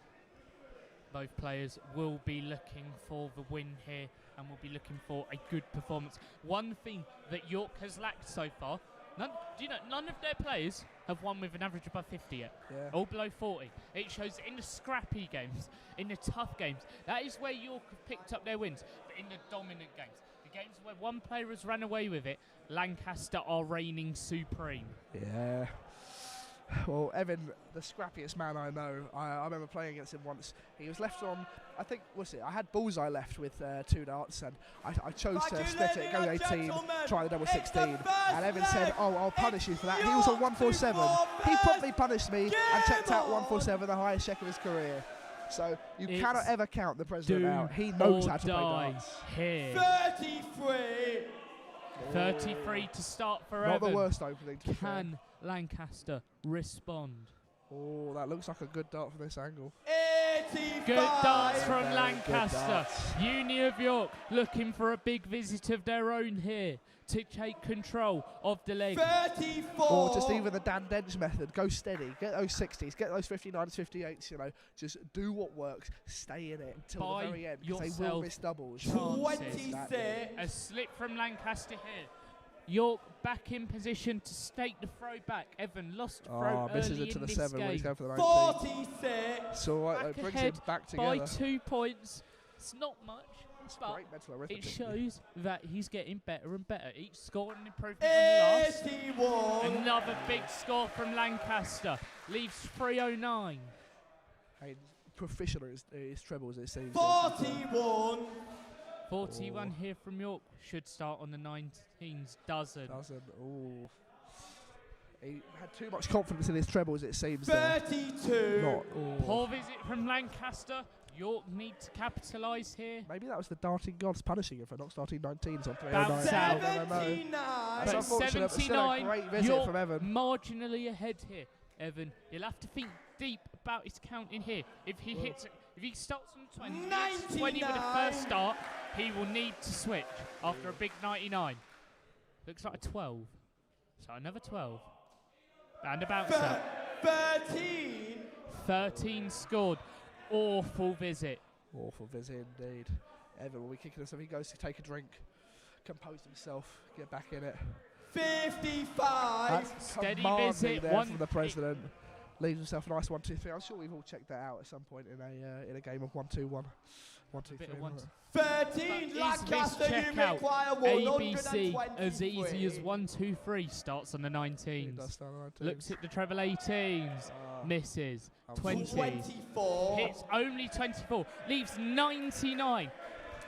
Both players will be looking for the win here and will be looking for a good performance. One thing that York has lacked so far, Do you know none of their players have won with an average above 50 yet? Yeah. All below 40. It shows in the scrappy games, in the tough games, that is where York have picked up their wins. But in the dominant games, the games where one player has run away with it, Lancaster are reigning supreme. Yeah. Well, Evan, the scrappiest man I know. I remember playing against him once. He was left on, I think, I had bullseye left with 2 darts, and I chose to split it, go 18, try the double 16. And Evan said, "Oh, I'll punish you for that." He was on 147. He promptly punished me and checked out 147, the highest check of his career. So you cannot ever count the president out. He knows how to play darts. Here. 33. 33 to start for Not Evan. the worst opening. To Can Lancaster respond? Oh, that looks like a good dart from this angle. 85. Good darts from Very Lancaster. good darts. Uni of York looking for a big visit of their own here to take control of the leg. 34. Or just even the Dan Dench method. Go steady. Get those 60s. Get those 59s, 58s. You know, just do what works. Stay in it until Buy the very end, because they will yourself miss doubles. chances. 26. A slip from Lancaster here. York back in position to stake the throw back. Evan lost throw misses early it to in the this 7 when he's game. going for the 19. 46. So right, Back though, brings ahead him back by together. 2 points. It's not much, but Great mental it arithmetic. shows that he's getting better and better. Each score an improvement on the last. 81. Another big score from Lancaster. Leaves 309. Hey, proficient at his trebles, it seems. 41. 41 here from York. Should start on the 19s. Doesn't. Ooh. He had too much confidence in his trebles, it seems. There. 32. Not. Ooh. Poor visit from Lancaster. York need to capitalise here. Maybe that was the darting gods punishing him for not starting 19s on 309. Bounce out. I don't know. 79. That's But unfortunate, but still a 79, great visit York from Evan. marginally ahead here. Evan, you'll have to think deep about his counting here. If he hits, if he starts on 20, if he hits 20 with the 99. first start, he will need to switch after a big 99. Looks like a 12. So another 12. And a bouncer. 13. 13 scored. Awful visit. Awful visit indeed. Evan will be kicking himself. He goes to take a drink, compose himself, get back in it. 55. That's Steady commanding visit, there one- from the president. Leaves himself a nice 1, 2, 3. I'm sure we've all checked that out at some point in a game of 1, 2, 1. 1, 2, Bit 3. of one- 13. But is Lancaster, this you checkout require ABC 123. as easy as 1, 2, 3 starts on the He 19s. does start on 19. Looks at the treble 18s. Misses. 20. 24. Hits only 24. Leaves 99.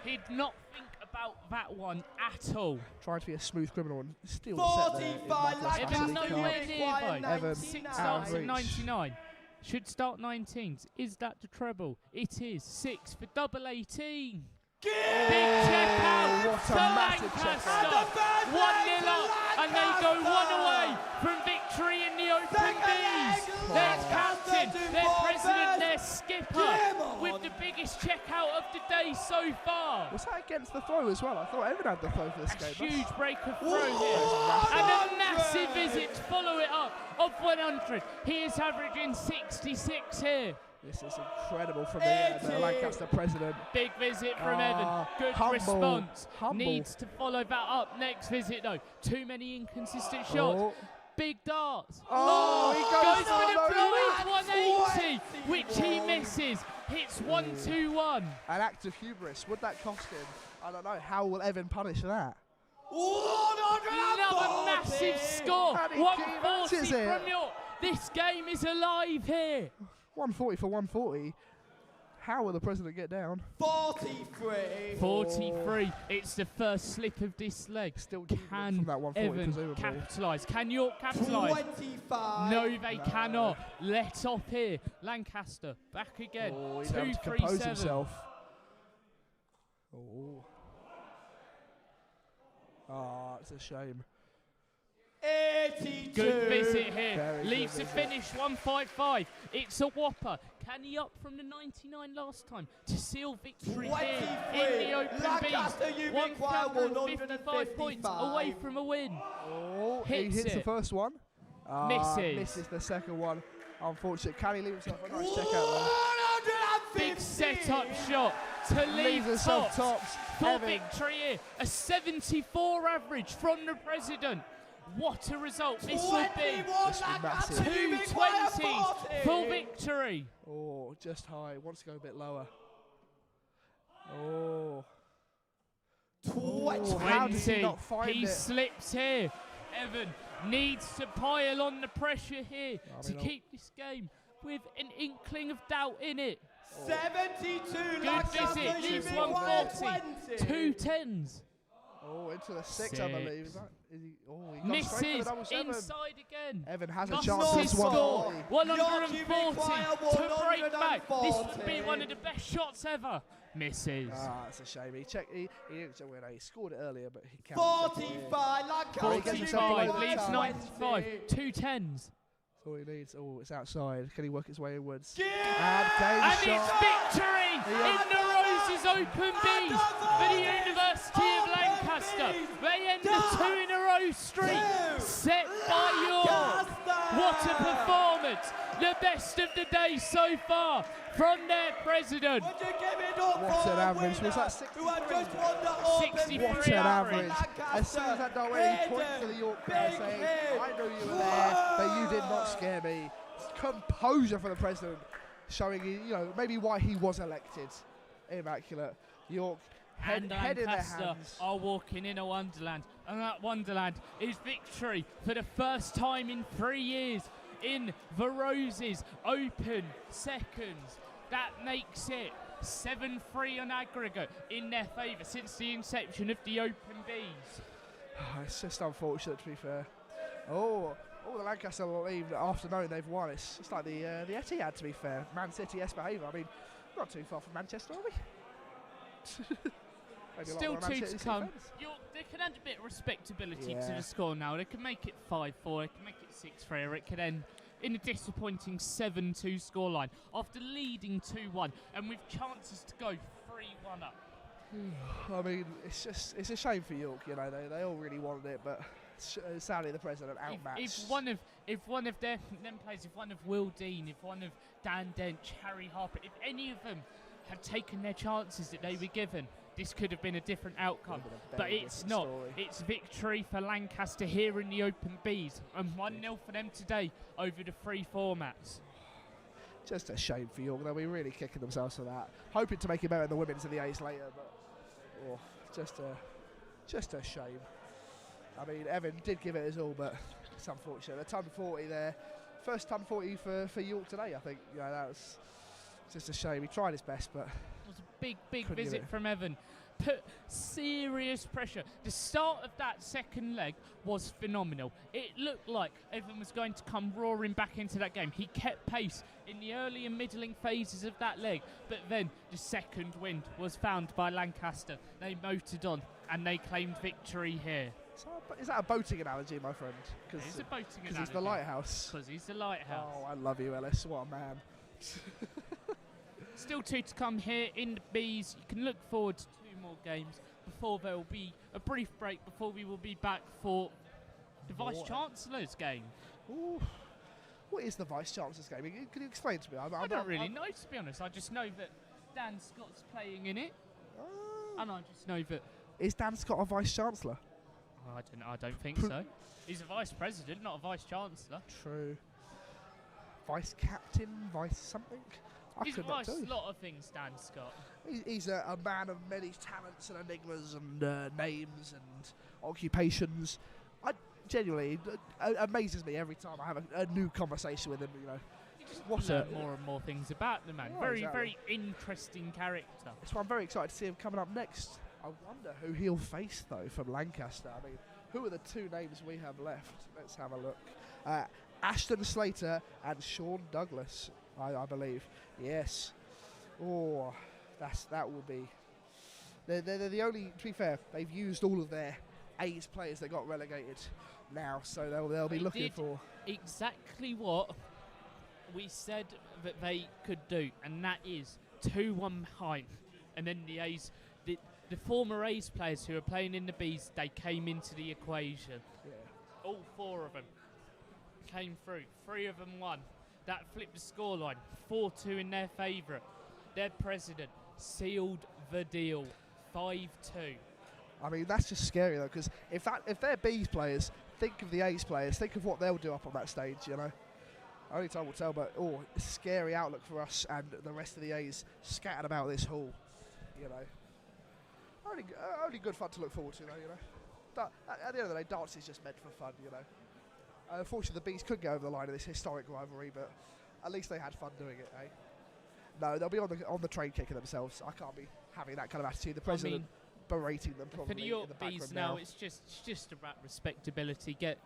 He'd not think about that one at all. Trying to be a smooth criminal and still set there in 45. mud flash, Evan's and he Lancaster, nowhere can't. you near require though. Evan, 6 out starts of at reach. 99. Should start 19s. Is that the treble? It is. 6 for double 18. Big check out what a to massive check Lancaster. out. 1-0 up, and they go one away from victory in the Open Bs. Their captain, their president, their skipper, with the biggest check out of the day so far. Was that against the throw as well? I thought Evan had the throw for this A game. huge break of throw here. Whoa. And a massive visit to follow it up of 100. He is averaging 66 here. This is incredible from the Lancaster president. Big visit from Evan. Good humble, response. humble. Needs to follow that up. Next visit though. Too many inconsistent shots. Oh. Big darts. Oh, he goes for the for Floyd 180, which he misses. Hits 1-2-1. An act of hubris. Would that cost him? I don't know. How will Evan punish that? Another massive score. And he 140 matches it. from York. This game is alive here. 140 for 140. How will the president get down? 43. 43. It's the first slip of this leg. Still deep Can from that 140, Evan presumably. capitalise? Can York capitalise? 25. No, they cannot. Let off here. Lancaster back again. Oh, he's able to 2-3-7. compose himself. Oh. Ah, it's a shame. 82. Good visit here. Very good Leaves the visit. finish 155. It's a whopper. Can he up from the 99 last time to seal victory here in the Open Lancaster, Bs? you require 155 points away 155. from a win. Oh, Hits he hits the it. first one. Misses. Misses the second one. Unfortunate. Can he leave himself a nice check out 150. Big set-up shot to there? leave Leaves himself tops tops. for Evan. victory here. A 74 average from the president. What a result this will be. 21 This will be Lancaster massive. moving by a 220s 40. for victory. Oh, just high. Wants to go a bit lower. Oh. 20. How does he 20. not find He it? slips here. Evan needs to pile on the pressure here I to mean, keep this game with an inkling of doubt in it. 72 Good Lancaster visit. Leaves moving by a 140. 20. 2 10s. Oh, into the six, I believe. Is he? Oh, he got straight for the Misses double seven. inside again. Evan has a Must chance not this score. 140. 140 to break back. This would 140. be one of the best shots ever. Misses. Ah, that's a shame. He didn't win. He scored it earlier, but he can't. 45 Lancaster He gets himself below 45 the leaves time. 95. 2 10s. That's all he needs. Oh, it's outside. Can he work his way inwards? Give! And game And shot. it's victory Yeah. in the Roses Open Bees for the University of Open Lancaster. Bees. They end the 2-in-a-row streak Two. set by York. Lancaster. What a performance! The best of the day so far from their president. Would you give it up What for an a average. winner Was that who had 63? just won the Open 63 Bees What an average. average. As soon as that dart went, he pointed to the York crowd Big saying, hit. I knew you were there, but you did not scare me. Composure for the president, showing maybe why he was elected. Immaculate. York head And in their Lancaster hands. are walking in a wonderland, and that wonderland is victory for the first time in 3 years in the Roses Open seconds. That makes it 7-3 on aggregate in their favour since the inception of the Open Bees. It's just unfortunate, to be fair. Oh, the Lancaster leave after knowing they've won. It's just like the Etihad, to be fair. Man City, Esbehaver. I mean, not too far from Manchester, are we? Maybe a lot Still more Man 2 City to come. fans. They can add a bit of respectability to Yeah. the score now. They can make it 5-4, they can make it 6-3, or it could end in a disappointing 7-2 scoreline after leading 2-1 and with chances to go 3-1 up. I mean, it's a shame for York. They all really wanted it, but sadly the president outmatched. If one of them players, if one of Will Dean, if one of Dan Dench, Harry Harper, if any of them had taken their chances that they were given, this could have been a different outcome. Would've been a But very it's different not. story. It's victory for Lancaster here in the Open Bees, and 1-0 for them today over the 3 formats. Just a shame for York. They'll be really kicking themselves for that. Hoping to make it better in the women's and the A's later, but just a shame. I mean, Evan did give it his all, but it's unfortunate. A ton 40 there. First ton 40 for York today, I think. That was just a shame. He tried his best, but It was a big Couldn't give visit it. from Evan. Put serious pressure. The start of that second leg was phenomenal. It looked like Evan was going to come roaring back into that game. He kept pace in the early and middling phases of that leg, but then the second wind was found by Lancaster. They motored on and they claimed victory here. is that a boating analogy, my friend? It's a boating Because he's the analogy. lighthouse. Because he's the lighthouse. Oh, I love you, Ellis. What a man. Still 2 to come here in the Bees. You can look forward to 2 more games before there will be a brief break before we will be back for the Vice Chancellor's game. Ooh. What is the Vice Chancellor's game? Can you explain to me? I don't really know, to be honest. I just know that Dan Scott's playing in it, and I just know that Is Dan Scott a Vice Chancellor? I don't think so. He's a vice president, not a vice chancellor. True. Vice captain, vice something? I He's a could not vice tell you. lot of things, Dan Scott. He's a man of many talents and enigmas and names and occupations. I genuinely amazes me every time I have a new conversation with him. What Learn more and more things about the man. Oh, Very, exactly. very interesting character. That's why I'm very excited to see him coming up next. I wonder who he'll face, though, from Lancaster. I mean, who are the 2 names we have left? Let's have a look. Ashton Slater and Sean Douglas, I believe. Yes. Oh, that will be... They're the only... To be fair, they've used all of their A's players that got relegated now, so they'll be They looking did for... exactly what we said that they could do, and that is 2-1 behind. And then the A's, the former A's players who are playing in the Bees, they came into the equation. Yeah. All 4 of them came through. 3 of them won. That flipped the scoreline. 4-2 in their favourite. Their president sealed the deal. 5-2. I mean, that's just scary though, because if they're B's players, think of the A's players. Think of what they'll do up on that stage. You know, only time will tell. But scary outlook for us and the rest of the A's scattered about this hall. You know, only good fun to look forward to though. You know, at the end of the day, darts is just meant for fun. You know, unfortunately the B's couldn't get over the line of this historic rivalry, but at least they had fun doing it. Eh? No, they'll be on the train kicking themselves. I can't be having that kind of attitude. The president berating them probably for the York in the background Bees now. It's just about respectability. Get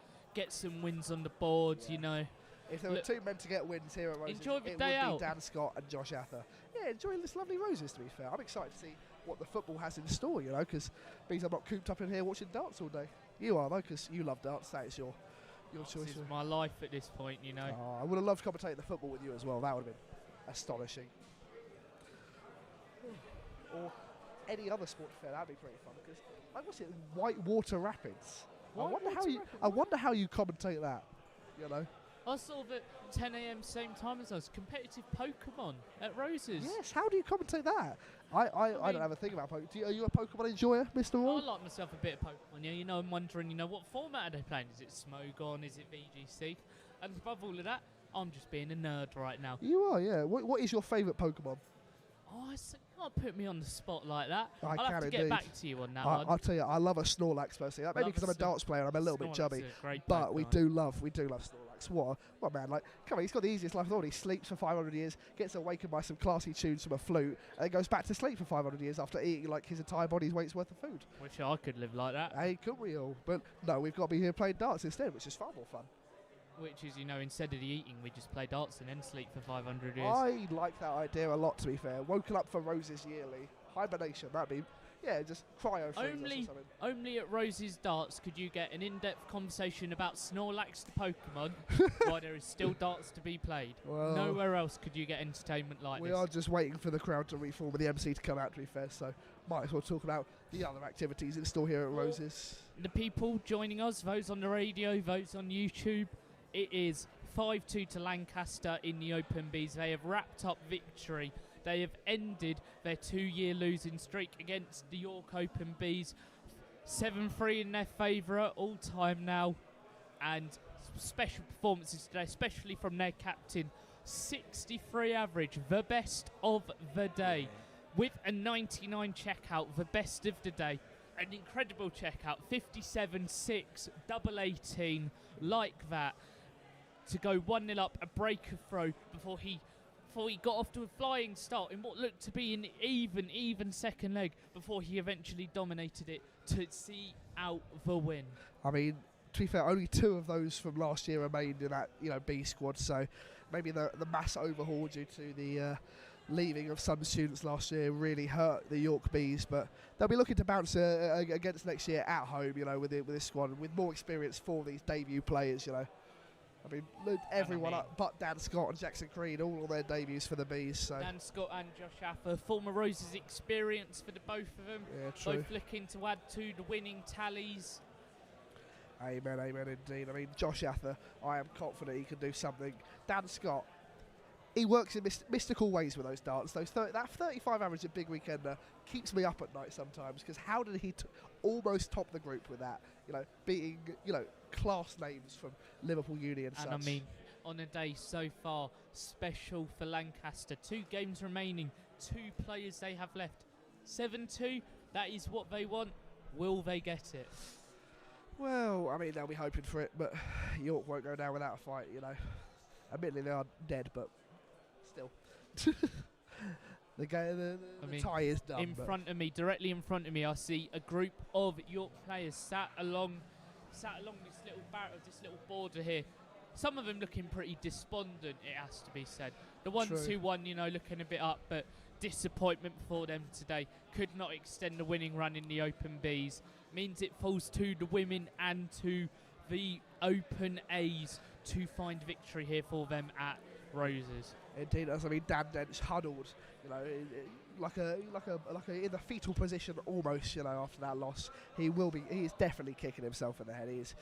some wins on the board. Yeah. You know. If there were two men to get wins here at Roses, enjoy the it day would out. be Dan Scott and Josh Ather. Yeah, enjoying this lovely Roses, to be fair. I'm excited to see what the football has in store, you know, because I'm not cooped up in here watching darts all day. You are, though, because you love darts. That is your choice. This is my life at this point, you know. Oh, I would have loved commentating the football with you as well. That would have been astonishing. Or any other sport fair, that'd be pretty fun, because, like, what's it, Whitewater Rapids? I wonder how you commentate that, you know. I saw that 10 a.m. same time as us. Competitive Pokemon at Roses. Yes, how do you commentate that? I don't have a thing about Pokemon. Are you a Pokemon enjoyer, Mr. Roy? I like myself a bit of Pokemon. Yeah, you know, I'm wondering, you know, what format are they playing? Is it Smogon? Is it VGC? And above all of that, I'm just being a nerd right now. You are, yeah. What is your favourite Pokemon? Oh, you can't put me on the spot like that. I I'll have to get back to you on that one. I'll tell you, I love a Snorlax personally. Maybe because I'm a darts player, I'm a little bit chubby. But we do love Snorlax. What man, like, come on, he's got the easiest life of all. He sleeps for 500 years, gets awakened by some classy tunes from a flute, and then goes back to sleep for 500 years after eating like his entire body's weight's worth of food. Wish I could live like that. Hey, could we all? But no, we've got to be here playing darts instead, which is far more fun. Which is, you know, instead of the eating, we just play darts and then sleep for 500 years. I like that idea a lot, to be fair. Woken up for Roses yearly. Hibernation, that'd be, yeah, just cryo freeze or something. Only at Roses Darts could you get an in-depth conversation about Snorlax the Pokemon while there is still darts to be played. Well, nowhere else could you get entertainment like this. We are just waiting for the crowd to reform and the MC to come out, to be fair, so might as well talk about the other activities in store here at Roses. The people joining us, those on the radio, those on YouTube, it is 5-2 to Lancaster in the Open Bees. They have wrapped up victory. They have ended their 2-year losing streak against the York Open Bees. 7-3 in their favour all time now. And special performances today, especially from their captain. 63 average, the best of the day. With a 99 checkout, the best of the day. An incredible checkout, 57-6, double 18, like that. To go 1-0 up, a break of throw before he got off to a flying start in what looked to be an even second leg before he eventually dominated it to see out the win. I mean, to be fair, only 2 of those from last year remained in that, you know, B squad, so maybe the mass overhaul due to the leaving of some students last year really hurt the York Bees, but they'll be looking to bounce against next year at home, you know, with this squad, with more experience for these debut players, you know. I mean, everyone up but Dan Scott and Jackson Creed, all on their debuts for the Bees. So. Dan Scott and Josh Affer, former Roses experience for the both of them. Yeah, true. Both looking to add to the winning tallies. Amen, amen indeed. I mean, Josh Ather, I am confident he can do something. Dan Scott, he works in mystical ways with those darts. That 35 average at Big Weekender keeps me up at night sometimes, because how did he almost top the group with that? You know, beating, you know, class names from Liverpool Uni and such. And I mean, on a day so far, special for Lancaster. 2 games remaining, 2 players they have left. 7-2, that is what they want. Will they get it? Well, I mean, they'll be hoping for it, but York won't go down without a fight, you know. Admittedly, they are dead, but still. The tie is done. Directly in front of me, I see a group of York players sat along this little border here. Some of them looking pretty despondent, it has to be said. The ones who won, you know, looking a bit up, but disappointment for them today. Could not extend the winning run in the Open Bs. Means it falls to the women and to the Open A's to find victory here for them at Roses. Indeed, does. I mean, Dan Dent's huddled, you know, like in the fetal position almost, you know, after that loss. He is definitely kicking himself in the head. He is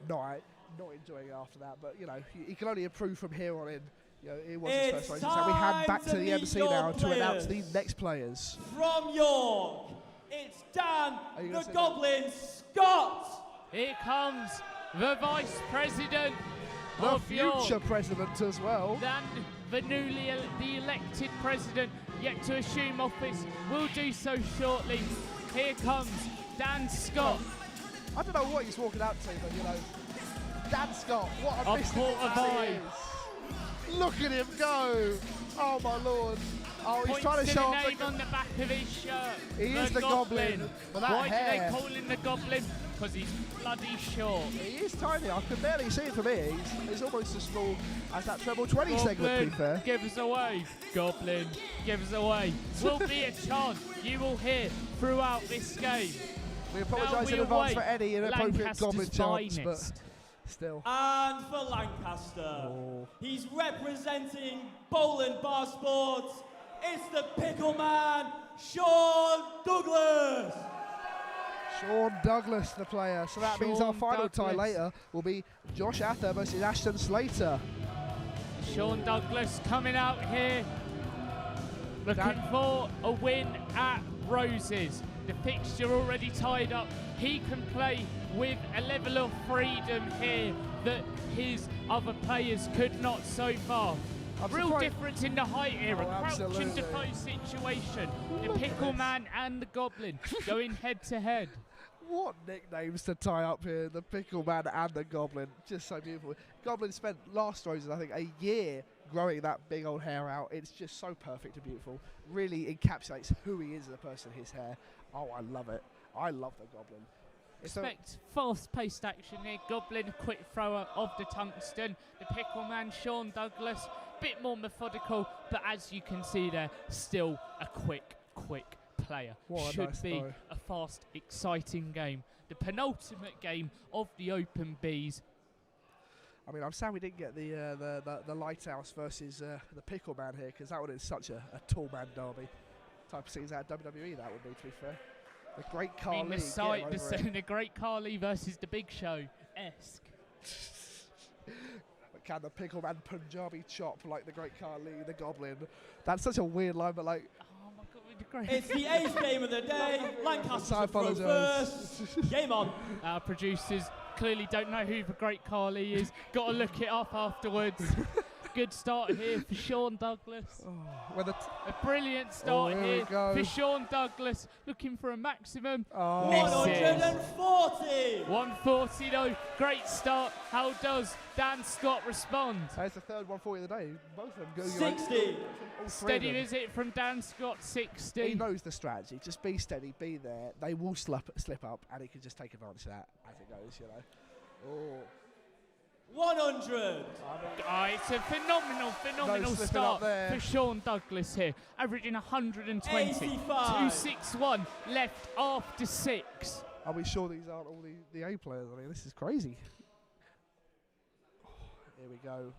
not enjoying it after that, but you know, he can only improve from here on in. You know, it was his first race. So we hand back to the MC now to announce the next players. From York, It's Dan Are you the gonna say Goblin Scott. Here comes the Vice President The of future York. president as well. Then the elected president, yet to assume office, will do so shortly. Here comes Dan Scott. I don't know what he's walking out to, but you know, Dan Scott, what a Of mystical Port of man Eye. he is. Look at him go! Oh my lord! Oh, he's Points trying to to show the off name on the back of his shirt. He is the Goblin, but that Why hair. do they call him the Goblin? Because he's bloody short. He is tiny. I can barely see it from here. He's almost as small as that treble 20 segment, to be fair. Give us away. Goblin, give us away. Will be a chant you will hear throughout this game. We apologise Now in we advance await for any inappropriate Lancaster's Goblin chants, but finest. still. And for Lancaster, Oh. he's representing Bowling Bar Sports. It's the Pickle Man, Sean Douglas. Sean Douglas, the player. So that means our Sean final tie Douglas. later will be Josh Ather versus Ashton Slater. Sean Douglas coming out here looking Dan- for a win at Roses. The fixture already tied up. He can play with a level of freedom here that his other players could not so far. I'm Real surprised- difference in the height here, Oh, a crouch and absolutely. defoe situation. The Look at Pickle this. Man and the Goblin going head to head. What nicknames to tie up here, the Pickle Man and the Goblin. Just so beautiful. Goblin spent last Roses, I think, a year growing that big old hair out. It's just so perfect and beautiful. Really encapsulates who he is as a person, his hair. Oh, I love it. I love the Goblin. It's a- Expect fast-paced action here. Goblin, a quick thrower of the tungsten. The Pickle Man, Sean Douglas, bit more methodical, but as you can see there, still a quick player. What a Should nice be throw. a fast, exciting game. The penultimate game of the Open Bees. I mean, I'm sad we didn't get the Lighthouse versus the Pickle Man here, because that would have been such a tall man derby. Type of scenes out of WWE, that would be, to be fair. The Great I mean, Khali. the side, get him over it. the Great Khali versus the Big Show-esque. But can the Pickle Man Punjabi chop like the Great Khali, the Goblin? That's such a weird line, but like, Oh my God, with the Great. It's the eighth game of the day. Lancaster's I the throw apologise. first. Game on. Our producers clearly don't know who the Great Khali is. Got to look it up afterwards. Good start here for Sean Douglas. when the A brilliant start here we here go. for Sean Douglas, looking for a maximum. oh, Misses. 140. 140 though, great start. How does Dan Scott respond? That's the third 140 of the day. Both of them go. 60. All three of Steady them. visit from Dan Scott, He 60. knows the strategy. Just be steady, be there. They will slip up, and he can just take advantage of that as it goes. You know. Oh. 100. Oh, it's a phenomenal slipping up start there. for Sean Douglas here, averaging 120. 85. 261 left after 6. Are we sure these aren't all the A players? I mean, this is crazy. Here we go.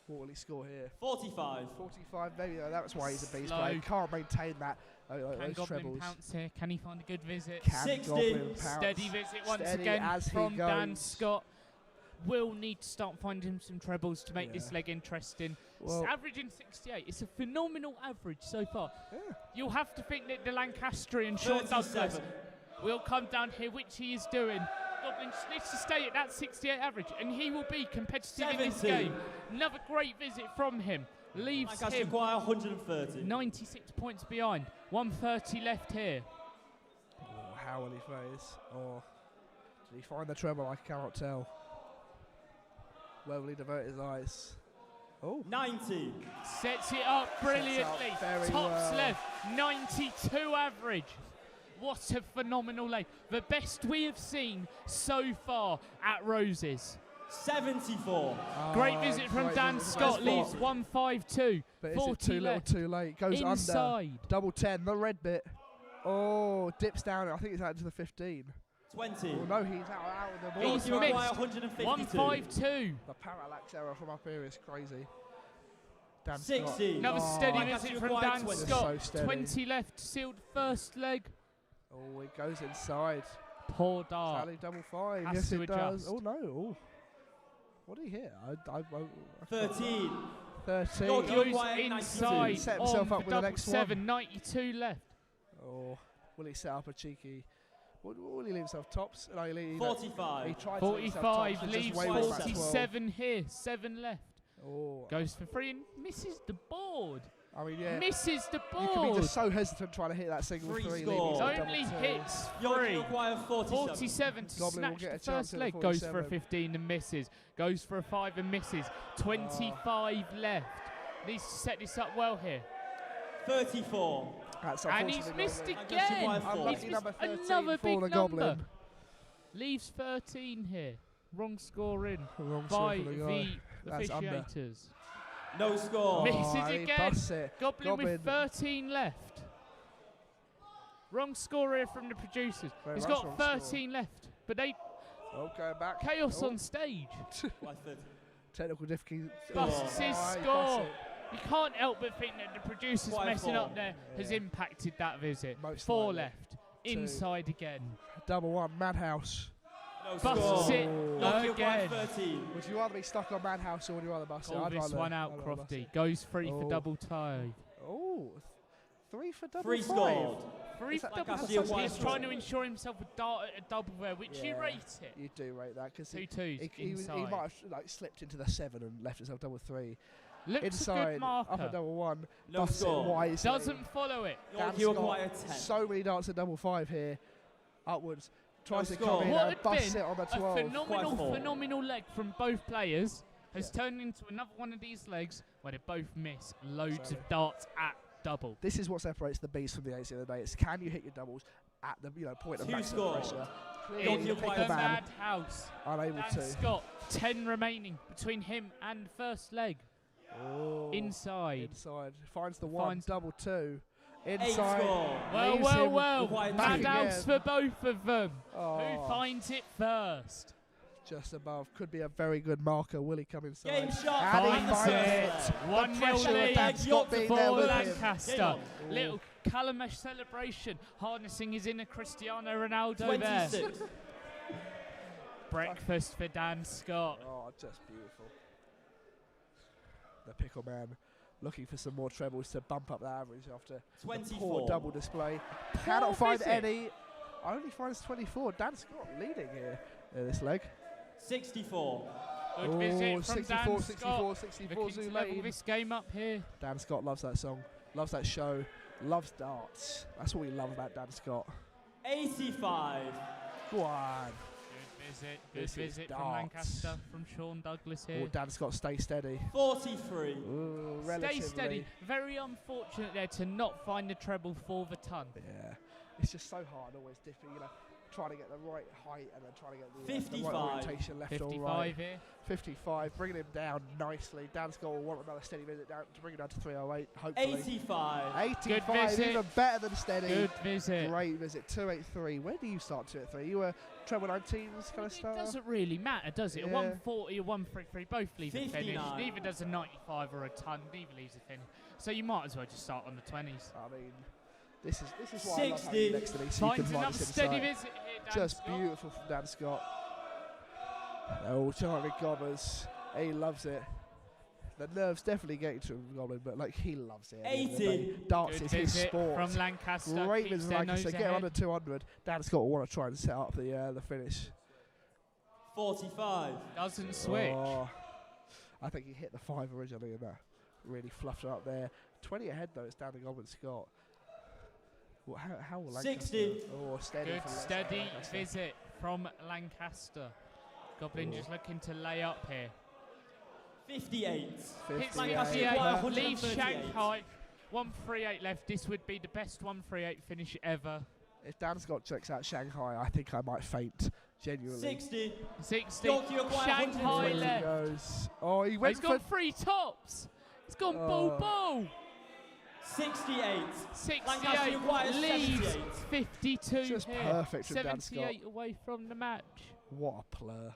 What will he score here? 45. 45, maybe. That's why he's a beast Slow. player. He can't maintain that. Can Those Goblin trebles. pounce here? Can he find a good visit? Can 60. Goblin pounce? Steady visit once Steady again as he from Dan goes. Scott. Will need to start finding some trebles to make Yeah. this leg interesting. Well- Averaging 68. It's a phenomenal average so far. Yeah. You'll have to think that the Lancastrian Sean Douglas 37. will come down here, which he is doing. Goblin just needs to stay at that 68 average, and he will be competitive in this 70. game. Another great visit from him. Leaves Lancaster him require 130. 96 points behind. 130 left here. Oh, how will he face? Or did he find the treble? I cannot tell. Where will he divert his eyes? Oh. 90. Sets it up brilliantly. very Tops well. left, 92 average. What a phenomenal leg. The best we have seen so far at Roses. 74. Great visit from great Dan visit. Scott, Nice leaves block. 152. But is 40 it too little left. too late? Goes Inside. under. Double 10, the red bit. Oh, dips down. I think it's out to the 15. 20. Oh no, he's out of the ball. He's You require missed. 152. 152. The parallax error from up here is crazy. Dan 60. Another Oh, steady Lancaster visit from required Dan 20. Scott. So steady. 20 left, sealed first leg. Oh, it goes inside. Poor dart. Sally double 5. Has Yes, to it does. adjust. Oh no. Oh. What did he hit? I 13. 13. Your Goes require 92. inside Set himself on up with the double next 7, 92 left. Oh, Will he set up a cheeky? Will he leave himself tops? No, he 45. tried to leave himself 45, tops, but just leaves way went back 12. 47 here, 7 left. Oh, Goes for 3 and misses the board. I mean, yeah. Misses the You can be board. just so hesitant trying to hit that single Free 3. score. leaving Only yourself double 2. hits Yorkie 3. require 47. 47 to Goblin will snatch get a the chance first at leg. the Goes for a 47. 15 and misses. Goes for a 5 and misses. 25 left. Needs to set this up well here. 34. That's And he's unfortunately missed not Lancaster again. require 4. Unlucky He's missed number 13 another for big the number. Goblin. Leaves 13 here. Wrong score in Wrong by score for the guy. the That's under. officiators. No score. Misses and he again. busts it. Goblin with 13 left. Wrong score here from the producers. Very He's much got wrong score. 13 left, but they Going back. chaos Oh. on stage. Why 30? Technical difficulty. Busts his he busts score. it. You can't help but think that the producers Quite messing four. up there has Yeah. impacted that visit. Most 4 likely. left. Inside again. Double 1, Madhouse. No Busts score. it Yorkie require again. 13. Would you rather be stuck on Madhouse or would you rather bust it? Call I'd this rather- one out, I'd rather bust Crofty. it. Goes 3 for Oh. double tie. Oh, 3 for double 3 5. scored. 3 Is for that- double Lancaster tie. requires He's four. trying to ensure himself a dart at a double there, which you Yeah. rate it. You do rate that because 2 twos he inside. might have like slipped into the 7 and left himself double 3. Looks a Inside, good marker. up at double 1. No busts it score. wisely. Doesn't follow it. Dan's Yorkie got require 10. so many darts at double 5 here. Upwards. Tries to score. come in What and had busts been it on the a 12. phenomenal, Quite phenomenal leg from both players has Yeah. turned into another one of these legs where they both miss loads Exactly. of darts at double. This is what separates the beast from the ace the other day. It's can you hit your doubles at the point of 2 maximum score. pressure. Yorkie Clearly, In requires the pick a man, madhouse. unable Dan to. Scott, 10 remaining between him and first leg. Oh, Inside. inside. Finds the 1, Finds- double 2. 8 Inside. score. Well, Leaves well, him well. required back two. Madhouse again. for both of them. Oh, Who finds it first? just above. Could be a very good marker. Will he come inside? Game shot. And he Finds finds it. it. 1-0 pressure of lead Dan Scott being there for with him. Lancaster. Game on. Little Calamesh celebration, harnessing his inner Cristiano Ronaldo there. 26. Breakfast for Dan Scott. Oh, just beautiful. The pickle man looking for some more trebles to bump up the average after the 24. poor double display. Cannot find visit. any. Only finds 24. Dan Scott leading here in this leg. 64. Good Oh, visit from 64, Dan 64, Scott. 64 Looking to Zoo level Lane. this game up here. Dan Scott loves that song, loves that show, loves darts. That's what we love about Dan Scott. 85. Go on. Good visit. Good This is visit from darts. Lancaster, from Sean Douglas Oh, here. Dan Scott, stay steady. 43. Ooh, Stay relatively. steady. Very unfortunate there to not find the treble for the ton. Yeah, it's just so hard, always dipping, trying to get the right height and then trying to get the right 55. orientation left or 55 right. here. 55, bringing him down nicely. Dan Scott will want another steady visit down to bring him down to 308, hopefully. 85. 85, visit. even better than steady. Good visit. Great visit, 283. Where do you start 283? You were treble 19s kind of It starter? doesn't really matter, does it? A Yeah. 140 or 133, both leave a finish. 59. Neither does a 95 or a ton. Neither leaves a finish. So you might as well just start on the 20s. I mean, this is why I love 60. having you next to me, so you Finds can another run this steady inside. visit here, Dan Just Scott. beautiful from Dan Scott. Oh, Charlie Gobbers, he loves it. The nerves definitely getting to him, Goblin, but he loves it. At the end of the 80. day. Darts Good is his visit sport. from Lancaster. Great Keeps visit their from Lancaster. nose Get him ahead. under 200. Dan Scott will want to try and set up the finish. 45. Doesn't switch. Oh, I think he hit the 5 originally and that really fluffed her up there. 20 ahead though, it's down to Goblin Scott. Well, how will Lancaster? 60. Oh, steady. Good from steady Lancaster. visit from Lancaster. Goblin Oh. just looking to lay up here. 58. Hits 58. 58, Wow, leaves 138. Shanghai. 138 left. This would be the best 138 finish ever. If Dan Scott checks out Shanghai, I think I might faint. Genuinely. 60. 60. Yorkie require Shanghai 120. left. He goes. Oh, he He's went for. gone 3 tops. He's gone Oh. boo 68. 68 Lancaster requires leaves 78. 52 Just here. perfect from Dan Scott. 78 away from the match. What a plur.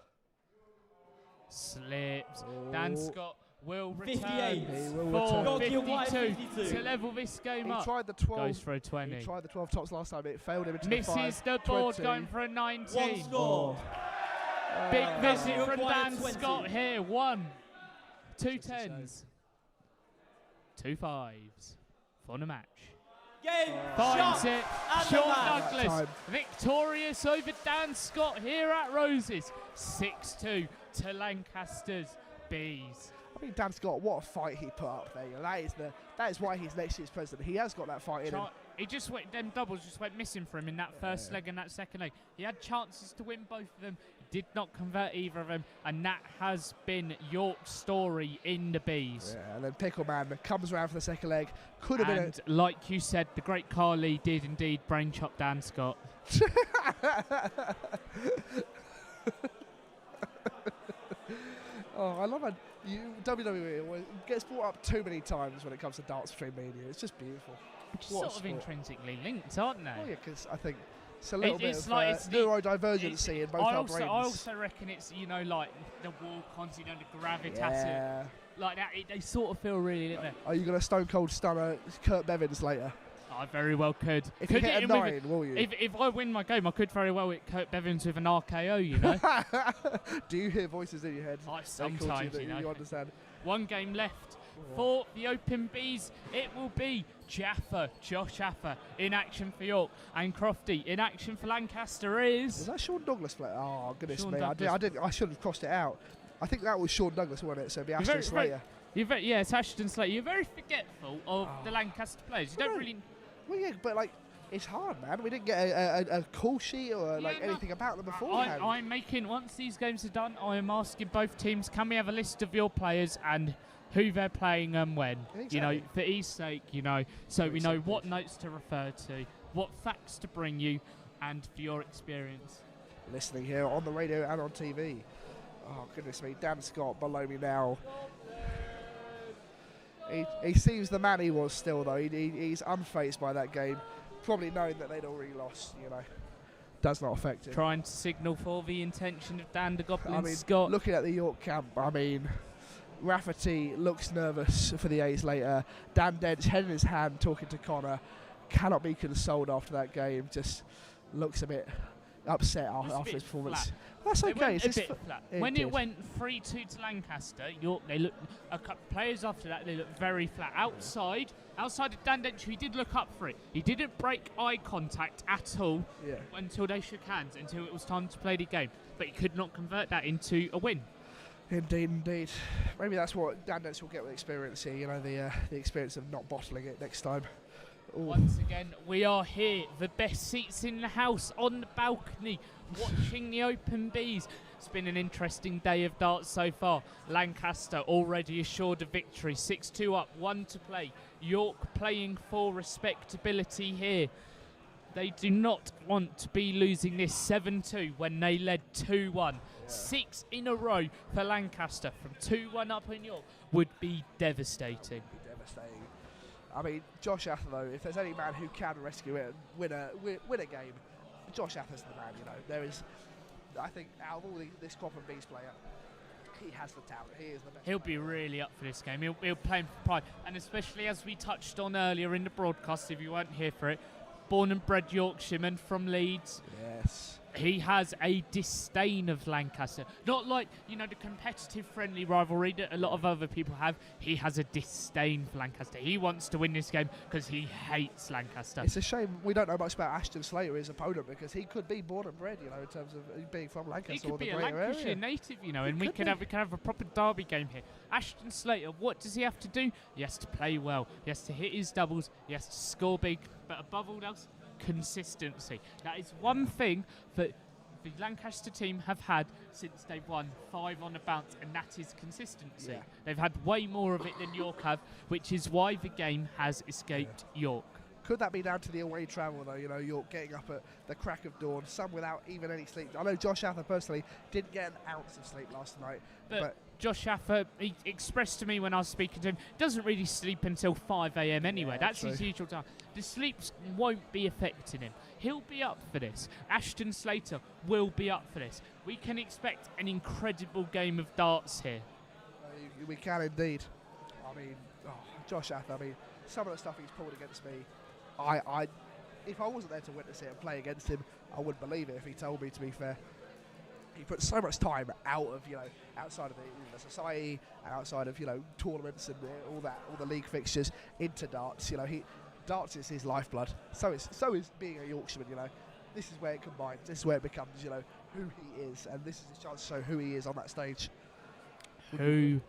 Slips. Oh. Dan Scott will return 58. He will for return. Yorkie require 52 52. to level this game He up. tried the 12. Goes for a He 20. tried the 12 tops last time. It failed him into the 5. Misses the board, 20. going for a 19. One score. Big Oh. visit from Required Dan 20. Scott here. 1, 2 Just a shame. 10s, 2 5s for the match. Game, Finds shot, it. and Sean the match. Douglas Time. victorious over Dan Scott here at Roses. 6-2 to Lancaster's Bees. I mean, Dan Scott, what a fight he put up there. You know, that is why he's next year's president. He has got that fight in him. He just went, them doubles just went missing for him in that first leg and that second leg. He had chances to win both of them, did not convert either of them, and that has been York's story in the Bees. Yeah, and then Pickleman comes around for the second leg. Could have been And like you said, the great Carly did indeed brain chop Dan Scott. Oh, I love it. WWE gets brought up too many times when it comes to darts between me and you. It's just beautiful. Which is What a sort of sport. intrinsically linked, aren't they? Oh yeah, because I think it's a little bit it's of like it's the- neurodivergency in both our brains. I also reckon it's, you know, like the walk-ons, you know, the gravitas, Yeah. like that. They sort of feel really lit there. Are you going to stone cold stunner Kurt Bevins later? I very well could. If Could you hit hit a him with 9, will you? If I win my game, I could very well hit Kurt Bevins with an RKO, you know. Do you hear voices in your head? I They call sometimes, that you know. You understand? One game left for the Open Bees. It will be Josh Affer in action for York, and Crofty in action for Lancaster Was is. that Sean Douglas play? Oh goodness Sean me! Douglas. I should have crossed it out. I think that was Sean Douglas, wasn't it? So it'd be Ashton Slater. Yeah, it's Ashton Slater. You're very forgetful of the Lancaster players. You don't No. really. Well, yeah, but like it's hard, man. We didn't get a call sheet or like no. anything about them beforehand. I'm making, once these games are done, I am asking both teams, can we have a list of your players and who they're playing and when? You know, Exactly. for E's sake, you know, so we know Exactly. what notes to refer to, what facts to bring you, and for your experience. Listening here on the radio and on TV. Oh goodness me, Dan Scott below me now. He seems the man he was still though. He's unfazed by that game, probably knowing that they'd already lost. You know, does not affect him. Trying to signal for the intention of Dan the Goblin I mean, Scott. looking at the York camp, I mean, Rafferty looks nervous for the A's later. Dan Dent's head in his hand talking to Connor. Cannot be consoled after that game. Just looks a bit upset It was a after bit his performance. flat. That's They okay. went It's a just bit f- flat. it When did. it went 3-2 to Lancaster, York, they looked a couple players after that. They looked very flat. Outside of Dan Dench, he did look up for it. He didn't break eye contact at all Yeah. until they shook hands, until it was time to play the game. But he could not convert that into a win. Indeed. Maybe that's what Dan Dent's will get with experience here. You know, the experience of not bottling it next time. Ooh. Once again, we are here, the best seats in the house, on the balcony, watching the Open Bees. It's been an interesting day of darts so far. Lancaster already assured a victory, 6-2 up, 1 to play. York playing for respectability here. They do not want to be losing this 7-2 when they led 2-1. 6 in a row for Lancaster from 2-1 up in York would be devastating. Devastating. I mean, Josh Ather, though, if there's any man who can rescue it and win a game, Josh Ather's the man, you know. There is, I think, out of all this Crop and Bees player, he has the talent. He is the best. He'll be really up for this game. He'll play him for pride. And especially as we touched on earlier in the broadcast, if you weren't here for it, born and bred Yorkshireman from Leeds. Yes. He has a disdain of Lancaster. Not like, you know, the competitive friendly rivalry that a lot of other people have. He has a disdain for Lancaster. He wants to win this game because he hates Lancaster. It's a shame we don't know much about Ashton Slater, his opponent, because he could be born and bred, you know, in terms of being from He Lancaster could or the be a greater Lancashire area. native, you know, He and we could could be. have a proper derby game here. Ashton Slater, what does he have to do? He has to play well. He has to hit his doubles. He has to score big. But above all else, consistency. That is one thing that the Lancaster team have had since they've won 5 on the bounce, and that is consistency. Yeah. They've had way more of it than York have, which is why the game has escaped York. Could that be down to the away travel, though? You know, York getting up at the crack of dawn, some without even any sleep. I know Josh Ather personally didn't get an ounce of sleep last night, But Josh Shaffer, he expressed to me when I was speaking to him, doesn't really sleep until 5 a.m. anyway. Yeah, That's true. his usual time. The sleeps won't be affecting him. He'll be up for this. Ashton Slater will be up for this. We can expect an incredible game of darts here. we can indeed. I mean, Josh Ather, I mean, some of the stuff he's pulled against me, if I wasn't there to witness it and play against him, I wouldn't believe it if he told me, to be fair. He put so much time out of, you know, outside of the society and outside of, you know, tournaments and all the league fixtures into darts. You know, darts is his lifeblood. So is being a Yorkshireman. You know, this is where it combines. This is where it becomes, you know, who he is, and this is his chance to show who he is on that stage. Who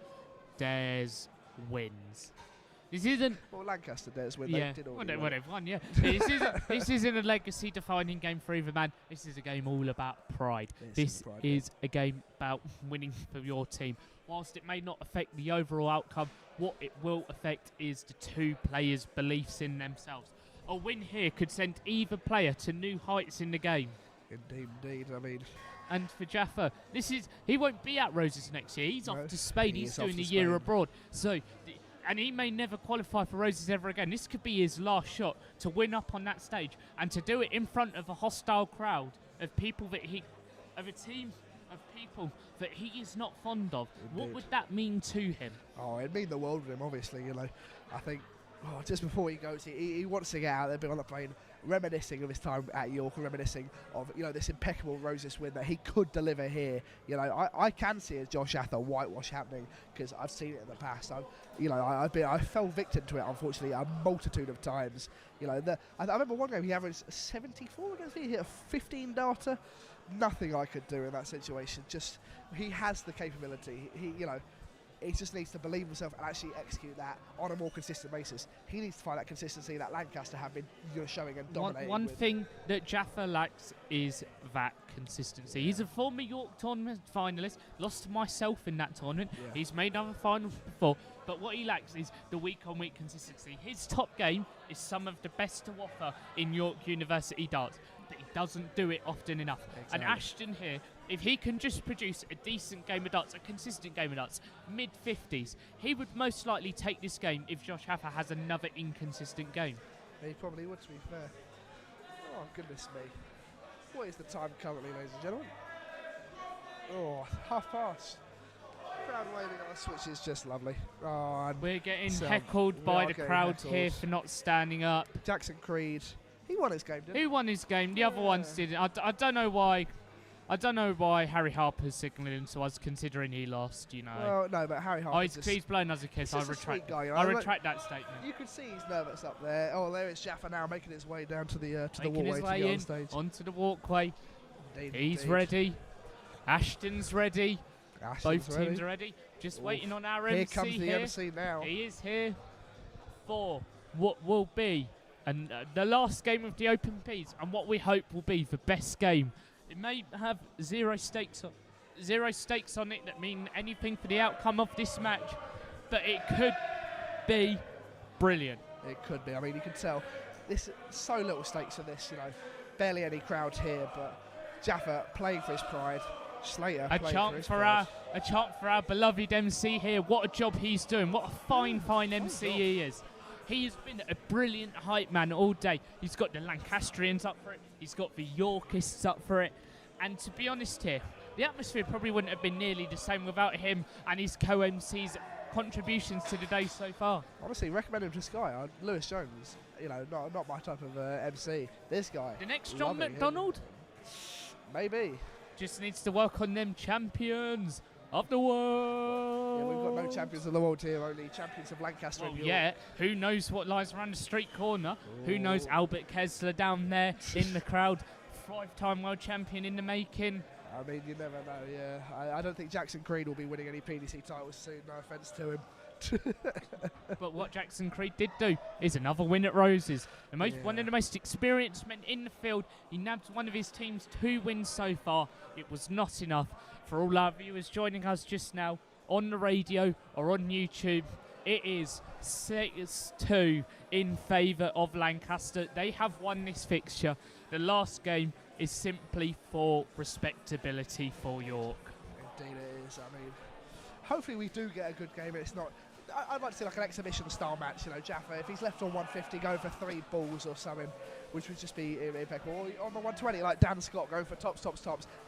dares wins. This isn't. Well, Lancaster dares win. Yeah, They did all whatever. Won, yeah. This isn't a legacy-defining game for either man. This is a game all about pride. This is a game about winning for your team. Whilst it may not affect the overall outcome, what it will affect is the two players' beliefs in themselves. A win here could send either player to new heights in the game. Indeed. I mean, and for Jaffa, he won't be at Roses next year. He's off to Spain. He's doing a year abroad. So, and he may never qualify for Roses ever again. This could be his last shot to win up on that stage, and to do it in front of a hostile crowd of people of a team of people that he is not fond of. Indeed. What would that mean to him? Oh, it'd mean the world to him, obviously. You know, I think just before he goes, he wants to get out there, be on the plane, reminiscing of his time at York, reminiscing of, you know, this impeccable Roses win that he could deliver here. You know, I can see a Josh Ather whitewash happening, because I've seen it in the past. I fell victim to it, unfortunately, a multitude of times. You know, I remember one game he averaged 74 against me. He hit a 15 darter. Nothing I could do in that situation. Just, he has the capability. He just needs to believe himself and actually execute that on a more consistent basis. He needs to find that consistency that Lancaster have been, you know, showing and dominating. One thing that Jaffa lacks is that consistency. He's a former York tournament finalist, lost to myself in that tournament. Yeah. He's made other finals before, but what he lacks is the week-on-week consistency. His top game is some of the best to offer in York University darts, but he doesn't do it often enough. Exactly. And Ashton here, if he can just produce a decent game of darts, a consistent game of darts, mid-50s, he would most likely take this game if Josh Haffer has another inconsistent game. He probably would, to be fair. Oh, goodness me. What is the time currently, ladies and gentlemen? Oh, 30:30. Crowd waving on the switch is just lovely. Oh, we're getting heckled by the crowd here for not standing up. Jackson Creed, he won his game, didn't he? He won his game. The other ones didn't. I don't know why. I don't know why Harry Harper's signalling to us, considering he lost, you know. Well, no, but Harry Harper. He's blown us a kiss. I retract. Guy, you know? I retract that statement. You can see he's nervous up there. Oh, there is Jaffa now making his way down to the walkway his way to get in, on stage. Onto the walkway. He's indeed. ready. Ashton's ready. Both ready. teams are ready. Just waiting on our MC. Here comes the MC now. He is here for what will be the last game of the Open Ps, and what we hope will be the best game. It may have zero stakes on it that mean anything for the outcome of this match, but it could be brilliant. It could be. I mean, you can tell this so little stakes in this. You know, barely any crowd here, but Jaffa playing for his pride. Slater a chant for our beloved MC here. What a job he's doing. What a fine MC he is. He has been a brilliant hype man all day. He's got the Lancastrians up for it. He's got the Yorkists up for it. And to be honest here, the atmosphere probably wouldn't have been nearly the same without him and his co-MC's contributions to the day so far. Honestly, recommend him to Sky. Lewis Jones, you know, not my type of MC. This guy. The next John McDonald? Maybe. Just needs to work on them champions of the world. Yeah, we've got no champions of the world here, only champions of Lancaster and York. Yeah, who knows what lies around the street corner? Ooh. Who knows Albert Kessler down there in the crowd, 5-time world champion in the making. I mean, you never know, yeah. I don't think Jackson Creed will be winning any PDC titles soon, no offence to him. But what Jackson Creed did do is another win at Roses. One of the most experienced men in the field. He nabbed one of his team's 2 wins so far. It was not enough. For all our viewers joining us just now on the radio or on YouTube, it is 6-2 in favour of Lancaster. They have won this fixture. The last game is simply for respectability for York. Indeed it is. I mean, hopefully we do get a good game. It's not. I'd like to see like an exhibition style match, you know, Jaffa, if he's left on 150 going for 3 balls or something, which would just be impeccable. Or on the 120 like Dan Scott going for tops.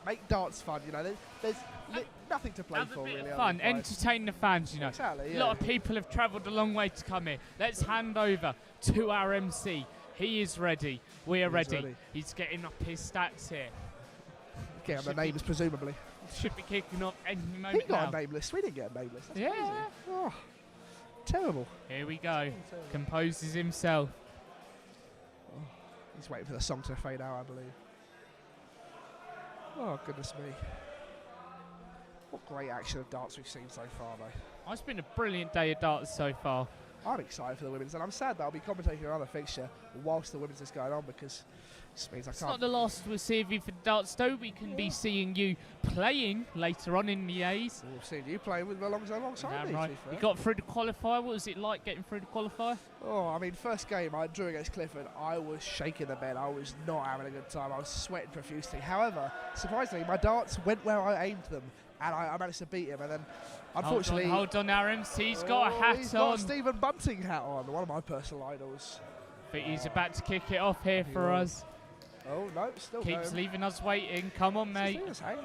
Make darts fun, you know. There's nothing to play for, really. Fun, entertain the fans, you know. Exactly, yeah. A lot of people have travelled a long way to come here. Let's hand over to our MC. He is ready. We are ready. He's getting up his stats here. Getting the names, presumably. Should be kicking off any moment. He got a nameless. We didn't get a nameless. That's crazy. Oh, terrible. Here we go. Composes himself. He's waiting for the song to fade out, I believe. Oh, goodness me. What great action of darts we've seen so far, though. It's been a brilliant day of darts so far. I'm excited for the women's, and I'm sad that I'll be commentating another fixture whilst the women's is going on, because it just means I It's can't. not the last we'll see of you for darts, though. We can be seeing you playing later on in the A's. We've seen you playing with alongside Damn me, right. to be fair. You got through the qualifier. What was it like getting through the qualifier? Oh, I mean, first game I drew against Clifford, I was shaking the bed. I was not having a good time. I was sweating profusely. However, surprisingly, my darts went where I aimed them, and I managed to beat him. And then, unfortunately, hold on, Arams. He's got a hat he's on. got a Stephen Bunting hat on, one of my personal idols. I think he's about to kick it off here He for will. us. Oh no, still Keeps going. leaving us waiting. Come on, mate. He's hanging.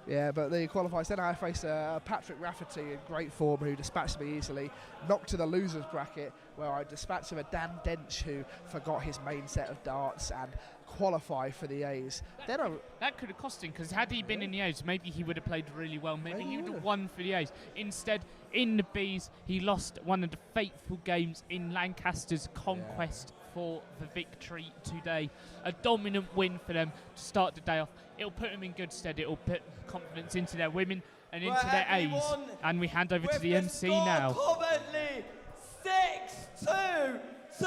Yeah, but the qualifiers. Then I faced Patrick Rafferty in great form, who dispatched me easily. Knocked to the losers bracket, where I dispatched him a Dan Dench, who forgot his main set of darts and qualified for the A's. That could have cost him, because had he been in the A's, maybe he would have played really well. Maybe he would have won for the A's. Instead, in the Bs, he lost one of the fateful games in Lancaster's conquest for the victory today. A dominant win for them to start the day off. It'll put them in good stead. It'll put confidence into their women and into their A's. And we hand over to the MC now. Currently 6-2 to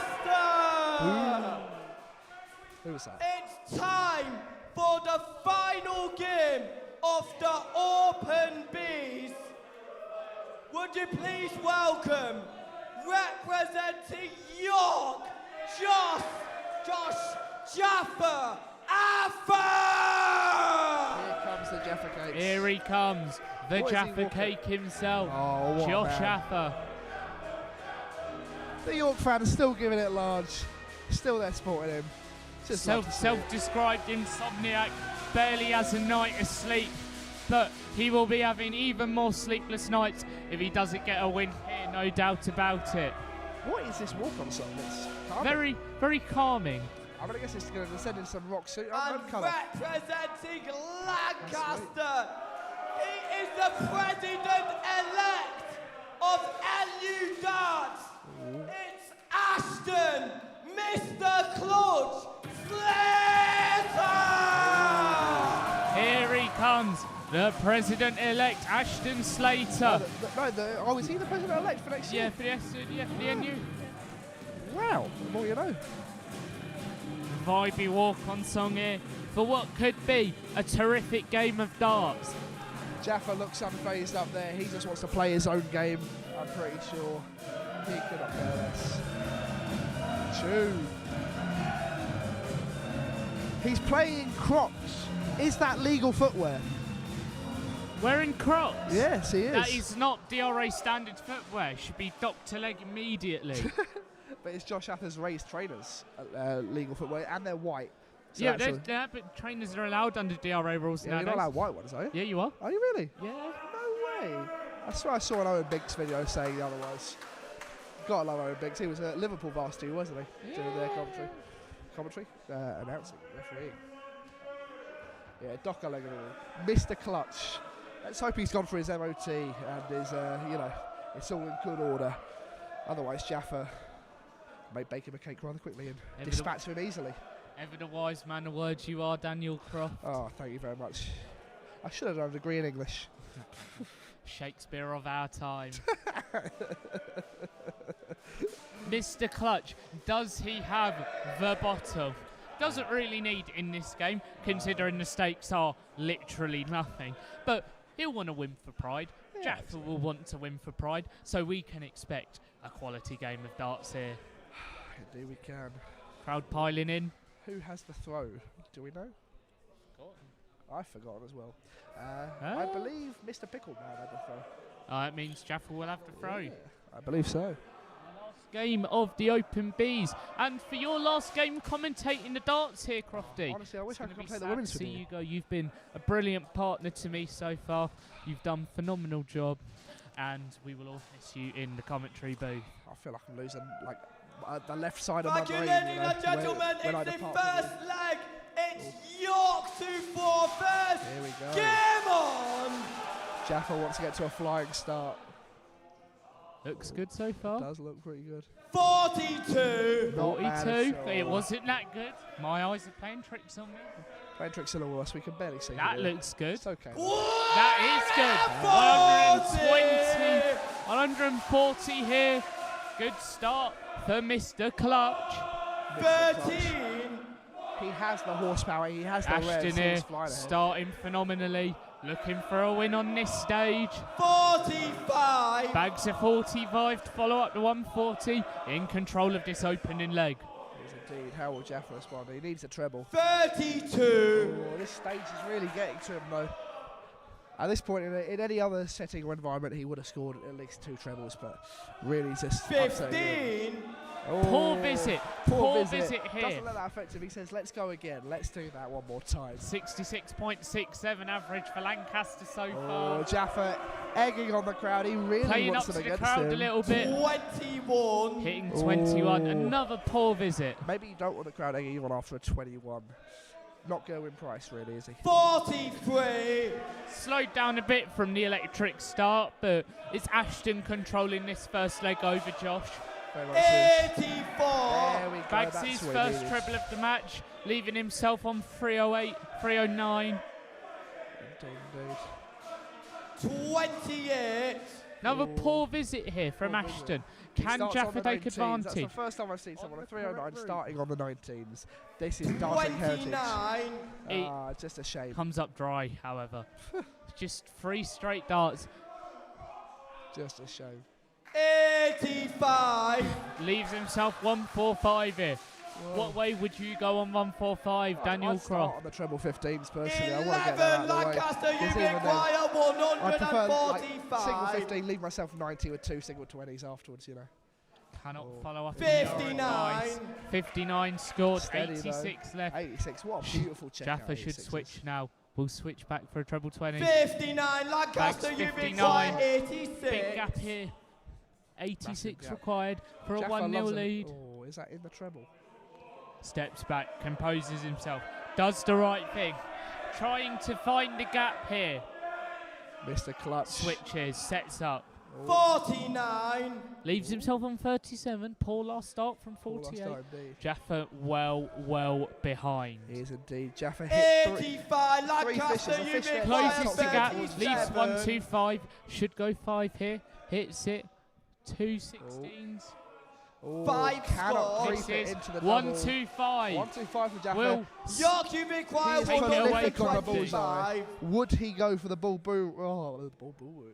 Lancaster. Who was that? It's time for the final game of the Open Bs. Would you please welcome, representing York, Josh Jaffa Affa! Here comes the Jaffa Cakes. Here he comes, the What is he Jaffa walking? Cake himself, Oh, what a Josh man. Jaffa. The York fans still giving it large. Still there supporting him. Just love to see it. Self-described insomniac, barely has a night of sleep, but he will be having even more sleepless nights if he doesn't get a win here, no doubt about it. What is this walk-on song? It's calming. Very, very calming. I'm gonna guess it's gonna descend in some rock suit. And representing Lancaster, he is the president-elect of LU Darts. It's Ashton, Mr. Clutch Slater! Here he comes, the president-elect Ashton Slater. Oh, is he the president-elect for next year? Yeah, for the NU. Wow, the more you know. Vibey walk-on song here for what could be a terrific game of darts. Jaffa looks unfazed up there. He just wants to play his own game. I'm pretty sure he could not care less. Chew. He's playing Crocs. Is that legal footwear? Wearing Crocs? Yes, he is. That is not DRA standard footwear. Should be docked to leg immediately. But it's Josh Jaffa's raised trainers, legal footwear, and they're white. So yeah, that's but trainers are allowed under DRA rules you're nowadays. not allowed white ones, are you? Yeah, you are. Are you really? Yeah. No way. I swear I saw an Owen Biggs video saying otherwise. Gotta love Owen Biggs. He was at Liverpool varsity, wasn't he? Doing their commentary. Announcing, refereeing. Yeah, Docker leg and all. Mr. Clutch. Let's hope he's gone for his MOT and is, it's all in good order. Otherwise, Jaffa may bake him a cake rather quickly and dispatch him easily. Ever the wise man of words you are, Daniel Croft. Oh, thank you very much. I should have done a degree in English. Shakespeare of our time. Mr. Clutch, does he have the bottle? Doesn't really need in this game, considering the stakes are literally nothing. But he'll want to win for pride. Yeah, Jaffa will want to win for pride, so we can expect a quality game of darts here. Indeed we can. Crowd piling in. Who has the throw? Do we know? I've forgotten as well. I believe Mr. Pickleman had the throw. It means Jaffa will have to throw. Yeah, I believe so. Last game of the Open Bs. And for your last game commentating the darts here, Crofty. Honestly, I wish I It's could gonna play be the sad women's to with see you. you go. You've been a brilliant partner to me so far. You've done a phenomenal job. And we will all miss you in the commentary booth. I feel like I'm losing the left side of my Thank you, brain. ladies and gentlemen. when I It's the depart from first you. leg. It's York 2-4 first. Here we go. Game on. Jaffa wants to get to a flying start. Looks good so far. Does look pretty good. 42. Not bad 42. at all. It wasn't that good. My eyes are playing tricks on me. Playing tricks in all us. We can barely see. That here. looks good. It's okay. That is good. 140 here. Good start for Mr. Clutch. 13. He has the horsepower. He has the Ashton res. here, He's flying ahead. starting phenomenally. Looking for a win on this stage. 45. Bags of 45 to follow up the 140. In control of this opening leg. Yes, indeed. How will Jaffa respond? He needs a treble. 32. Oh, this stage is really getting to him, though. At this point, in any other setting or environment, he would have scored at least 2 trebles, but really just upsetting him. 15. Oh, Poor visit. Poor visit here. Doesn't let that affect him. He says, let's go again. Let's do that one more time. 66.67 average for Lancaster so Oh, far. Jaffa egging on the crowd. He really Playing wants up them to the against crowd him. a little bit. 21. Hitting 21. Oh. Another poor visit. Maybe you don't want the crowd egging you on after a 21. Not Gerwin Price, really, is he? 43. Slowed down a bit from the electric start, but it's Ashton controlling this first leg over Josh. Very much is. 84. There we go. Bags That's his what he first needed. treble of the match, leaving himself on 308, 309. Indeed. 28. Another Ooh. poor visit here from Poor visit. Ashton. He Can starts on Jaffa the take 19s. advantage? That's the first time I've seen someone at 309 starting on the 19s. This is dancing heritage. 29. Just a shame. Comes up dry, however. Just 3 straight darts. Just a shame. 85. Leaves himself 145 here. Whoa. What way would you go on 145, Daniel I'd start Croft? on the treble 15s personally. I want to get that out 11. of the way. Lancaster, you Because even then, require I prefer like, single 145. 15, leave myself 90 with 2 single 20s afterwards, you know. Cannot Oh. follow up. 59. 59 scored, Steady, though. 86 left. 86, what a beautiful check. Jaffa should switch now. We'll switch back for a treble 20. 59. Lancaster, Bags you 59. require 86. Big gap here. 86 gap. required for a Jaffa 1-0 loves him. lead. Oh, is that in the treble? Steps back, composes himself, does the right thing. Trying to find the gap here. Mr. Clutch. Switches, sets up. 49. Leaves himself on 37. Poor last start from Poor last 48. start indeed. Jaffa well behind. He is indeed. Jaffa hit 85. three Lancaster, fishes, a you fish there. require Closes the gap, 37. leaves 125. Should go 5 here. Hits it. 2 16s. Oh, 5 cannot score. creep This it is into the 125. 125 for Jaffa. Will York, you require He is Taking it away prolific on the quickly. bullseye. 125. Would he go for the bull boo? Oh, the bull boo.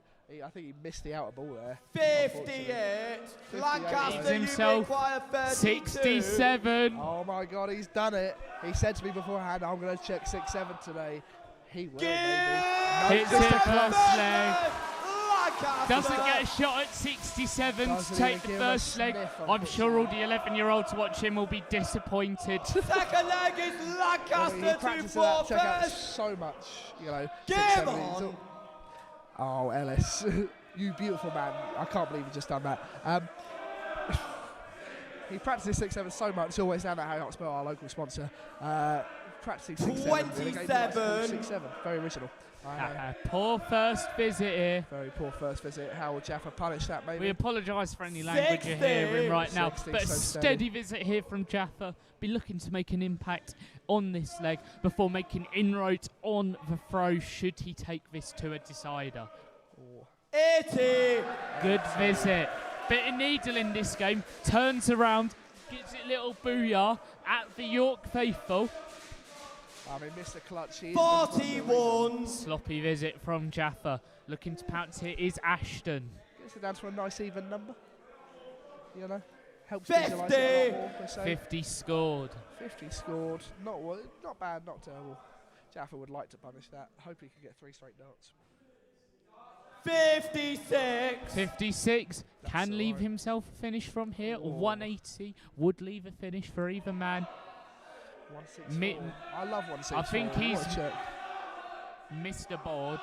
I think he missed the outer ball there. 58. 58. Lancaster, you Himself require 32. 67. Oh my God, he's done it. He said to me beforehand, I'm going to check 6-7 today. He will, Give maybe. Hits just it a first clutch. leg. Lancaster. Doesn't get a shot at 67 Doesn't to take even the give him a first leg. sniff, I'm sure all the 11-year-olds watching will be disappointed. Second leg is He Lancaster practices 2 that 4 check out first. so much, you know. Game 6-7, on. he's all- Oh, Ellis, you beautiful man. I can't believe you just done that. He practices 6-7 so much. Always down at Harry Hotspur, our local sponsor. Practicing 6-7. 27. 6-7. Very original. Poor first visit here. Very poor first visit. How will Jaffa punish that, maybe? We apologise for any language you're hearing right now, 60, but a so steady steady. visit here from Jaffa. Be looking to make an impact on this leg before making inroads on the throw should he take this to a decider. 80. Good visit. Bit of needle in this game. Turns around, gives it a little booyah at the York faithful. I mean, Mr. Clutch, he is 41. Sloppy visit from Jaffa. Looking to pounce here is Ashton. Gets it down to a nice even number. You know, helps 50. visualise it a lot more, per se. 50 scored. 50 scored. Not bad, not terrible. Jaffa would like to punish that. Hope he can get 3 straight darts. 56. 56 That's can leave alright. himself a finish from here. Ooh. 180 would leave a finish for either man. 164. Mi- I love 164. I think What a he's- check. Mr. Board.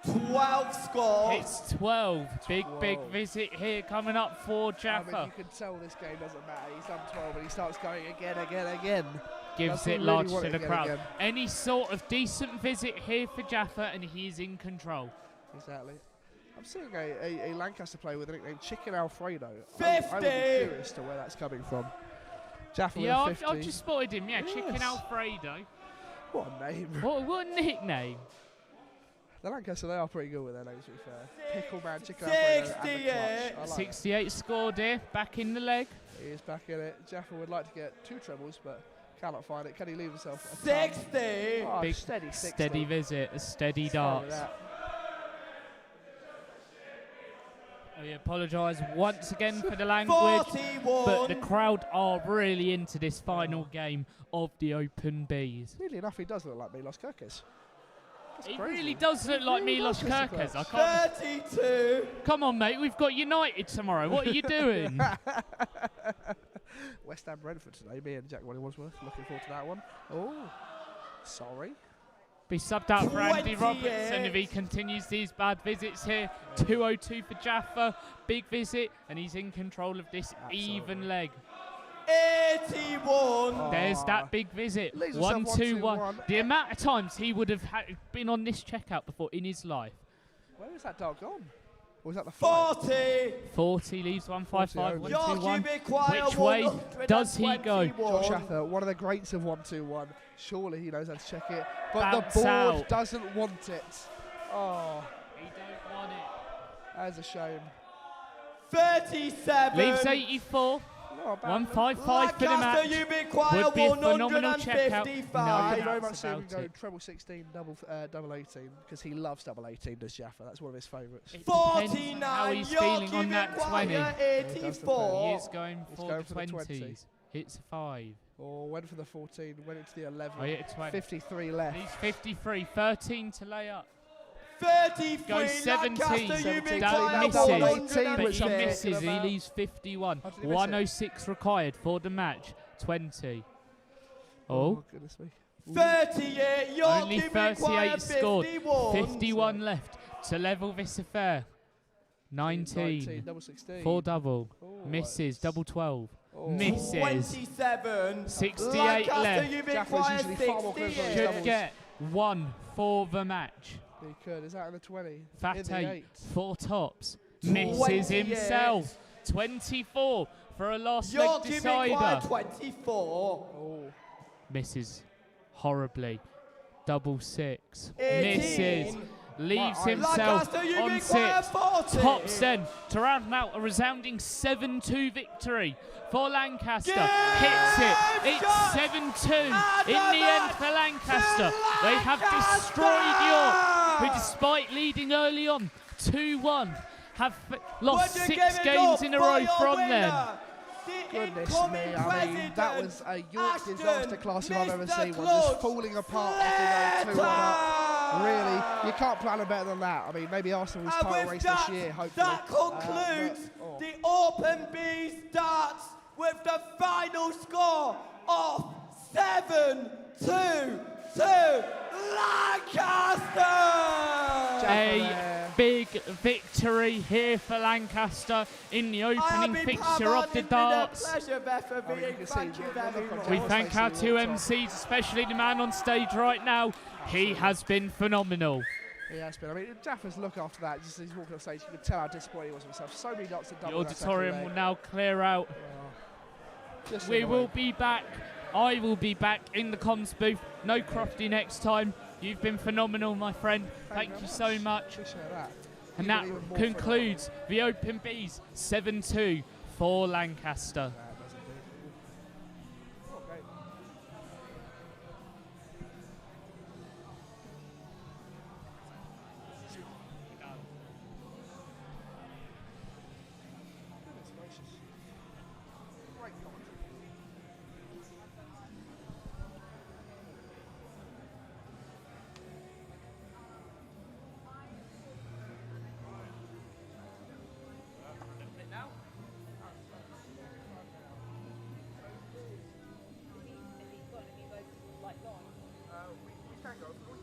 12 score. It's 12. Big 12. visit here coming up for I mean, Jaffa. you can tell this game doesn't matter. He's done 12 and he starts going again. Gives Doesn't it really large want to it the again, crowd. again. Any sort of decent visit here for Jaffa and he's in control. Exactly. I'm seeing a Lancaster player with the nickname Chicken Alfredo. 50. I would be curious to where that's coming from. Jaffa Yeah, with a 50. I've just spotted him. Yeah, Chicken Yes. Alfredo. What a name. What a nickname. The Lancaster, they are pretty good with their names, to be fair. Pickle Man, Chicken Alfredo, and the Clutch. I like 68 scored here, back in the leg. that. He is back in it. Jaffa would like to get 2 trebles, but cannot find it. Can he leave himself a ton? 60. Oh, Big steady 60. Steady visit, a steady Sorry with darts. that. We apologise once again for the language, 41. but the crowd are really into this final game of the Open Bees. Weirdly enough, he does look like Milos Kerkez. That's He crazy. really does look like really Milos does, Mr. Kerkez. I Clutch. can't. 32. Come on, mate. We've got United tomorrow. What are you doing? West Ham Brentford today. Me and Jack Wally Wadsworth. Looking forward to that one. Oh, sorry. Be subbed out for Andy 28. Robertson if he continues these bad visits here. 202 for Jaffa. Big visit, and he's in control of this Absolutely. even leg. 81. Oh. There's that big visit. Leaves us 1 at 2 1. 1-2-1. The amount of times he would have been on this checkout before in his life. Where is that dog gone? Or was that the fight? 40. 40 leaves 155, 40 1 2 1. Jockey Require Which way does he go? Josh Ather, one of the greats of 1-2-1. Surely he knows how to check it. But Bounce the board out. doesn't want it. Oh, He don't want it. that's a shame. 37. Leaves 84. Not bad. 155 for the Lancaster, match. you require Would be a phenomenal checkout. I No, could very doubts much see him about go it. treble 16, double 18, because he loves double 18, does Jaffa. That's one of his favourites. It depends 49. how he's feeling on that 20. require He 84. He is going He's for going the for the 20. 20s. Hits 5. Or went for the 14, went into the 11. Oh, he hit 20. 53 left. He's 53. 13 to lay up. 33. Goes 17. Lancaster, you 17. require That Double misses. 18, But which he I'm talking misses. He about. leaves 51. How did he miss it? 106 required for the match. 20. Oh. Goodness me. 38. Only Yorkie require 38 scored. 51. 51 left to level this affair. 19. Double 16. 4 double. Oh, Misses. Double 12. Oh. Misses. 27. 68 Lancaster, left. you Jaffa's require usually far more close on his 68. Should doubles. get 1 for the match. He could. Is that in the 20? In Fat the 8. 8. 4 tops. Misses 28. himself. 24 for a last leg Yorkie require decider. 24. Oh. Misses horribly. Double 6. 18. Misses. Leaves Right, himself Lancaster, you on require 6. 40. Tops then to round out a resounding 7-2 victory for Lancaster. Yes, Hits it. It's shot. 7-2 And in a the end match for Lancaster. for They have destroyed Lancaster. York, who despite leading early on 2-1, have lost Would you 6 give it games up in a for row your from winner, them. the Goodness incoming me, I mean, that president, was a York Ashton, disaster class if I've ever Mr. seen one. Clutch, Just falling apart after going 2-1 up. Really, you can't plan it better than that. I mean, maybe Arsenal's And title with race that, this year, hopefully. that concludes But, the Open B starts with the final score of 7-2 to Lancaster. A big victory here for Lancaster in the opening fixture of the darts. Pleasure, Beth, for I mean, you being. can see Thank you the very look on much. We Joel's thank face our as he 2 walks off. MCs, especially the man on stage right now. He has been phenomenal. He has been. I mean, Jaffa's look after that, just as he's walking off stage, you can tell how disappointed he was with himself. So many dots and The double. auditorium will now clear out. Just We will annoying. be back. I will be back in the comms booth. No Crofty next time. You've been phenomenal, my friend. Thank very you so much. Appreciate that. And You've that been even more concludes the Open Bees 7-2 for Lancaster. phenomenal. That does indeed. Oh, great. Goodness gracious. Great commentary. We can go. We